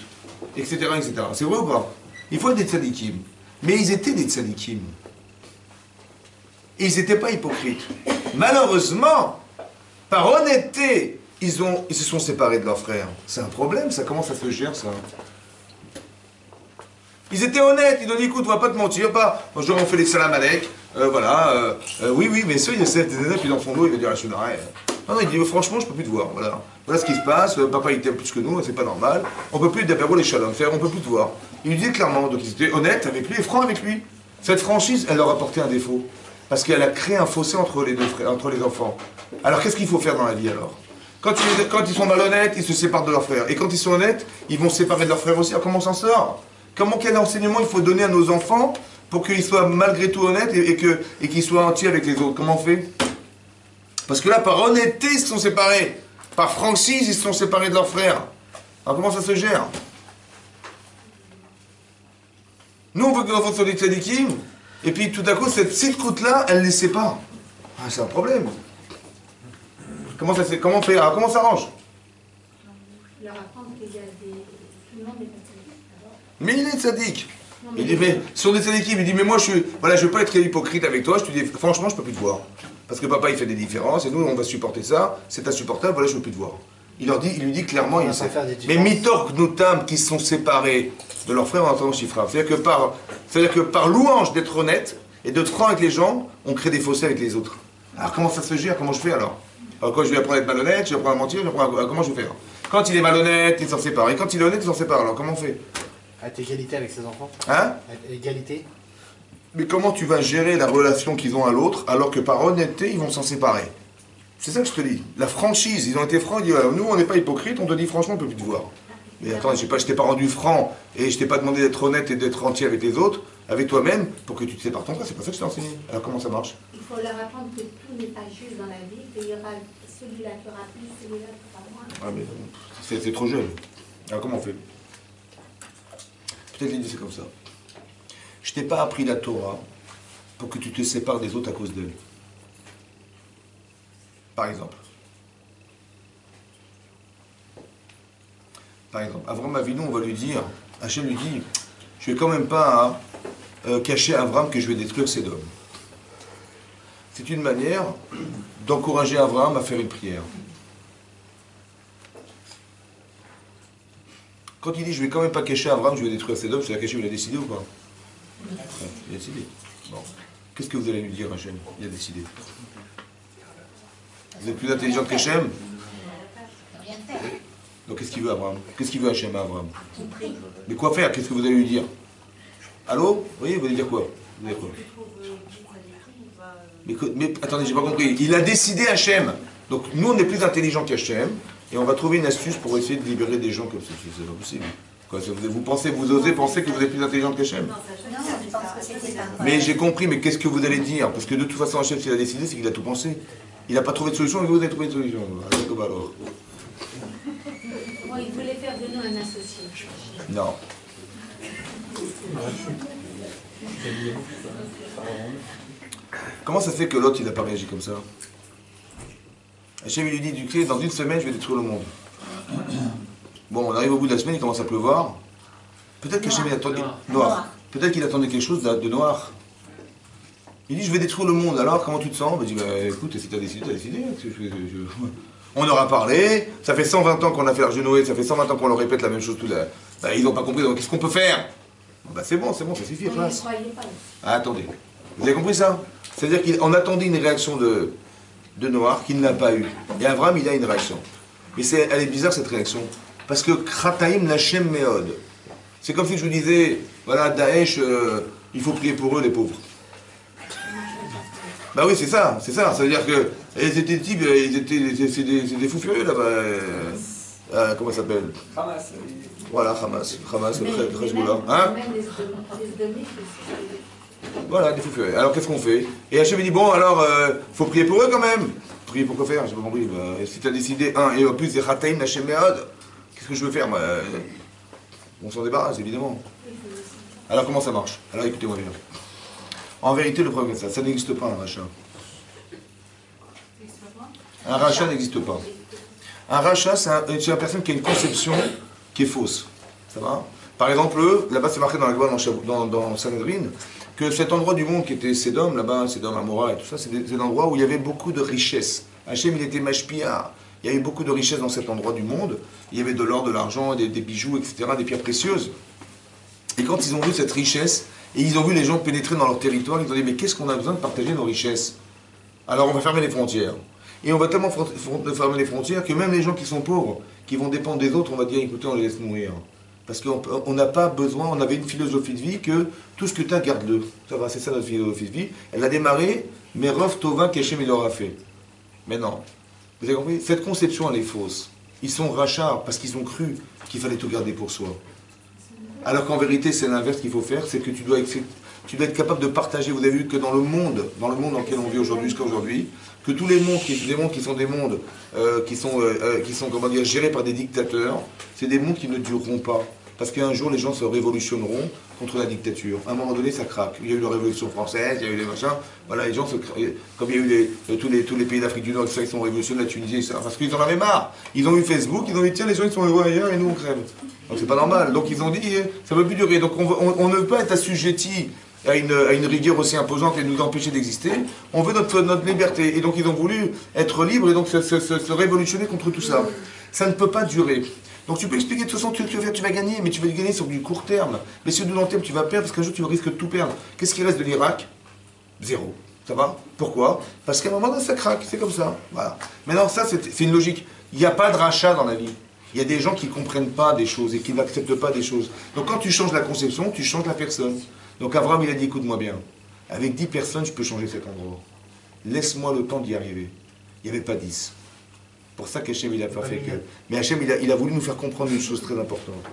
etc., etc. C'est vrai ou pas? Il faut être des tzadikim. Mais ils étaient des tzadikim. Et ils n'étaient pas hypocrites. Malheureusement, par honnêteté, ils se sont séparés de leurs frères. C'est un problème, ça. Comment ça se gère, ça? Ils étaient honnêtes, ils ont dit, écoute, on va pas te mentir, bonjour, on fait les salam alek, oui, mais ceux, il essaie des élèves, puis dans son dos, il va dire, non, il dit, franchement, je peux plus te voir, voilà ce qui se passe, papa, il t'aime plus que nous, c'est pas normal, on peut plus d'apéro les shalom faire, on peut plus te voir. Il lui dit clairement, donc ils étaient honnêtes avec lui et francs avec lui. Cette franchise, elle leur a porté un défaut, parce qu'elle a créé un fossé entre les deux frères, entre les enfants. Alors, qu'est-ce qu'il faut faire dans la vie, alors? Quand ils sont malhonnêtes, ils se séparent de leurs frères, et quand ils sont honnêtes, ils vont se séparer de leurs frères aussi. Alors, comment on s'en sort? Quel enseignement il faut donner à nos enfants pour qu'ils soient malgré tout honnêtes et qu'ils soient entiers avec les autres? Comment on fait? Parce que là, par honnêteté, ils se sont séparés. Par franchise, ils se sont séparés de leurs frères. Alors comment ça se gère? Nous, on veut que nos enfants soient des tzadikim, et puis tout à coup, cette petite croûte-là, elle ne les sépare. Ah, c'est un problème. Comment on fait? Alors, comment on s'arrange?
Leur apprendre qu'il y a des... Tout le monde n'est pas tzaddik.
Mais il est tzaddik. Il dit, mais sur des tzadikim, il dit, mais moi, je veux pas être hypocrite avec toi, je te dis, franchement, je peux plus te voir. Parce que papa, il fait des différences, et nous, on va supporter ça, c'est insupportable, voilà, je peux plus te voir. Il lui dit clairement, mais mitor gnutam, qui sont séparés de leurs frères en entendant Shifra. C'est-à-dire que par louange d'être honnête et d'être franc avec les gens, on crée des fossés avec les autres. Alors comment ça se gère? Comment je fais alors? Alors quand je vais apprendre à être malhonnête, je vais apprendre à mentir, comment je vais faire? Quand il est malhonnête, il s'en sépare. Et quand il est honnête, il s'en sépare. Alors comment on fait?
À égalité avec ses enfants.
Hein?
À égalité.
Mais comment tu vas gérer la relation qu'ils ont à l'autre alors que par honnêteté, ils vont s'en séparer? C'est ça que je te dis. La franchise, ils ont été francs, ils disent, nous on n'est pas hypocrite, on te dit franchement, on ne peut plus te voir. Mais attends, je t'ai pas rendu franc et je t'ai pas demandé d'être honnête et d'être entier avec les autres, avec toi-même, pour que tu te sépares ton frère, c'est pas ça que je t'ai enseigné. Alors comment ça marche?
Il faut leur apprendre que tout n'est pas juste dans la vie, qu'il y aura celui-là qui aura plus, celui-là qui aura moins.
Ah mais c'est trop jeune. Alors comment on fait? Peut-être l'idée c'est comme ça. Je t'ai pas appris la Torah pour que tu te sépares des autres à cause d'elle. Par exemple. Avram Avinu, on va lui dire, Hachem lui dit, je vais quand même pas cacher à Avram que je vais détruire Sédom. c'est une manière d'encourager Abraham à faire une prière. Quand il dit je vais quand même pas cacher Abraham, je vais détruire Sédom, c'est la cacher, il a décidé ou pas? Il a décidé. Bon. Qu'est-ce que vous allez lui dire, Hachem? Il a décidé. Vous êtes plus intelligent que Hachem? Donc qu'est-ce qu'il veut Abraham? Qu'est-ce qu'il veut Hachem à Abraham? Mais quoi faire? Qu'est-ce que vous allez lui dire? Allô? Oui, vous allez dire quoi? Vous allez dire quoi? Mais attendez, j'ai pas compris. Il a décidé Hachem. Donc nous on est plus intelligents qu'Hachem et on va trouver une astuce pour essayer de libérer des gens comme ça. C'est pas possible. Quoi, vous osez penser que vous êtes plus intelligent qu'Hachem?
Non, je pense que c'était ça.
Mais j'ai compris, mais qu'est-ce que vous allez dire? Parce que de toute façon Hachem s'il a décidé, c'est qu'il a tout pensé. Il n'a pas trouvé de solution, mais vous avez trouvé une solution. Alors.
Bon, il voulait faire de nous un associé.
Non. Comment ça se fait que l'autre il n'a pas réagi comme ça? Hachem lui dit du clé, dans une semaine je vais détruire le monde. Bon, on arrive au bout de la semaine, il commence à pleuvoir. Peut-être qu'Hachem il attendait. Noir. Peut-être qu'il attendait quelque chose de noir. Il dit je vais détruire le monde, alors comment tu te sens? Il dit écoute, si tu as décidé, tu as décidé. On aura parlé, ça fait 120 ans qu'on a fait l'arche de Noé, ça fait 120 ans qu'on leur répète la même chose. Ils n'ont pas compris, donc qu'est-ce qu'on peut faire? C'est bon, ça suffit, classe. Attendez, vous avez compris ça? C'est-à-dire qu'on attendait une réaction de Noir qu'il n'a pas eu. Et Abraham, il a une réaction. Mais elle est bizarre cette réaction. Parce que Krataïm Lachem Meod. C'est comme si je vous disais, voilà, Daesh, il faut prier pour eux, les pauvres. Bah oui, c'est ça. Ça veut dire que ils étaient types, c'est des fous furieux là-bas. Comment ça s'appelle?
Hamas.
Voilà, Hamas, le Hezbollah. Hein? Voilà, des fous furieux. Alors qu'est-ce qu'on fait? Et Hachem dit bon, alors, faut prier pour eux quand même. Prier pour quoi faire? J'ai pas compris. Si tu as décidé, et en plus, c'est Khataïm, Hachem Meod, qu'est-ce que je veux faire? On s'en débarrasse, évidemment. Alors comment ça marche? Alors écoutez-moi bien. En vérité, le problème c'est ça n'existe pas un rachat. Un rachat n'existe pas. Un rachat, c'est une personne qui a une conception qui est fausse. Ça va? Par exemple, là-bas c'est marqué dans la loi dans Sanhedrin, que cet endroit du monde qui était Sédom, là-bas, Sédom, Amora et tout ça, c'est des endroits où il y avait beaucoup de richesses. Hachem, il était mashpia. Il y avait beaucoup de richesses dans cet endroit du monde. Il y avait de l'or, de l'argent, des bijoux, etc., des pierres précieuses. Et quand ils ont vu cette richesse, et ils ont vu les gens pénétrer dans leur territoire, ils ont dit mais qu'est-ce qu'on a besoin de partager nos richesses? Alors on va fermer les frontières. Et on va tellement fermer les frontières que même les gens qui sont pauvres, qui vont dépendre des autres, on va dire écoutez, on les laisse mourir. Parce qu'on n'a pas besoin, on avait une philosophie de vie que tout ce que tu as, garde-le. Ça va, c'est ça notre philosophie de vie. Elle a démarré, mais Rov Tova Keshem il l'aura fait. Mais non. Vous avez compris? Cette conception, elle est fausse. Ils sont rachats parce qu'ils ont cru qu'il fallait tout garder pour soi. Alors qu'en vérité, c'est l'inverse qu'il faut faire, c'est que tu dois être capable de partager. Vous avez vu que dans le monde dans lequel on vit aujourd'hui, jusqu'à aujourd'hui, que tous les mondes qui sont des mondes qui sont comment dire, gérés par des dictateurs, c'est des mondes qui ne dureront pas. Parce qu'un jour, les gens se révolutionneront contre la dictature. À un moment donné, ça craque. Il y a eu la Révolution française, il y a eu les machins. Voilà, les gens comme il y a eu tous les pays d'Afrique du Nord, ils sont révolutionnés, la Tunisie, etc. Parce qu'ils en avaient marre. Ils ont eu Facebook, ils ont dit tiens, les gens ils sont heureux ailleurs et nous on crève. Donc c'est pas normal. Donc ils ont dit ça ne peut plus durer. Donc on ne peut pas être assujetti à une rigueur aussi imposante et nous empêcher d'exister. On veut notre liberté. Et donc ils ont voulu être libres et donc se révolutionner contre tout ça. Ça ne peut pas durer. Donc tu peux expliquer de toute façon, tu vas gagner, mais tu vas gagner sur du court terme. Mais sur du long terme, tu vas perdre parce qu'un jour tu risques de tout perdre. Qu'est-ce qui reste de l'Irak? Zéro. Ça va? Pourquoi? Parce qu'à un moment donné, ça craque. C'est comme ça. Voilà. Maintenant, ça, c'est une logique. Il n'y a pas de rachat dans la vie. Il y a des gens qui ne comprennent pas des choses et qui n'acceptent pas des choses. Donc quand tu changes la conception, tu changes la personne. Donc Abraham, il a dit, écoute-moi bien. Avec 10 personnes, je peux changer cet endroit. Laisse-moi le temps d'y arriver. Il n'y avait pas 10. C'est pour ça qu'Hachem il a pas fait que. Mais Hachem il a voulu nous faire comprendre une chose très importante.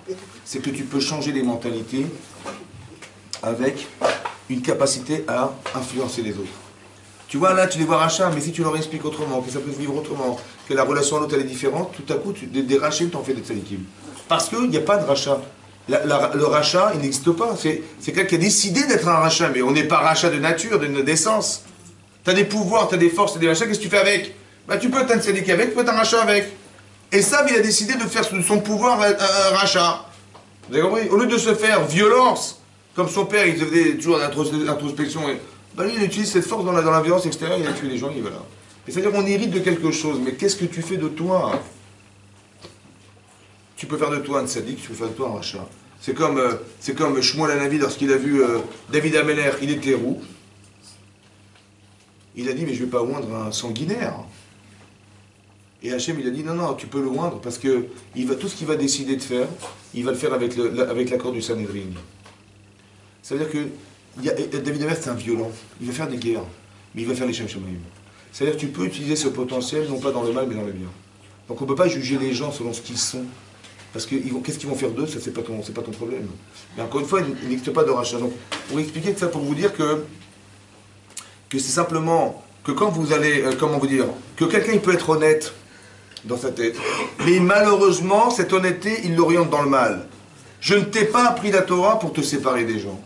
C'est que tu peux changer les mentalités avec une capacité à influencer les autres. Tu vois là, tu les vois rachats, mais si tu leur expliques autrement, que ça peut se vivre autrement, que la relation à l'autre elle est différente, tout à coup, des rachats, tu en fais des tzadikim. Parce qu'il n'y a pas de rachat. Le rachat, il n'existe pas. C'est quelqu'un qui a décidé d'être un rachat, mais on n'est pas rachat de nature, de naissance. Tu as des pouvoirs, tu as des forces, tu as des rachats, qu'est-ce que tu fais avec? Bah, tu peux être un tzaddik avec, tu peux être un rachat avec. Et ça, il a décidé de faire de son pouvoir un rachat. Vous avez compris? Au lieu de se faire violence, comme son père, il faisait toujours l'introspection. Bah lui, il utilise cette force dans la violence extérieure, il a tué les gens, il va là. Et c'est-à-dire qu'on hérite de quelque chose, mais qu'est-ce que tu fais de toi? Tu peux faire de toi un tzaddik, tu peux faire de toi un rachat. C'est comme Shmuel Hanavi lorsqu'il a vu David Ameler, il était roux. Il a dit, mais je ne vais pas oindre un sanguinaire. Et Hachem, il a dit, non, non, tu peux le oindre parce que tout ce qu'il va décider de faire, il va le faire avec l'accord du Sanhedrin. Ça veut dire que David Ameler, c'est un violent. Il va faire des guerres, mais il va faire les Shem Shamaim. C'est-à-dire que tu peux utiliser ce potentiel, non pas dans le mal, mais dans le bien. Donc on ne peut pas juger les gens selon ce qu'ils sont. Parce que qu'est-ce qu'ils vont faire d'eux, ça c'est pas ton problème. Mais encore une fois, il n'existe pas de rachat. Donc pour expliquer ça, pour vous dire que c'est simplement que quand vous allez, comment vous dire, que quelqu'un il peut être honnête dans sa tête, mais malheureusement cette honnêteté il l'oriente dans le mal. Je ne t'ai pas appris la Torah pour te séparer des gens.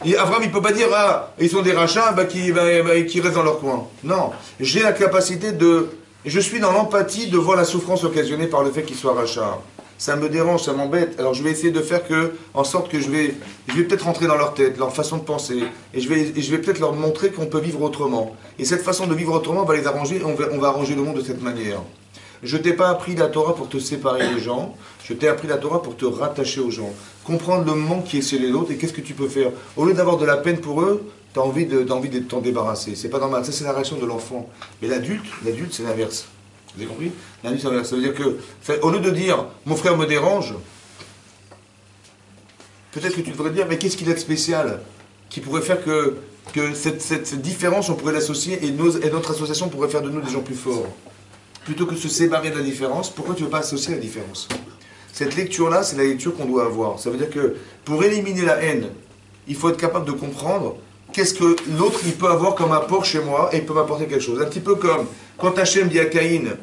Et Abraham il ne peut pas dire ah ils sont des rachats qui restent dans leur coin. Non, j'ai la capacité je suis dans l'empathie de voir la souffrance occasionnée par le fait qu'ils soient rachats. Ça me dérange, ça m'embête. Alors je vais essayer de faire en sorte que je vais peut-être rentrer dans leur tête, leur façon de penser, et je vais peut-être leur montrer qu'on peut vivre autrement. Et cette façon de vivre autrement, on va les arranger, on va arranger le monde de cette manière. Je t'ai pas appris la Torah pour te séparer des gens, je t'ai appris la Torah pour te rattacher aux gens. Comprendre le manque qui est chez les autres et qu'est-ce que tu peux faire. Au lieu d'avoir de la peine pour eux, tu as envie de t'en débarrasser. C'est pas normal, ça c'est la réaction de l'enfant. Mais l'adulte c'est l'inverse. Vous avez compris? L'adulte c'est l'inverse. Ça veut dire que, au lieu de dire mon frère me dérange, peut-être que tu devrais dire mais qu'est-ce qu'il a de spécial qui pourrait faire que cette différence on pourrait l'associer et notre association pourrait faire de nous des gens plus forts. Plutôt que de se séparer de la différence, pourquoi tu ne veux pas associer la différence? Cette lecture-là, c'est la lecture qu'on doit avoir. Ça veut dire que pour éliminer la haine, il faut être capable de comprendre qu'est-ce que l'autre il peut avoir comme apport chez moi et il peut m'apporter quelque chose. Un petit peu comme quand Hachem dit à Caïn,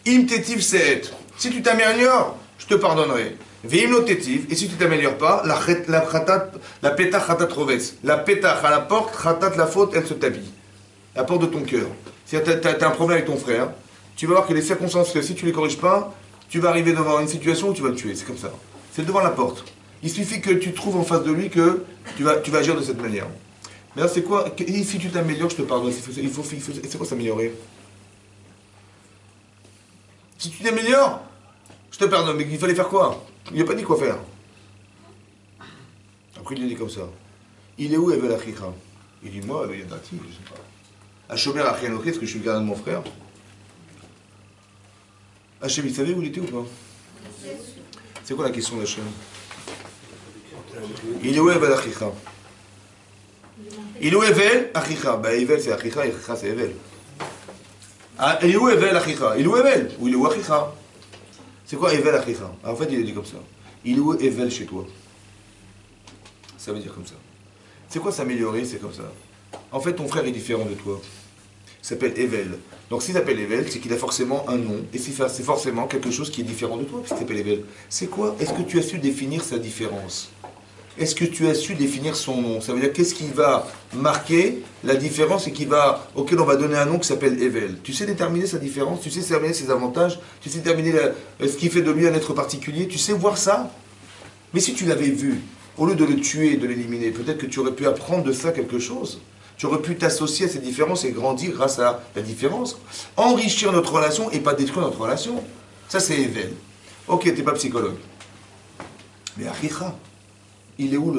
Im tetiv seet, si tu t'améliores, je te pardonnerai. Veim lo tetiv, et si tu ne t'améliores pas, la pétach chatat roves. La pétach à la porte, chatat la faute, elle se t'habille. La porte de ton cœur. Si tu as un problème avec ton frère, tu vas voir que les circonstances, que si tu ne les corriges pas, tu vas arriver devant une situation où tu vas le tuer. C'est comme ça. C'est devant la porte. Il suffit que tu trouves en face de lui que tu vas agir de cette manière. Mais là, c'est quoi? Si tu t'améliores, je te pardonne. C'est quoi s'améliorer? Si tu t'améliores, je te pardonne. Mais il fallait faire quoi? Il n'a pas dit quoi faire. Après, il lui dit comme ça. Il est où Evel Achicha? Il dit moi, il y a Dati, je ne sais pas. Hashomer Achianochi, est-ce que je suis le gardien de mon frère? Hachem, il savait où il était ou pas? C'est quoi la question d'Hachem? Il est où Evel Achicha? Il est où Evel Achicha? Ben Evel c'est Achicha, et Achicha c'est Evel. Ah, il est où Evel Achicha? Il est où Evel? Ou il est où Achicha? C'est quoi Evel Achicha? En fait, il est dit comme ça. Il est où Evel chez toi? Ça veut dire comme ça. C'est quoi s'améliorer? C'est comme ça. En fait, ton frère est différent de toi. Il s'appelle Evel. Donc s'il s'appelle Evel, c'est qu'il a forcément un nom. Et c'est forcément quelque chose qui est différent de toi, puisqu'il s'appelle Evel. C'est quoi? Est-ce que tu as su définir sa différence? Est-ce que tu as su définir son nom? Ça veut dire qu'est-ce qui va marquer la différence et auquel on va donner un nom qui s'appelle Evel. Tu sais déterminer sa différence, tu sais déterminer ses avantages, tu sais déterminer ce qui fait de lui un être particulier, tu sais voir ça? Mais si tu l'avais vu, au lieu de le tuer, de l'éliminer, peut-être que tu aurais pu apprendre de ça quelque chose. Tu aurais pu t'associer à ces différences et grandir grâce à la différence. Enrichir notre relation et pas détruire notre relation. Ça c'est Evel. Ok, t'es pas psychologue. Mais Achicha, elle est où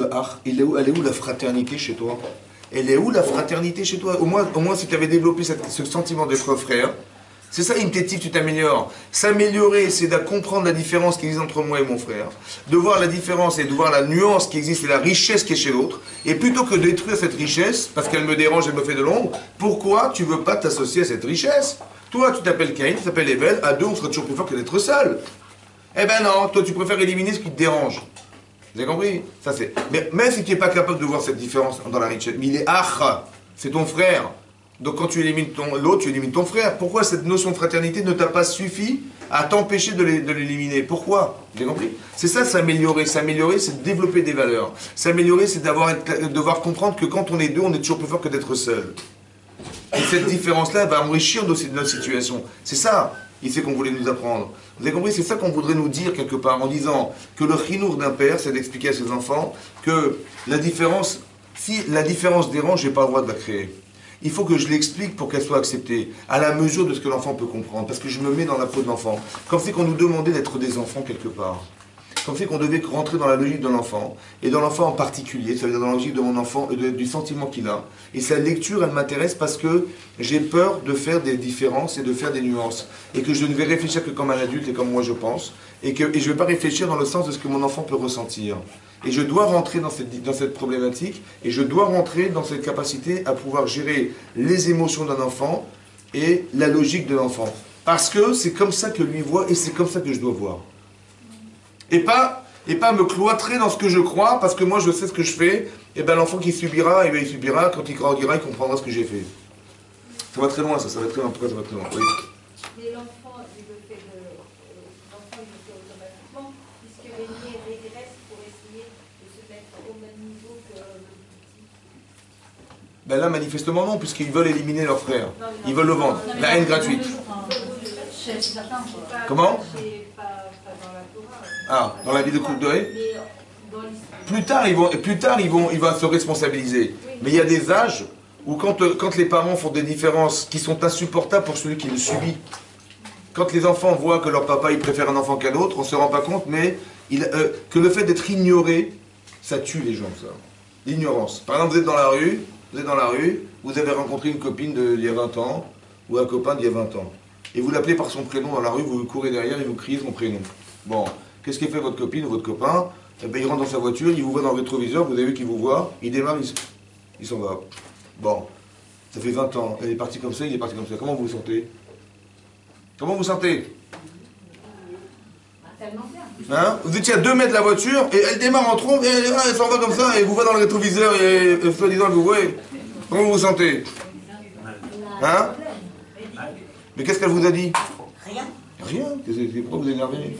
la fraternité chez toi? Elle est où la fraternité chez toi? Au moins si tu avais développé ce sentiment d'être frère, c'est ça, imtétif, tu t'améliores. S'améliorer, c'est de comprendre la différence qui existe entre moi et mon frère, de voir la différence et de voir la nuance qui existe et la richesse qui est chez l'autre, et plutôt que de détruire cette richesse, parce qu'elle me dérange, elle me fait de l'ombre, pourquoi tu ne veux pas t'associer à cette richesse? Toi, tu t'appelles Caïn, tu t'appelles Evel, à deux, on sera toujours plus fort que d'être seul. Eh ben non, toi, tu préfères éliminer ce qui te dérange. Vous avez compris? Ça c'est. Mais même si tu n'es pas capable de voir cette différence dans la richesse, mais il est ach, c'est ton frère. Donc quand tu élimines l'autre, tu élimines ton frère. Pourquoi cette notion de fraternité ne t'a pas suffi à t'empêcher de l'éliminer? Pourquoi? Vous avez compris? C'est ça, s'améliorer. S'améliorer, c'est développer des valeurs. S'améliorer, c'est devoir comprendre que quand on est deux, on est toujours plus fort que d'être seul. Et cette différence-là va enrichir notre situation. C'est ça, ici qu'on voulait nous apprendre. Vous avez compris? C'est ça qu'on voudrait nous dire quelque part en disant que le chinour d'un père, c'est d'expliquer à ses enfants que la différence, si la différence dérange, j'ai pas le droit de la créer. il faut que je l'explique pour qu'elle soit acceptée, à la mesure de ce que l'enfant peut comprendre, parce que je me mets dans la peau de l'enfant. Comme si on nous demandait d'être des enfants quelque part. Comme si on devait rentrer dans la logique de l'enfant, et dans l'enfant en particulier, ça veut dire dans la logique de mon enfant, du sentiment qu'il a. Et sa lecture, elle m'intéresse parce que j'ai peur de faire des différences et de faire des nuances. Et que je ne vais réfléchir que comme un adulte et comme moi je pense, et je ne vais pas réfléchir dans le sens de ce que mon enfant peut ressentir. Et je dois rentrer dans cette problématique, et je dois rentrer dans cette capacité à pouvoir gérer les émotions d'un enfant et la logique de l'enfant. Parce que c'est comme ça que lui voit, et c'est comme ça que je dois voir. Et pas me cloîtrer dans ce que je crois, parce que moi je sais ce que je fais, et bien l'enfant qui subira, il subira, quand il grandira, il comprendra ce que j'ai fait. Ça va très loin, ça va très loin. Pourquoi ça va très loin? Oui.
Mais l'enfant, il le fait automatiquement, puisque l'aîné régresse pour essayer de se mettre au même niveau que le petit.
Ben là, manifestement non, puisqu'ils veulent éliminer leur frère. Ils veulent le vendre. La haine gratuite. Comment? Ah, dans la vie de couple de haie. Plus tard, il va se responsabiliser. Mais il y a des âges où quand les parents font des différences qui sont insupportables pour celui qui le subit, quand les enfants voient que leur papa il préfère un enfant qu'un autre, on ne se rend pas compte, mais que le fait d'être ignoré, ça tue les gens, ça. L'ignorance. Par exemple, vous êtes dans la rue, vous avez rencontré une copine d'il y a 20 ans, ou un copain d'il y a 20 ans. Et vous l'appelez par son prénom dans la rue, vous courez derrière et vous criez son prénom. Bon, qu'est-ce qu'il fait votre copine ou votre copain? Eh bien, il rentre dans sa voiture, il vous voit dans le rétroviseur, vous avez vu qu'il vous voit, il démarre, il s'en va. Bon, ça fait 20 ans, elle est partie comme ça, il est parti comme ça. Comment vous vous sentez? Comment vous vous sentez? Hein? Vous étiez à 2 mètres de la voiture, et elle démarre en trompe, et elle s'en va comme ça, et vous voit dans le rétroviseur, et soi-disant, vous voyez. Comment vous vous sentez? Hein? Mais qu'est-ce qu'elle vous a dit?
Rien.
Rien? Pourquoi vous énervez?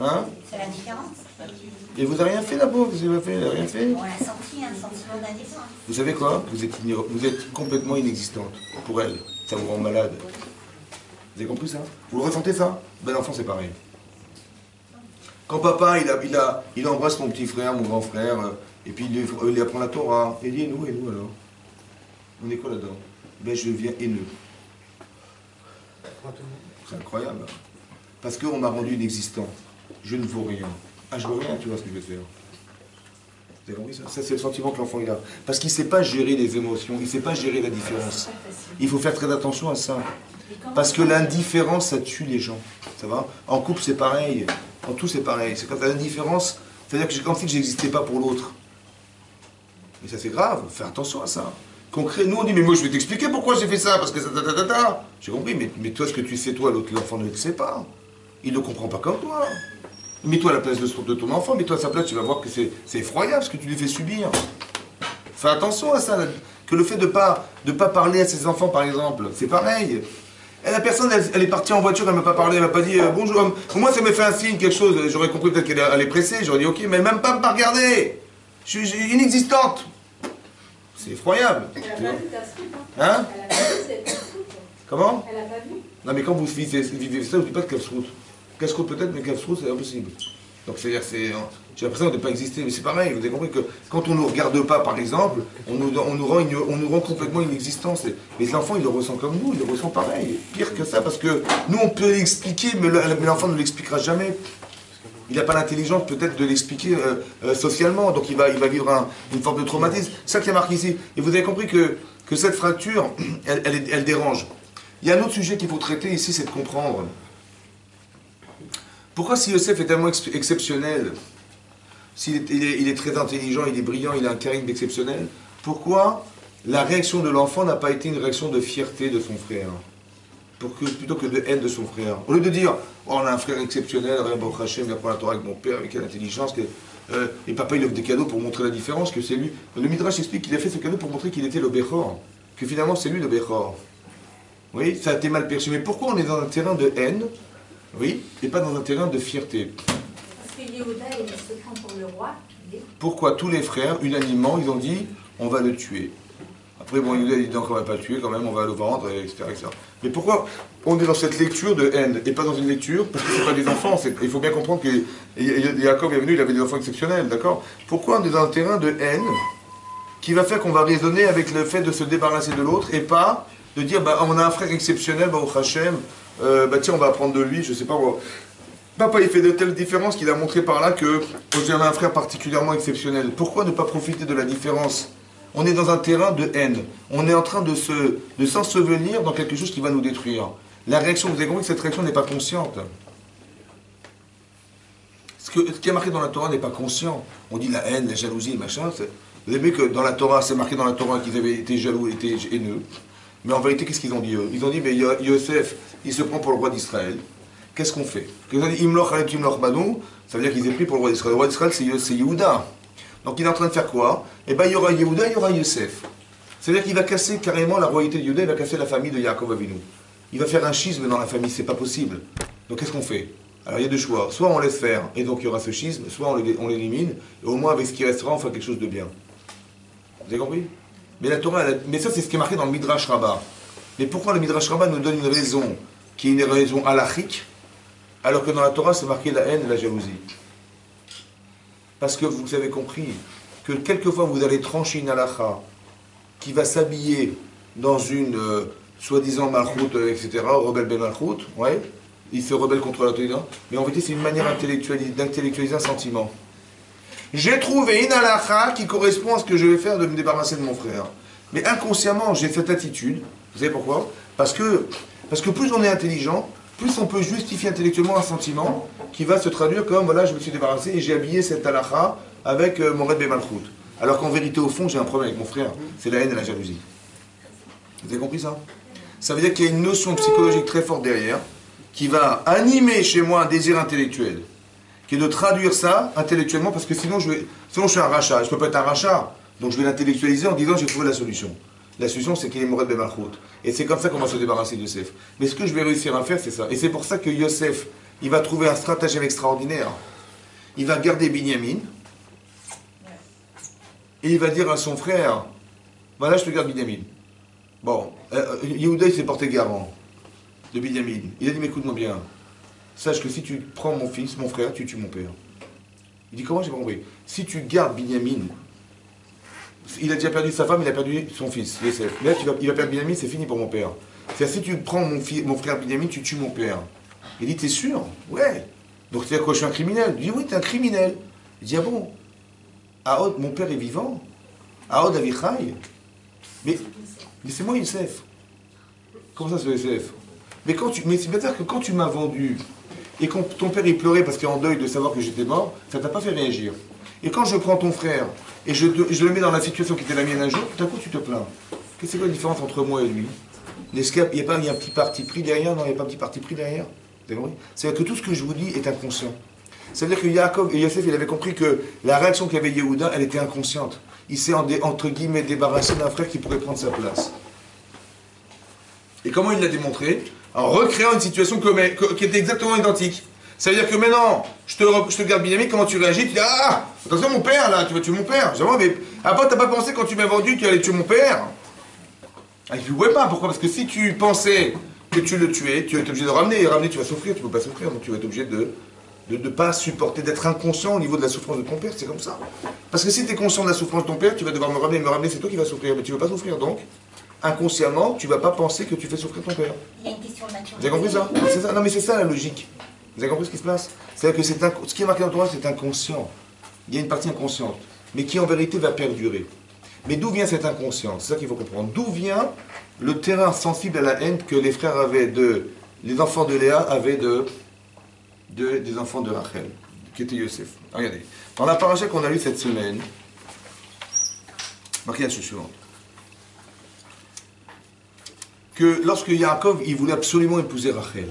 Hein?
C'est la différence.
Et vous n'avez rien fait, la pauvre? Vous n'avez rien fait?
On a senti un sentiment d'indécence.
Vous savez quoi? Vous êtes complètement inexistante pour elle. Ça vous rend malade. Vous avez compris ça? Vous le ressentez ça? Ben l'enfant c'est pareil. Quand papa il embrasse mon petit frère, mon grand frère, et puis il lui apprend la Torah, il dit et nous alors? On est quoi là-dedans? Ben je deviens haineux. C'est incroyable. Parce qu'on m'a rendu inexistant. Je ne vaux rien. Ah, je vaux rien, tu vois ce que je vais faire. Vous avez compris ça? Ça, c'est le sentiment que l'enfant il a. Parce qu'il ne sait pas gérer les émotions, il ne sait pas gérer la différence. Il faut faire très attention à ça. Parce que l'indifférence, ça tue les gens. Ça va? En couple, c'est pareil. En tout, c'est pareil. C'est quand tu as l'indifférence, c'est-à-dire que j'ai comme si je n'existais pas pour l'autre. Mais ça, c'est grave. Fais attention à ça. Concret, nous on dit, mais moi je vais t'expliquer pourquoi j'ai fait ça, parce que ça, J'ai compris, mais toi, ce que tu sais, toi, l'enfant ne le sait pas. Il ne comprend pas comme toi. Mets-toi à la place de ton enfant, mets-toi à sa place, tu vas voir que c'est effroyable ce que tu lui fais subir. Fais attention à ça, que le fait de pas parler à ses enfants, par exemple, c'est pareil. Et la personne, elle est partie en voiture, elle ne m'a pas parlé, elle m'a pas dit bonjour. Moi, ça m'a fait un signe, quelque chose, j'aurais compris peut-être qu'elle allait pressée, j'aurais dit ok, mais même pas me regarder. Je suis inexistante. C'est effroyable.
Elle n'a pas vu ta scoop,
hein?
Elle a pas vu cette scoop.
Comment?
Elle n'a pas vu.
Non mais quand vous vivez ça, vous ne dites pas de casse-route. Casse-route peut-être, mais casse-route c'est impossible. Donc c'est-à-dire, j'ai l'impression de ne pas exister, mais c'est pareil, vous avez compris que quand on ne nous regarde pas par exemple, on nous rend complètement inexistence. Les enfants ils le ressentent comme nous, ils le ressentent pareil. Pire que ça, parce que nous on peut l'expliquer, mais l'enfant ne l'expliquera jamais. Il n'a pas l'intelligence peut-être de l'expliquer socialement, donc il va vivre une forme de traumatisme. C'est ça qui est marqué ici. Et vous avez compris que cette fracture, elle dérange. Il y a un autre sujet qu'il faut traiter ici, c'est de comprendre. Pourquoi si Yosef est tellement exceptionnel, il est très intelligent, il est brillant, il a un charisme exceptionnel, pourquoi la réaction de l'enfant n'a pas été une réaction de fierté de son frère, plutôt que de haine de son frère? Au lieu de dire, oh, on a un frère exceptionnel, Baruch Hashem, il apprend la Torah avec mon père, avec quelle intelligence, et papa il offre des cadeaux pour montrer la différence, que c'est lui. Le Midrash explique qu'il a fait ce cadeau pour montrer qu'il était le Bechor, que finalement c'est lui le Bechor. Oui, ça a été mal perçu. Mais pourquoi on est dans un terrain de haine, oui, et pas dans un terrain de fierté?
Parce que Yehuda, il se prend pour le roi.
Pourquoi tous les frères, unanimement, ils ont dit, on va le tuer? Après, bon, Yehuda dit, donc on va pas le tuer quand même, on va le vendre, etc., etc. Mais pourquoi on est dans cette lecture de haine, et pas dans une lecture, parce que c'est pas des enfants, il faut bien comprendre que Jacob est venu, il avait des enfants exceptionnels, d'accord? Pourquoi on est dans un terrain de haine, qui va faire qu'on va raisonner avec le fait de se débarrasser de l'autre et pas de dire bah, on a un frère exceptionnel, bah, au Hachem, bah, tiens, on va apprendre de lui, je sais pas. Papa, il fait de telles différences qu'il a montré par là que j'avais un frère particulièrement exceptionnel. Pourquoi ne pas profiter de la différence? On est dans un terrain de haine. On est en train de s'ensevelir dans quelque chose qui va nous détruire. La réaction, vous avez compris que cette réaction n'est pas consciente. Ce qui est marqué dans la Torah n'est pas conscient. On dit la haine, la jalousie, machin. Vous avez vu que dans la Torah, c'est marqué dans la Torah qu'ils avaient été jaloux, étaient haineux. Mais en vérité, qu'est-ce qu'ils ont dit eux? Ils ont dit, mais Yosef, il se prend pour le roi d'Israël. Qu'est-ce qu'on fait? Ils ont dit, Imloch Alep Imloch Banu, ça veut dire qu'ils aient pris pour le roi d'Israël. Le roi d'Israël, c'est Yehuda. Donc il est en train de faire quoi? Eh bien, il y aura Yehuda, il y aura Yosef. C'est-à-dire qu'il va casser carrément la royauté de Yehuda, il va casser la famille de Yaakov Avinu. Il va faire un schisme dans la famille, c'est pas possible. Donc qu'est-ce qu'on fait? Alors il y a deux choix. Soit on laisse faire, et donc il y aura ce schisme, soit on l'élimine, et au moins avec ce qui restera, on fera quelque chose de bien. Vous avez compris? Mais la Torah, mais ça c'est ce qui est marqué dans le Midrash Rabbah. Mais pourquoi le Midrash Rabbah nous donne une raison qui est une raison halachique, alors que dans la Torah c'est marqué la haine et la jalousie? Parce que vous avez compris que quelquefois vous allez trancher une halakha qui va s'habiller dans une soi-disant malchoute, etc., rebelle ben malchoute, ouais, il se rebelle contre la Torah, mais en vérité c'est une manière d'intellectualiser un sentiment. J'ai trouvé une halakha qui correspond à ce que je vais faire de me débarrasser de mon frère. Mais inconsciemment, j'ai cette attitude. Vous savez pourquoi? Parce que plus on est intelligent, plus on peut justifier intellectuellement un sentiment qui va se traduire comme voilà, je me suis débarrassé et j'ai habillé cette halakha avec mon red malchout. Alors qu'en vérité, au fond, j'ai un problème avec mon frère. C'est la haine et la jalousie. Vous avez compris ça? Ça veut dire qu'il y a une notion psychologique très forte derrière qui va animer chez moi un désir intellectuel, qui est de traduire ça intellectuellement, parce que sinon je suis un rachat. Je ne peux pas être un rachat. Donc je vais l'intellectualiser en disant j'ai trouvé la solution. La solution, c'est qu'il est Mored Bemalchout. Et c'est comme ça qu'on va se débarrasser de Yosef. Mais ce que je vais réussir à faire, c'est ça. Et c'est pour ça que Yosef, il va trouver un stratagème extraordinaire. Il va garder Binyamin. Et il va dire à son frère, voilà, je te garde Binyamin. Bon, Yehuda, il s'est porté garant de Binyamin. Il a dit, mais écoute-moi bien. Sache que si tu prends mon fils, mon frère, tu tues mon père. Il dit, comment j'ai pas compris? Si tu gardes Binyamin, il a déjà perdu sa femme, il a perdu son fils, Yosef. Mais là, il va perdre Binyamin, c'est fini pour mon père. C'est-à-dire, si tu prends mon frère Binyamin, tu tues mon père. Il dit, t'es sûr? Ouais. Donc, c'est-à-dire quoi, je suis un criminel? Il dit, oui, t'es un criminel. Il dit, ah bon? Ahod, mon père est vivant? Ahod Avichai? Mais c'est moi, Yosef. Comment ça, c'est Yosef? Mais c'est-à-dire que quand tu m'as vendu, et quand ton père, il pleurait parce qu'il est en deuil de savoir que j'étais mort, ça t'a pas fait réagir. Et quand je prends ton frère, et je le mets dans la situation qui était la mienne un jour, tout à coup tu te plains. Qu'est-ce que c'est quoi la différence entre moi et lui? Il n'y a un petit parti pris derrière? Non, il n'y a pas un petit parti pris derrière. Vous avez compris? C'est-à-dire que tout ce que je vous dis est inconscient. C'est-à-dire que Yaakov et Yosef, il avait compris que la réaction qu'avait Yehuda, elle était inconsciente. Il s'est entre guillemets débarrassé d'un frère qui pourrait prendre sa place. Et comment il l'a démontré? En recréant une situation qui était exactement identique. Ça veut dire que maintenant, je te garde Binyamin, comment tu réagis? Tu dis, ah, attention mon père là, tu vas tuer mon père. J'avoue, mais après t'as pas pensé quand tu m'as vendu que tu allais tuer mon père? Ah, il ne pouvait pas, pourquoi? Parce que si tu pensais que tu le tuais, tu es obligé de le ramener, et ramener tu vas souffrir, tu ne peux pas souffrir, donc tu vas être obligé de ne pas supporter, d'être inconscient au niveau de la souffrance de ton père, c'est comme ça. Parce que si tu es conscient de la souffrance de ton père, tu vas devoir me ramener, c'est toi qui vas souffrir, mais tu ne veux pas souffrir, donc inconsciemment, tu ne vas pas penser que tu fais souffrir ton père.
Il y a une question de nature.
Vous avez compris ça? C'est ça? Non mais c'est ça la logique. Vous avez compris ce qui se passe? C'est-à-dire que ce qui est marqué dans le Torah, c'est inconscient. Il y a une partie inconsciente, mais qui en vérité va perdurer. Mais d'où vient cette inconscience? C'est ça qu'il faut comprendre. D'où vient le terrain sensible à la haine que les frères avaient les enfants de Léa avaient des enfants de Rachel, qui était Yosef. Regardez. Dans la paracha qu'on a lue cette semaine, marqué la chose suivante. Que lorsque Yaakov, il voulait absolument épouser Rachel,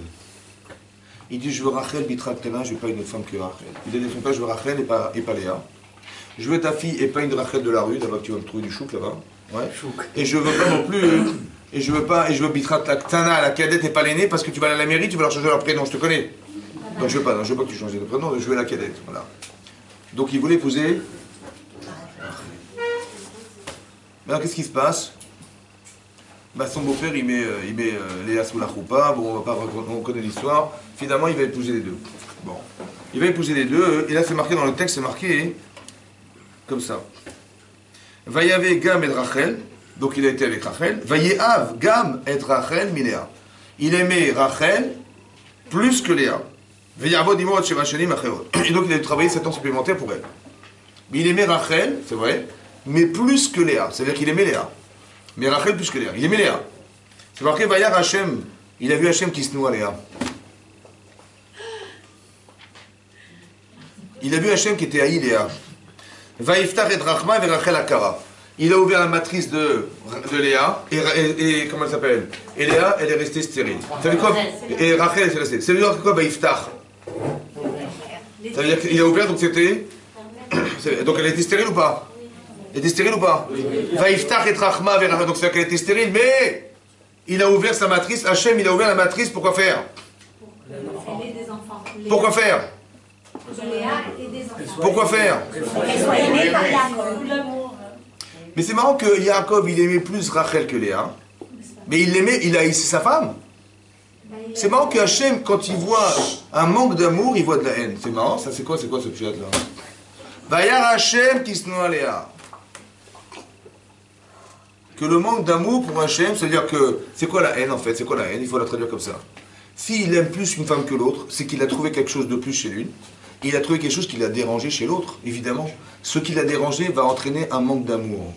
il dit, je veux Rachel, Bitra Ktana, je ne veux pas une autre femme que Rachel. Il a dit, son père, je veux Rachel et pas Léa. Je veux ta fille et pas une Rachel de la rue, là-bas que tu vas me trouver du chouk, là-bas. Ouais. Et je veux pas non plus, et je veux Bitra Ktana, la cadette et pas l'aînée, parce que tu vas à la mairie, tu vas leur changer leur prénom, je te connais. Donc je veux pas que tu changes de prénom, je veux la cadette, voilà. Donc il voulait épouser. Maintenant, qu'est-ce qui se passe? Son beau-père, il met Léa sous la choupa, bon, on connaît l'histoire. Finalement, il va épouser les deux. Bon, il va épouser les deux, et là c'est marqué dans le texte, c'est marqué comme ça. Vayave Gam et Rachel, donc il a été avec Rachel. Vayehav Gam et Rachel Miléa. Il aimait Rachel plus que Léa. Vayavod Imot Sheva Shanim Acherot. Et donc il a travaillé 7 ans supplémentaires pour elle. Mais il aimait Rachel, c'est vrai, mais plus que Léa. C'est-à-dire qu'il aimait Léa. Mais Rachel plus que Léa. Il aimait Léa. C'est marqué Vayar Hashem. Il a vu Hashem qui se noue à Léa. Il a vu Hashem qui était haï Léa. Vaïftar et Rachma et Rachel Akara. Il a ouvert la matrice de Léa, et comment elle s'appelle? Et Léa, elle est restée stérile. Ça veut dire quoi? Et Rachel, elle est restée. Ça veut dire quoi, Vaïftar? Ça veut dire qu'il a ouvert, donc c'était. Donc elle était stérile ou pas? Elle était stérile ou pas? Vaïftar et Rachma et Rachel. Donc c'est-à-dire qu'elle était stérile, mais il a ouvert sa matrice. Hachem, il a ouvert la matrice, pourquoi faire? Pourquoi faire? Pourquoi faire? Mais c'est marrant que Yaakov, il aimait plus Rachel que Léa. Mais il l'aimait, il a haï sa femme. C'est marrant que Hachem, quand il voit un manque d'amour, il voit de la haine. C'est marrant, ça c'est quoi ce pchat là? Vayar Hachem qui se noie à Léa. Que le manque d'amour pour Hachem, c'est-à-dire que, c'est quoi la haine en fait? C'est quoi la haine? Il faut la traduire comme ça. S'il aime plus une femme que l'autre, c'est qu'il a trouvé quelque chose de plus chez l'une. Il a trouvé quelque chose qui l'a dérangé chez l'autre, évidemment. Ce qui l'a dérangé va entraîner un manque d'amour.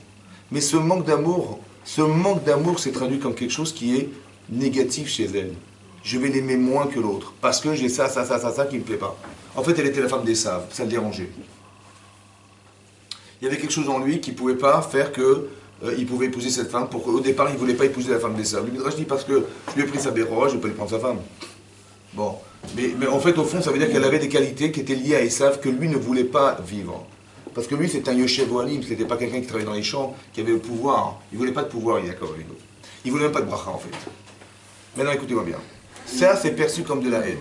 Mais ce manque d'amour s'est traduit comme quelque chose qui est négatif chez elle. Je vais l'aimer moins que l'autre, parce que j'ai ça qui ne me plaît pas. En fait, elle était la femme d'Esav, ça le dérangeait. Il y avait quelque chose en lui qui ne pouvait pas faire que il pouvait épouser cette femme. Au départ, il ne voulait pas épouser la femme d'Esav. Le Midrash dit parce que je lui ai pris sa béroa, je ne vais pas lui prendre sa femme. Bon. Mais en fait, au fond, ça veut dire qu'elle avait des qualités qui étaient liées à Esav que lui ne voulait pas vivre. Parce que lui, c'était un Yoshev Oalim, c'était pas quelqu'un qui travaillait dans les champs, qui avait le pouvoir. Il voulait pas de pouvoir, Yaakov. Il voulait même pas de bracha, en fait. Maintenant, écoutez-moi bien. Ça, c'est perçu comme de la haine.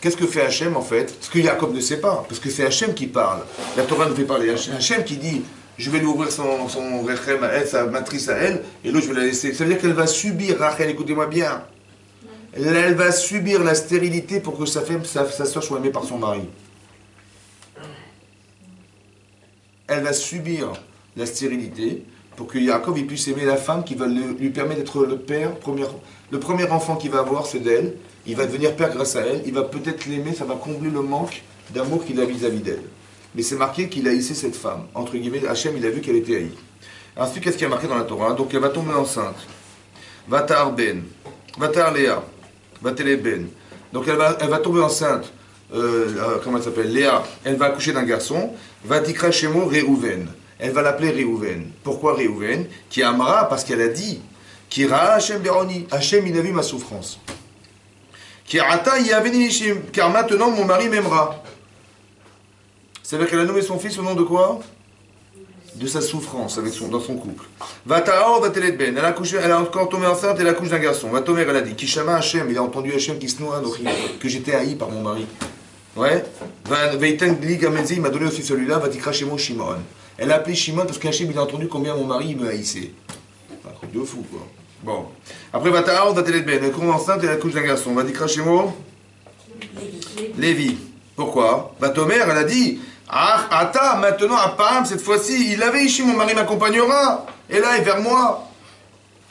Qu'est-ce que fait Hachem, en fait? Ce que Yaakov ne sait pas, parce que c'est Hachem qui parle. La Torah nous fait parler. Hachem qui dit, je vais lui ouvrir son rechem à elle, sa matrice à elle, et l'autre, je vais la laisser. Ça veut dire qu'elle va subir, Rachel, écoutez-moi bien. Elle va subir la stérilité pour que sa soeur soit aimée par son mari. Elle va subir la stérilité pour que Yaakov il puisse aimer la femme qui va lui permettre d'être le père. Le premier enfant qu'il va avoir, c'est d'elle. Il va devenir père grâce à elle. Il va peut-être l'aimer, ça va combler le manque d'amour qu'il a vis-à-vis d'elle. Mais c'est marqué qu'il a haïssé cette femme. Entre guillemets, Hachem, il a vu qu'elle était haïe. Ensuite, qu'est-ce qui est marqué dans la Torah? Donc elle va tomber enceinte. Vatar Ben. Vatar Léa. Vatel Ben. Donc elle va tomber enceinte. Comment elle s'appelle? Léa. Elle va accoucher d'un garçon. Vatikra Shemo Réhouven. Elle va l'appeler Réhouven. Pourquoi Réhouven? Qui amara, parce qu'elle a dit. Qui ra Hachem Beroni. Hachem, il a vu ma souffrance. Qui ata Yaveni Nishim. Car maintenant mon mari m'aimera. C'est-à-dire qu'elle a nommé son fils au nom de quoi? De sa souffrance dans son couple. Vatao Vatelet Ben. Elle a accouché, elle a encore tombé enceinte, elle accouche d'un garçon. Vatomer, elle a dit. Kishama Hachem. Il a entendu Hachem qui se noie, que j'étais haï par mon mari. Ouais. Il m'a donné aussi celui-là, Vatikra Shemo Shimon. Elle a appelé Shimon parce qu'Hachem il a entendu combien mon mari me haïssait. Un truc de fou, quoi. Bon. Après, Vatao Vatelet Ben. Elle tombe enceinte et elle accouche d'un garçon. Vatikra Shemo Lévi. Pourquoi? Vatomer, elle a dit. Ah, Ata, maintenant, à Pam, cette fois-ci, il avait ici, mon mari m'accompagnera. Et là, il est vers moi.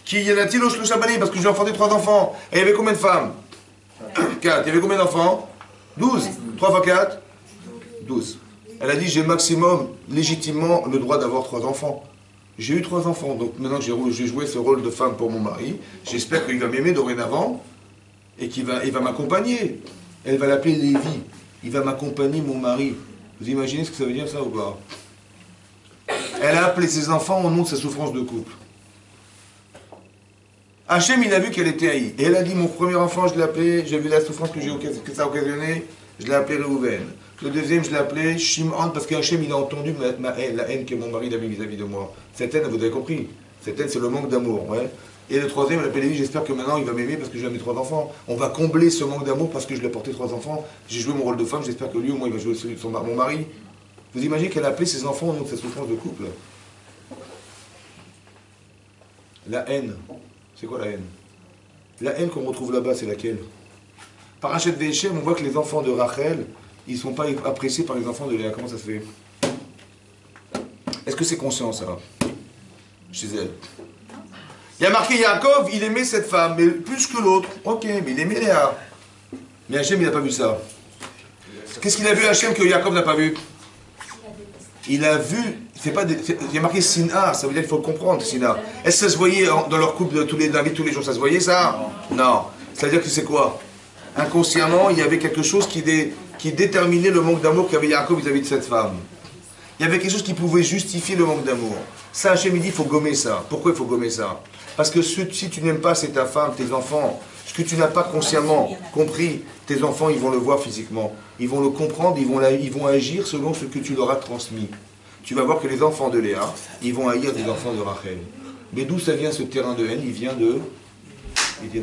Qui y en a-t-il au Shloushabani? Parce que j'ai enfanté 3 enfants. Et il y avait combien de femmes? 4. Il y avait combien d'enfants? 12. 3 fois 4? 12. Elle a dit, j'ai maximum, légitimement, le droit d'avoir 3 enfants. J'ai eu 3 enfants. Donc maintenant que j'ai joué ce rôle de femme pour mon mari, j'espère qu'il va m'aimer dorénavant et qu'il va m'accompagner. Elle va l'appeler Lévi. Il va m'accompagner, mon mari. Vous imaginez ce que ça veut dire, ça, ou pas? Elle a appelé ses enfants au nom de sa souffrance de couple. Hachem, il a vu qu'elle était haïe. Et elle a dit, mon premier enfant, je l'ai appelé, j'ai vu la souffrance que ça a occasionné, je l'ai appelé Réhouven. Le deuxième, je l'ai appelé Shimon, parce qu'Hachem, il a entendu la haine que mon mari avait vis-à-vis de moi. Cette haine, vous avez compris, cette haine, c'est le manque d'amour. Ouais. Et le troisième, je l'appelle Lévi, j'espère que maintenant, il va m'aimer parce que j'ai mes 3 enfants. On va combler ce manque d'amour parce que je lui ai porté 3 enfants. J'ai joué mon rôle de femme, j'espère que lui, au moins, il va jouer celui de mon mari. Vous imaginez qu'elle a appelé ses enfants au nom de sa souffrance de couple? La haine. C'est quoi la haine? La haine qu'on retrouve là-bas, c'est laquelle? Par Hachet Ve'Eshem, on voit que les enfants de Rachel, ils ne sont pas appréciés par les enfants de Léa. Comment ça se fait? Est-ce que c'est conscient ça? Chez elle. Il y a marqué Yaakov, il aimait cette femme, mais plus que l'autre. Ok, mais il aimait Léa. Mais Hachem, il n'a pas vu ça. Qu'est-ce qu'il a vu Hachem que Yaakov n'a pas vu? Il a vu, il y a marqué Sina, ça veut dire qu'il faut le comprendre, Sina. Est-ce que ça se voyait dans leur couple de tous les jours, ça se voyait ça? Non. C'est-à-dire que c'est quoi? Inconsciemment, il y avait quelque chose qui déterminait le manque d'amour qu'avait Yaakov vis-à-vis de cette femme. Il y avait quelque chose qui pouvait justifier le manque d'amour. Ça, Hachem, il dit, il faut gommer ça. Pourquoi il faut gommer ça? Parce que si tu n'aimes pas, c'est ta femme, tes enfants. Ce que tu n'as pas consciemment compris, tes enfants, ils vont le voir physiquement. Ils vont le comprendre, ils vont agir selon ce que tu leur as transmis. Tu vas voir que les enfants de Léa, ils vont haïr des enfants de Rachel. Mais d'où ça vient ce terrain de haine? Il vient de là.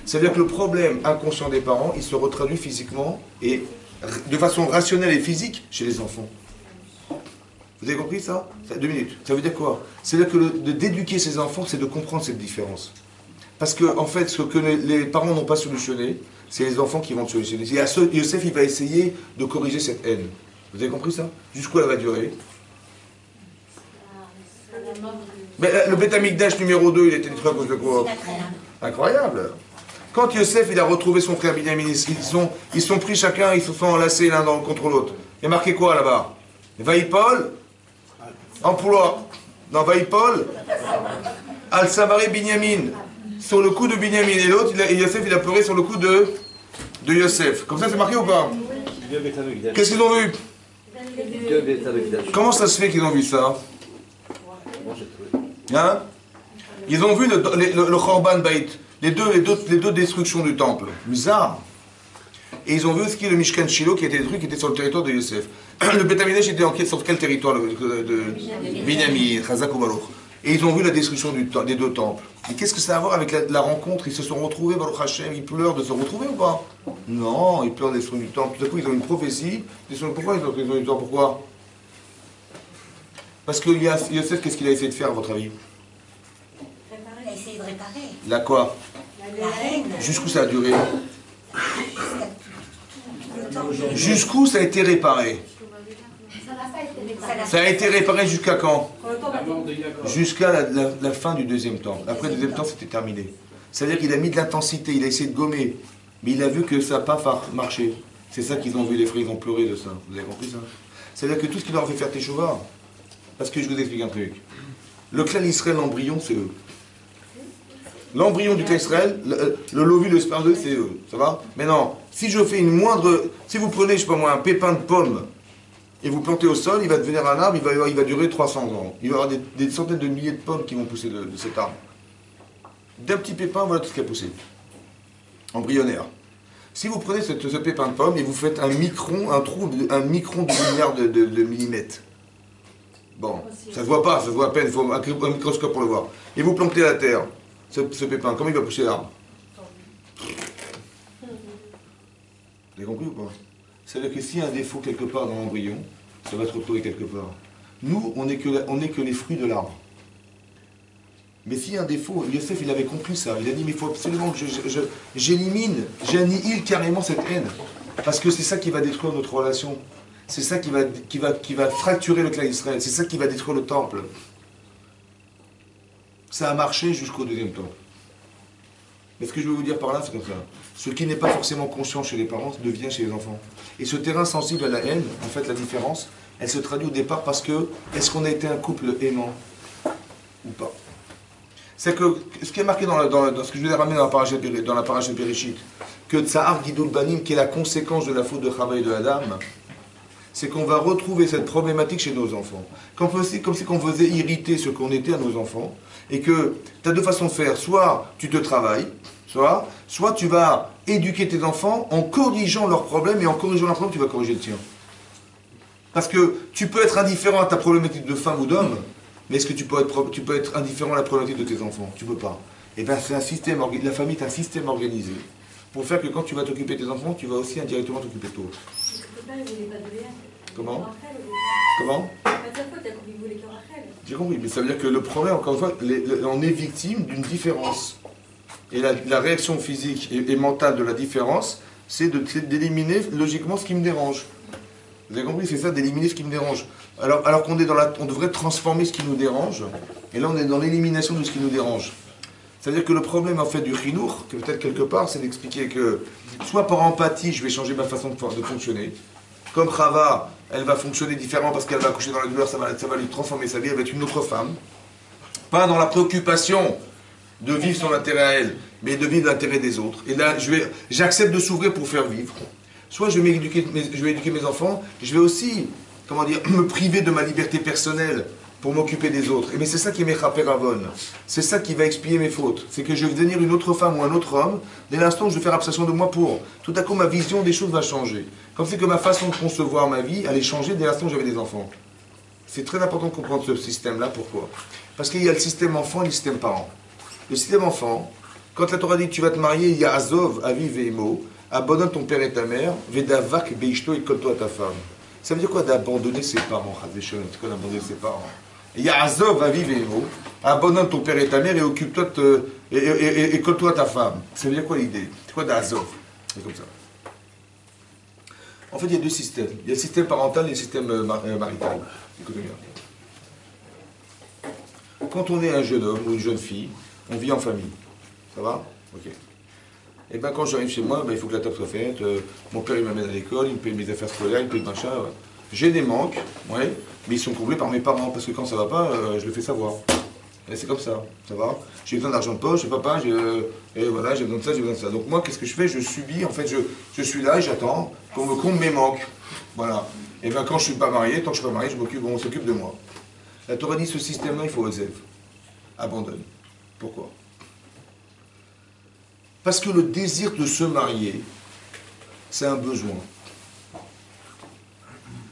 C'est-à-dire que le problème inconscient des parents, il se retraduit physiquement et de façon rationnelle et physique chez les enfants. Vous avez compris ça? 2 minutes. Ça veut dire quoi? C'est-à-dire que d'éduquer ses enfants, c'est de comprendre cette différence. Parce que, en fait, ce que les parents n'ont pas solutionné, c'est les enfants qui vont le solutionner. Yosef, il va essayer de corriger cette haine. Vous avez compris ça? Jusqu'où elle va durer? Mais le Beth Amikdash numéro 2, il a été détruit à cause de quoi? Incroyable. Quand Yosef, il a retrouvé son frère Binyamin, ils sont pris chacun, ils se sont enlacés l'un contre l'autre. Il y a marqué quoi là-bas? Vaïpol, emploi. Non, Vaïpol, Al-Samari Binyamin. Sur le coup de Binyamin. Et l'autre, Yosef, il a pleuré sur le coup de Yosef. Comme ça, c'est marqué ou pas? Qu'est-ce qu'ils ont vu? Comment ça se fait qu'ils ont vu ça? Hein? Ils ont vu le Khorban Bait, les deux destructions du temple. Bizarre. Et ils ont vu ce qui est le Mishkan Shiloh qui était détruit, qui était sur le territoire de Yosef. Le Beth Amikdash était sur quel territoire de Binyamin, Chazak ou Baruch. Et ils ont vu la destruction des deux temples. Et qu'est-ce que ça a à voir avec la rencontre? Ils se sont retrouvés, Baruch Hashem, ils pleurent de se retrouver ou pas? Non, ils pleurent de la destruction du temple. Tout à coup, ils ont une prophétie. Pourquoi ils ont une histoire? Pourquoi? Parce que Yosef, qu'est-ce qu'il a essayé de faire, à votre avis?
Il a essayé de réparer.
La quoi?
La haine.
Jusqu'où ça a duré? Jusqu'où ça a été réparé? Ça a été réparé jusqu'à quand? Jusqu'à la fin du deuxième temps. Après le deuxième temps, c'était terminé. C'est-à-dire qu'il a mis de l'intensité, il a essayé de gommer. Mais il a vu que ça n'a pas marché. C'est ça qu'ils ont vu, les frères, ils ont pleuré de ça. Vous avez compris ça? C'est-à-dire que tout ce qui leur a fait faire Teshuvah, parce que je vous explique un truc. Le clan Israël, l'embryon, c'est eux. L'embryon du clan Israël, le l'ovule, le sperme, c'est eux. Ça va? Mais non, si je fais une moindre... Si vous prenez, je sais pas moi, un pépin de pomme, et vous plantez au sol, il va devenir un arbre, il va durer 300 ans. Il va y avoir des centaines de milliers de pommes qui vont pousser de cet arbre. D'un petit pépin, voilà tout ce qui a poussé. Embryonnaire. Si vous prenez ce pépin de pomme et vous faites un micron de milliard de millimètres. Bon, ça se voit pas, ça se voit à peine, il faut un microscope pour le voir. Et vous plantez à la terre, ce pépin, comment il va pousser l'arbre? Vous avez compris ou pas? C'est-à-dire que s'il y a un défaut quelque part dans l'embryon, ça va se retrouver quelque part. Nous, on n'est que les fruits de l'arbre. Mais s'il y a un défaut, Yosef, il avait compris ça. Il a dit, mais il faut absolument que j'annihile carrément cette haine. Parce que c'est ça qui va détruire notre relation. C'est ça qui va fracturer le clan d'Israël. C'est ça qui va détruire le temple. Ça a marché jusqu'au deuxième temple. Mais ce que je veux vous dire par là, c'est comme ça. Ce qui n'est pas forcément conscient chez les parents devient chez les enfants. Et ce terrain sensible à la haine, en fait, la différence, elle se traduit au départ parce que, est-ce qu'on a été un couple aimant ou pas? C'est que, ce qui est marqué dans ce que je vous ai ramené dans la paracha de Bereshit, que Tsahar Gidul Banim, qui est la conséquence de la faute de Chava et de Adam, c'est qu'on va retrouver cette problématique chez nos enfants. Comme si on faisait irriter ce qu'on était à nos enfants, et que tu as deux façons de faire. Soit tu te travailles, soit tu vas éduquer tes enfants en corrigeant leurs problèmes, et en corrigeant leurs problèmes, tu vas corriger le tien. Parce que tu peux être indifférent à ta problématique de femme ou d'homme, mais est-ce que tu peux être indifférent à la problématique de tes enfants? Tu ne peux pas. Et bien c'est un système, la famille est un système organisé, pour faire que quand tu vas t'occuper de tes enfants, tu vas aussi indirectement t'occuper de toi. Comment? J'ai compris, mais ça veut dire que le problème, encore une fois, on est victime d'une différence. Et la réaction physique et mentale de la différence, c'est d'éliminer logiquement ce qui me dérange. Vous avez compris? C'est ça, d'éliminer ce qui nous dérange. Alors qu'on est on devrait transformer ce qui nous dérange, et là on est dans l'élimination de ce qui nous dérange. C'est-à-dire que le problème en fait du chinour, que peut-être quelque part, c'est d'expliquer que, soit par empathie, je vais changer ma façon de fonctionner, comme Chava, elle va fonctionner différemment parce qu'elle va accoucher dans la douleur, ça va lui transformer sa vie, elle va être une autre femme. Pas dans la préoccupation de vivre son intérêt à elle, mais de vivre l'intérêt des autres. Et là, j'accepte de s'ouvrir pour faire vivre. Soit je vais éduquer mes enfants, je vais aussi, comment dire, me priver de ma liberté personnelle pour m'occuper des autres. Mais c'est ça qui est Mechaper Avon. C'est ça qui va expier mes fautes. C'est que je vais devenir une autre femme ou un autre homme, dès l'instant où je vais faire abstraction de moi pour. Tout à coup, ma vision des choses va changer. Comme c'est que ma façon de concevoir ma vie allait changer dès l'instant où j'avais des enfants. C'est très important de comprendre ce système-là. Pourquoi? Parce qu'il y a le système enfant et le système parent. Le système enfant, quand la Torah dit que tu vas te marier, il y a Azov, Aviv et Imo, abandonne ton père et ta mère, Vedavak, Beishto et Kolto à ta femme. Ça veut dire quoi d'abandonner ses parents? C'est quoi d'abandonner ses parents? Il y a Azov, Aviv et Imo, abandonne ton père et ta mère et occupe-toi et colle-toi à ta femme. Ça veut dire quoi l'idée? C'est quoi d'Azov? C'est comme ça. En fait, il y a deux systèmes. Il y a le système parental et le système marital. Écoutez bien. Quand on est un jeune homme ou une jeune fille, on vit en famille. Ça va? Ok. Et bien quand j'arrive chez moi, il faut que la table soit faite. Mon père il m'amène à l'école, il me paye mes affaires scolaires, il me paye machin. Ouais. J'ai des manques, ouais, mais ils sont comblés par mes parents, parce que quand ça va pas, je le fais savoir. Et c'est comme ça, ça va? J'ai besoin d'argent de poche, papa, et voilà, j'ai besoin de ça, j'ai besoin de ça. Donc moi, qu'est-ce que je fais? Je subis, en fait, je suis là et j'attends qu'on me comble mes manques. Voilà. Et bien quand je suis pas marié, tant que je suis pas marié, on s'occupe de moi. La Torah dit ce système-là, il faut oser. Abandonne. Pourquoi? Parce que le désir de se marier, c'est un besoin.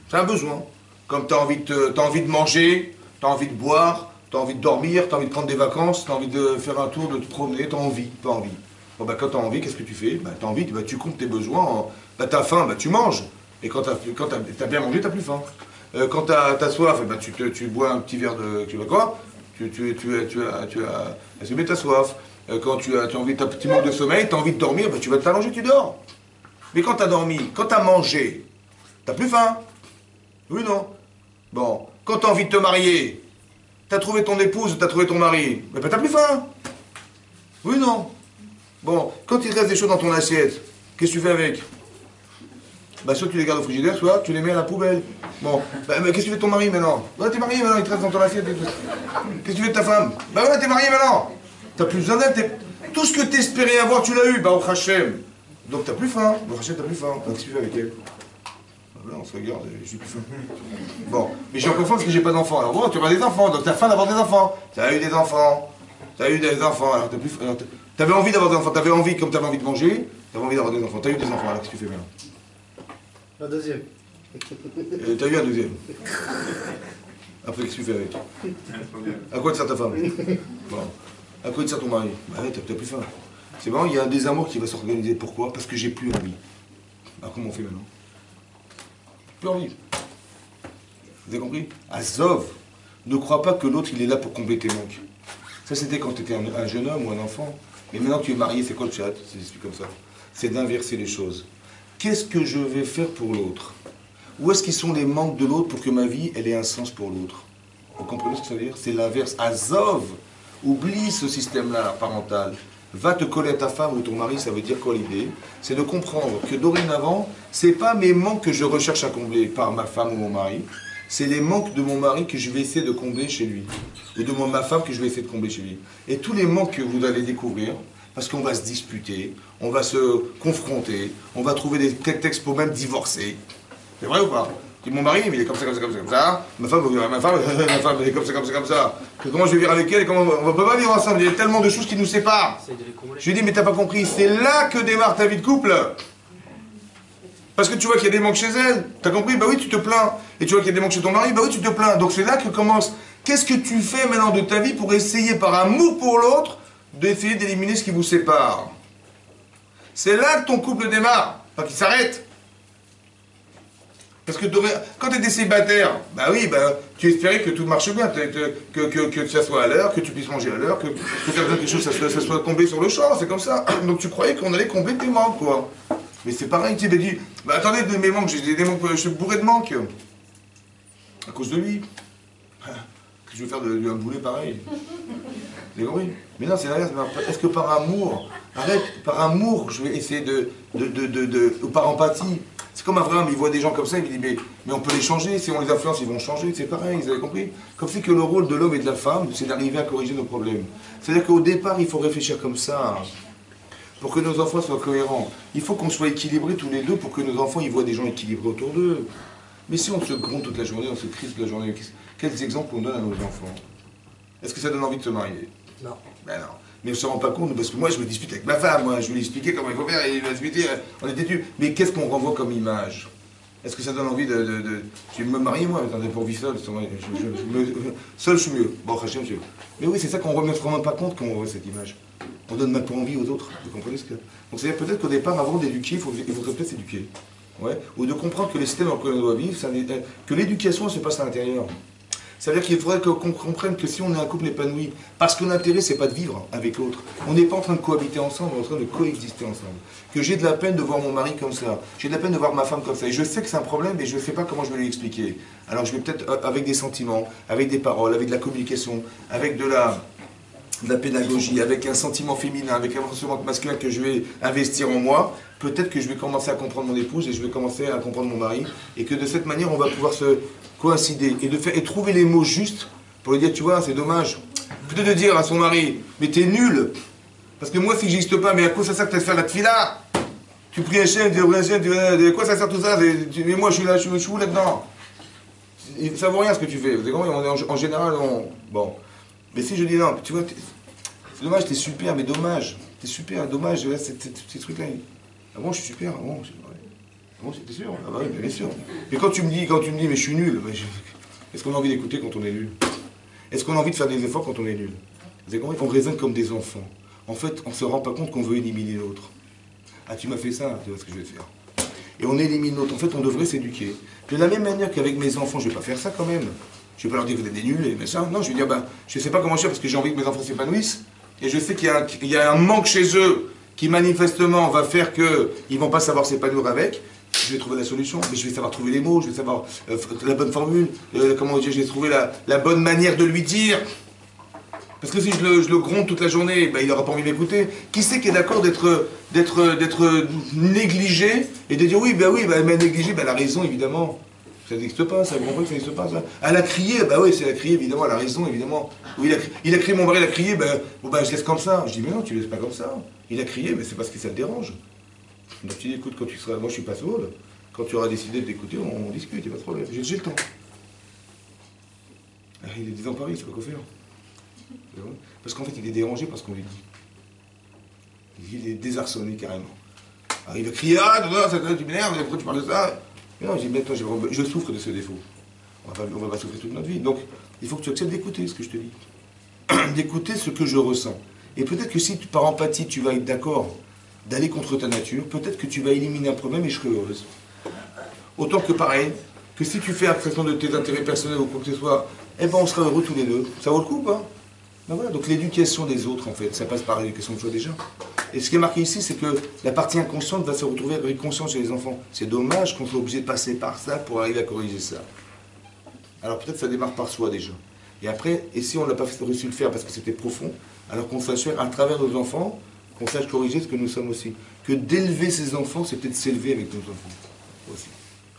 C'est un besoin. Comme tu as envie de manger, tu as envie de boire, tu as envie de dormir, tu as envie de prendre des vacances, tu as envie de faire un tour, de te promener, tu as envie, pas envie. Bon, quand tu as envie, qu'est-ce que tu fais? Tu as envie, tu comptes tes besoins. Tu as faim, tu manges. Et quand tu as bien mangé, tu n'as plus faim. Quand tu as soif, tu bois un petit verre de... Tu vois quoi? Tu as assumé ta soif. Quand tu as envie, tu as un petit manque de sommeil, tu as envie de dormir, tu vas t'allonger, tu dors. Mais quand tu as dormi, quand tu as mangé, tu n'as plus faim. Oui, non? Bon, quand tu as envie de te marier, tu as trouvé ton épouse ou tu as trouvé ton mari, mais tu n'as plus faim. Oui, non? Bon, quand il reste des choses dans ton assiette, qu'est-ce que tu fais avec? Soit tu les gardes au frigidaire, soit tu les mets à la poubelle. Bon, mais qu'est-ce que tu fais de ton mari maintenant? T'es marié maintenant, il te reste dans ton assiette. Qu'est-ce que tu fais de ta femme? T'es marié maintenant. T'as plus besoin d'elle. Tout ce que t'espérais avoir, tu l'as eu. Au Hachem. Donc t'as plus faim. Au Hachem, t'as plus faim. Donc qu'est-ce que tu fais avec elle? Là, on se regarde, j'ai plus faim. Bon, mais j'ai encore faim parce que j'ai pas d'enfants. Alors bon, tu auras des enfants, donc t'as faim d'avoir des enfants. T'as eu des enfants. T'as eu des enfants, alors t'as plus faim. T'avais envie d'avoir des enfants, t'avais envie, comme t'avais envie de manger, t'avais envie d'avoir des enfants. T'as eu des enfants, alors qu'est-ce que tu fais maintenant?
Un deuxième.
T'as eu un deuxième. Après, qu'est-ce que tu fais avec? À quoi te sert ta femme? Bon. À quoi te sert ton mari? T'as plus faim. C'est bon, il y a un désamour qui va s'organiser. Pourquoi? Parce que j'ai plus envie. Alors comment on fait maintenant? Plus envie. Vous avez compris? Azov, ne crois pas que l'autre il est là pour combler tes manques. Ça c'était quand tu étais un jeune homme ou un enfant. Mais maintenant que tu es marié, c'est quoi le chat? C'est comme ça. C'est d'inverser les choses. Qu'est-ce que je vais faire pour l'autre? Où est-ce qu'ils sont les manques de l'autre pour que ma vie elle ait un sens pour l'autre? Vous comprenez ce que ça veut dire? C'est l'inverse. Azov, oublie ce système-là parental. Va te coller à ta femme ou ton mari, ça veut dire quoi l'idée? C'est de comprendre que dorénavant, c'est pas mes manques que je recherche à combler par ma femme ou mon mari, c'est les manques de mon mari que je vais essayer de combler chez lui. Ou de ma femme que je vais essayer de combler chez lui. Et tous les manques que vous allez découvrir, parce qu'on va se disputer, on va se confronter, on va trouver des textes pour même divorcer. C'est vrai ou pas? Mon mari, il est comme ça, comme ça, comme ça, comme ça. Ma femme, elle est comme ça, comme ça, comme ça. Comment je vais vivre avec elle et comment on ne peut pas vivre ensemble? Il y a tellement de choses qui nous séparent. Je lui dis, mais t'as pas compris, c'est là que démarre ta vie de couple. Parce que tu vois qu'il y a des manques chez elle. T'as compris? Bah oui, tu te plains. Et tu vois qu'il y a des manques chez ton mari, bah oui, tu te plains. Donc c'est là que commence. Qu'est-ce que tu fais maintenant de ta vie pour essayer, par amour pour l'autre, d'essayer d'éliminer ce qui vous sépare? C'est là que ton couple démarre, pas qu'il s'arrête. Parce que quand tu étais célibataire, bah oui, tu espérais que tout marche bien, que ça soit à l'heure, que tu puisses manger à l'heure, que tu as besoin de quelque chose, ça soit comblé sur le champ, c'est comme ça. Donc tu croyais qu'on allait combler tes manques, quoi. Mais c'est pareil, tu sais, il dit, bah attendez, mes manques, j'ai des manques, je suis bourré de manques. À cause de lui. Que je vais faire un boulet pareil. Vous avez compris? Mais non, c'est l'inverse. Est-ce que par amour, arrête, par amour, je vais essayer ou par empathie. C'est comme Abraham, il voit des gens comme ça, il me dit, mais on peut les changer, si on les influence, ils vont changer, c'est pareil, vous avez compris? Comme c'est que le rôle de l'homme et de la femme, c'est d'arriver à corriger nos problèmes. C'est-à-dire qu'au départ, il faut réfléchir comme ça, pour que nos enfants soient cohérents. Il faut qu'on soit équilibrés tous les deux, pour que nos enfants, ils voient des gens équilibrés autour d'eux. Mais si on se gronde toute la journée, on se crie toute la journée, quels exemples on donne à nos enfants? Est-ce que ça donne envie de se marier?
Non.
Ben non. Mais on ne se rend pas compte, parce que moi je me dispute avec ma femme, moi, je vais lui expliquer comment il faut faire, et il va discuter, on est têtu. Mais qu'est-ce qu'on renvoie comme image? Est-ce que ça donne envie Je vais me marier moi, attendez, pour vivre seul, seul je suis mieux. Bon, Hachem, je... Mais oui, c'est ça qu'on ne se rend même pas compte quand on voit cette image. On donne même pas envie aux autres, vous comprenez ce que... Donc c'est-à-dire peut-être qu'au départ, avant d'éduquer, il faudrait peut-être s'éduquer. Ouais. Ou de comprendre que les systèmes dans lesquels on doit vivre, que l'éducation se passe à l'intérieur. Ça veut dire qu'il faudrait qu'on comprenne que si on est un couple épanoui, parce que l'intérêt, c'est pas de vivre avec l'autre. On n'est pas en train de cohabiter ensemble, on est en train de coexister ensemble. Que j'ai de la peine de voir mon mari comme ça, j'ai de la peine de voir ma femme comme ça. Et je sais que c'est un problème, mais je ne sais pas comment je vais lui expliquer. Alors je vais peut-être, avec des sentiments, avec des paroles, avec de la communication, avec de la pédagogie, avec un sentiment féminin, avec un sentiment masculin que je vais investir en moi, peut-être que je vais commencer à comprendre mon épouse et je vais commencer à comprendre mon mari, et que de cette manière, on va pouvoir se coïncider et trouver les mots justes pour lui dire, tu vois, c'est dommage. Plutôt de dire à son mari, mais t'es nul, parce que moi, si j'existe pas, mais à quoi ça sert de faire la tfila? Tu pries Hachem, tu pries Hachem, à quoi ça sert tout ça? Mais moi, je suis où là-dedans? Ça vaut rien ce que tu fais. Vous savez, en général, bon. Mais si je dis non, tu vois, c'est dommage, t'es super, mais dommage. T'es super, dommage, ces trucs-là. Ah bon, je suis super, ah bon, t'es sûr? Ah bah oui, bien sûr. Mais quand tu me dis, mais je suis nul, est-ce qu'on a envie d'écouter quand on est nul? Est-ce qu'on a envie de faire des efforts quand on est nul? Vous avez compris? On raisonne comme des enfants. En fait, on ne se rend pas compte qu'on veut éliminer l'autre. Ah, tu m'as fait ça, tu vois ce que je vais te faire. Et on élimine l'autre. En fait, on devrait s'éduquer. De la même manière qu'avec mes enfants, je ne vais pas faire ça quand même. Je ne vais pas leur dire que vous êtes des nuls et machin. Non, je vais dire, je ne sais pas comment je fais parce que j'ai envie que mes enfants s'épanouissent. Et je sais qu'il y a un manque chez eux qui manifestement va faire qu'ils ne vont pas savoir s'épanouir avec. Je vais trouver la solution, mais je vais savoir trouver les mots, je vais savoir la bonne formule, comment dire, je vais trouver la bonne manière de lui dire. Parce que si je le gronde toute la journée, il n'aura pas envie de m'écouter. Qui c'est qui est d'accord d'être négligé et de dire oui, elle m'a négligé, elle a raison évidemment. Ça n'existe pas, ça, vous comprenez que ça n'existe pas, ça. Elle a crié, oui, c'est elle a crié, évidemment, elle a raison, évidemment. Oui, il a crié, mon mari, il a crié, je laisse comme ça. Je dis, mais non, tu laisses pas comme ça. Il a crié, mais c'est parce que ça te dérange. Donc tu dis, écoute, quand tu seras, moi je suis pas sourde, quand tu auras décidé de t'écouter, on discute, il n'y a pas de problème, j'ai le temps. Alors, il est désemparé, il ne sait pas quoi faire. Parce qu'en fait, il est dérangé parce qu'on lui dit. Il est désarçonné carrément. Alors il va crier, tu m'énerves, pourquoi tu parles de ça? Mais non, je dis, maintenant, je souffre de ce défaut. On va pas souffrir toute notre vie. Donc, il faut que tu acceptes d'écouter ce que je te dis. D'écouter ce que je ressens. Et peut-être que si, par empathie, tu vas être d'accord d'aller contre ta nature, peut-être que tu vas éliminer un problème et je serai heureuse. Autant que pareil, que si tu fais abstraction de tes intérêts personnels ou quoi que ce soit, on sera heureux tous les deux. Ça vaut le coup ou pas? Voilà. Donc l'éducation des autres, en fait, ça passe par l'éducation de soi déjà. Et ce qui est marqué ici, c'est que la partie inconsciente va se retrouver avec conscience chez les enfants. C'est dommage qu'on soit obligé de passer par ça pour arriver à corriger ça. Alors peut-être ça démarre par soi déjà. Et après, et si on n'a pas réussi à le faire parce que c'était profond, alors qu'on sache faire à travers nos enfants, qu'on sache corriger ce que nous sommes aussi. Que d'élever ses enfants, c'est peut-être s'élever avec nos enfants aussi.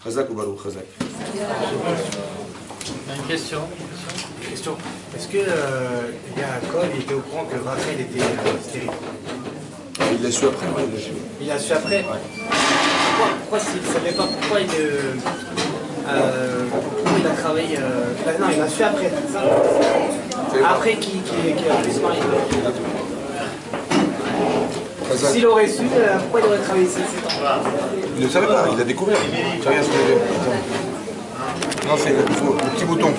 Chazak ou Balou, Chazak.
Une question. Est-ce que Yaakov était au courant que Rachel était stérile?
Il l'a su après, oui, il l'a su.
Il l'a su après?
Ouais.
Pourquoi s'il ne savait pas, pourquoi il a travaillé... non, il l'a su après, c'est ça? Après qu'il a pu se marier. S'il aurait su, pourquoi il aurait travaillé 7 ans?
Il ne le savait pas, il l'a découvert. Tu regardes ce que je veux dire. Non, c'est le petit bouton.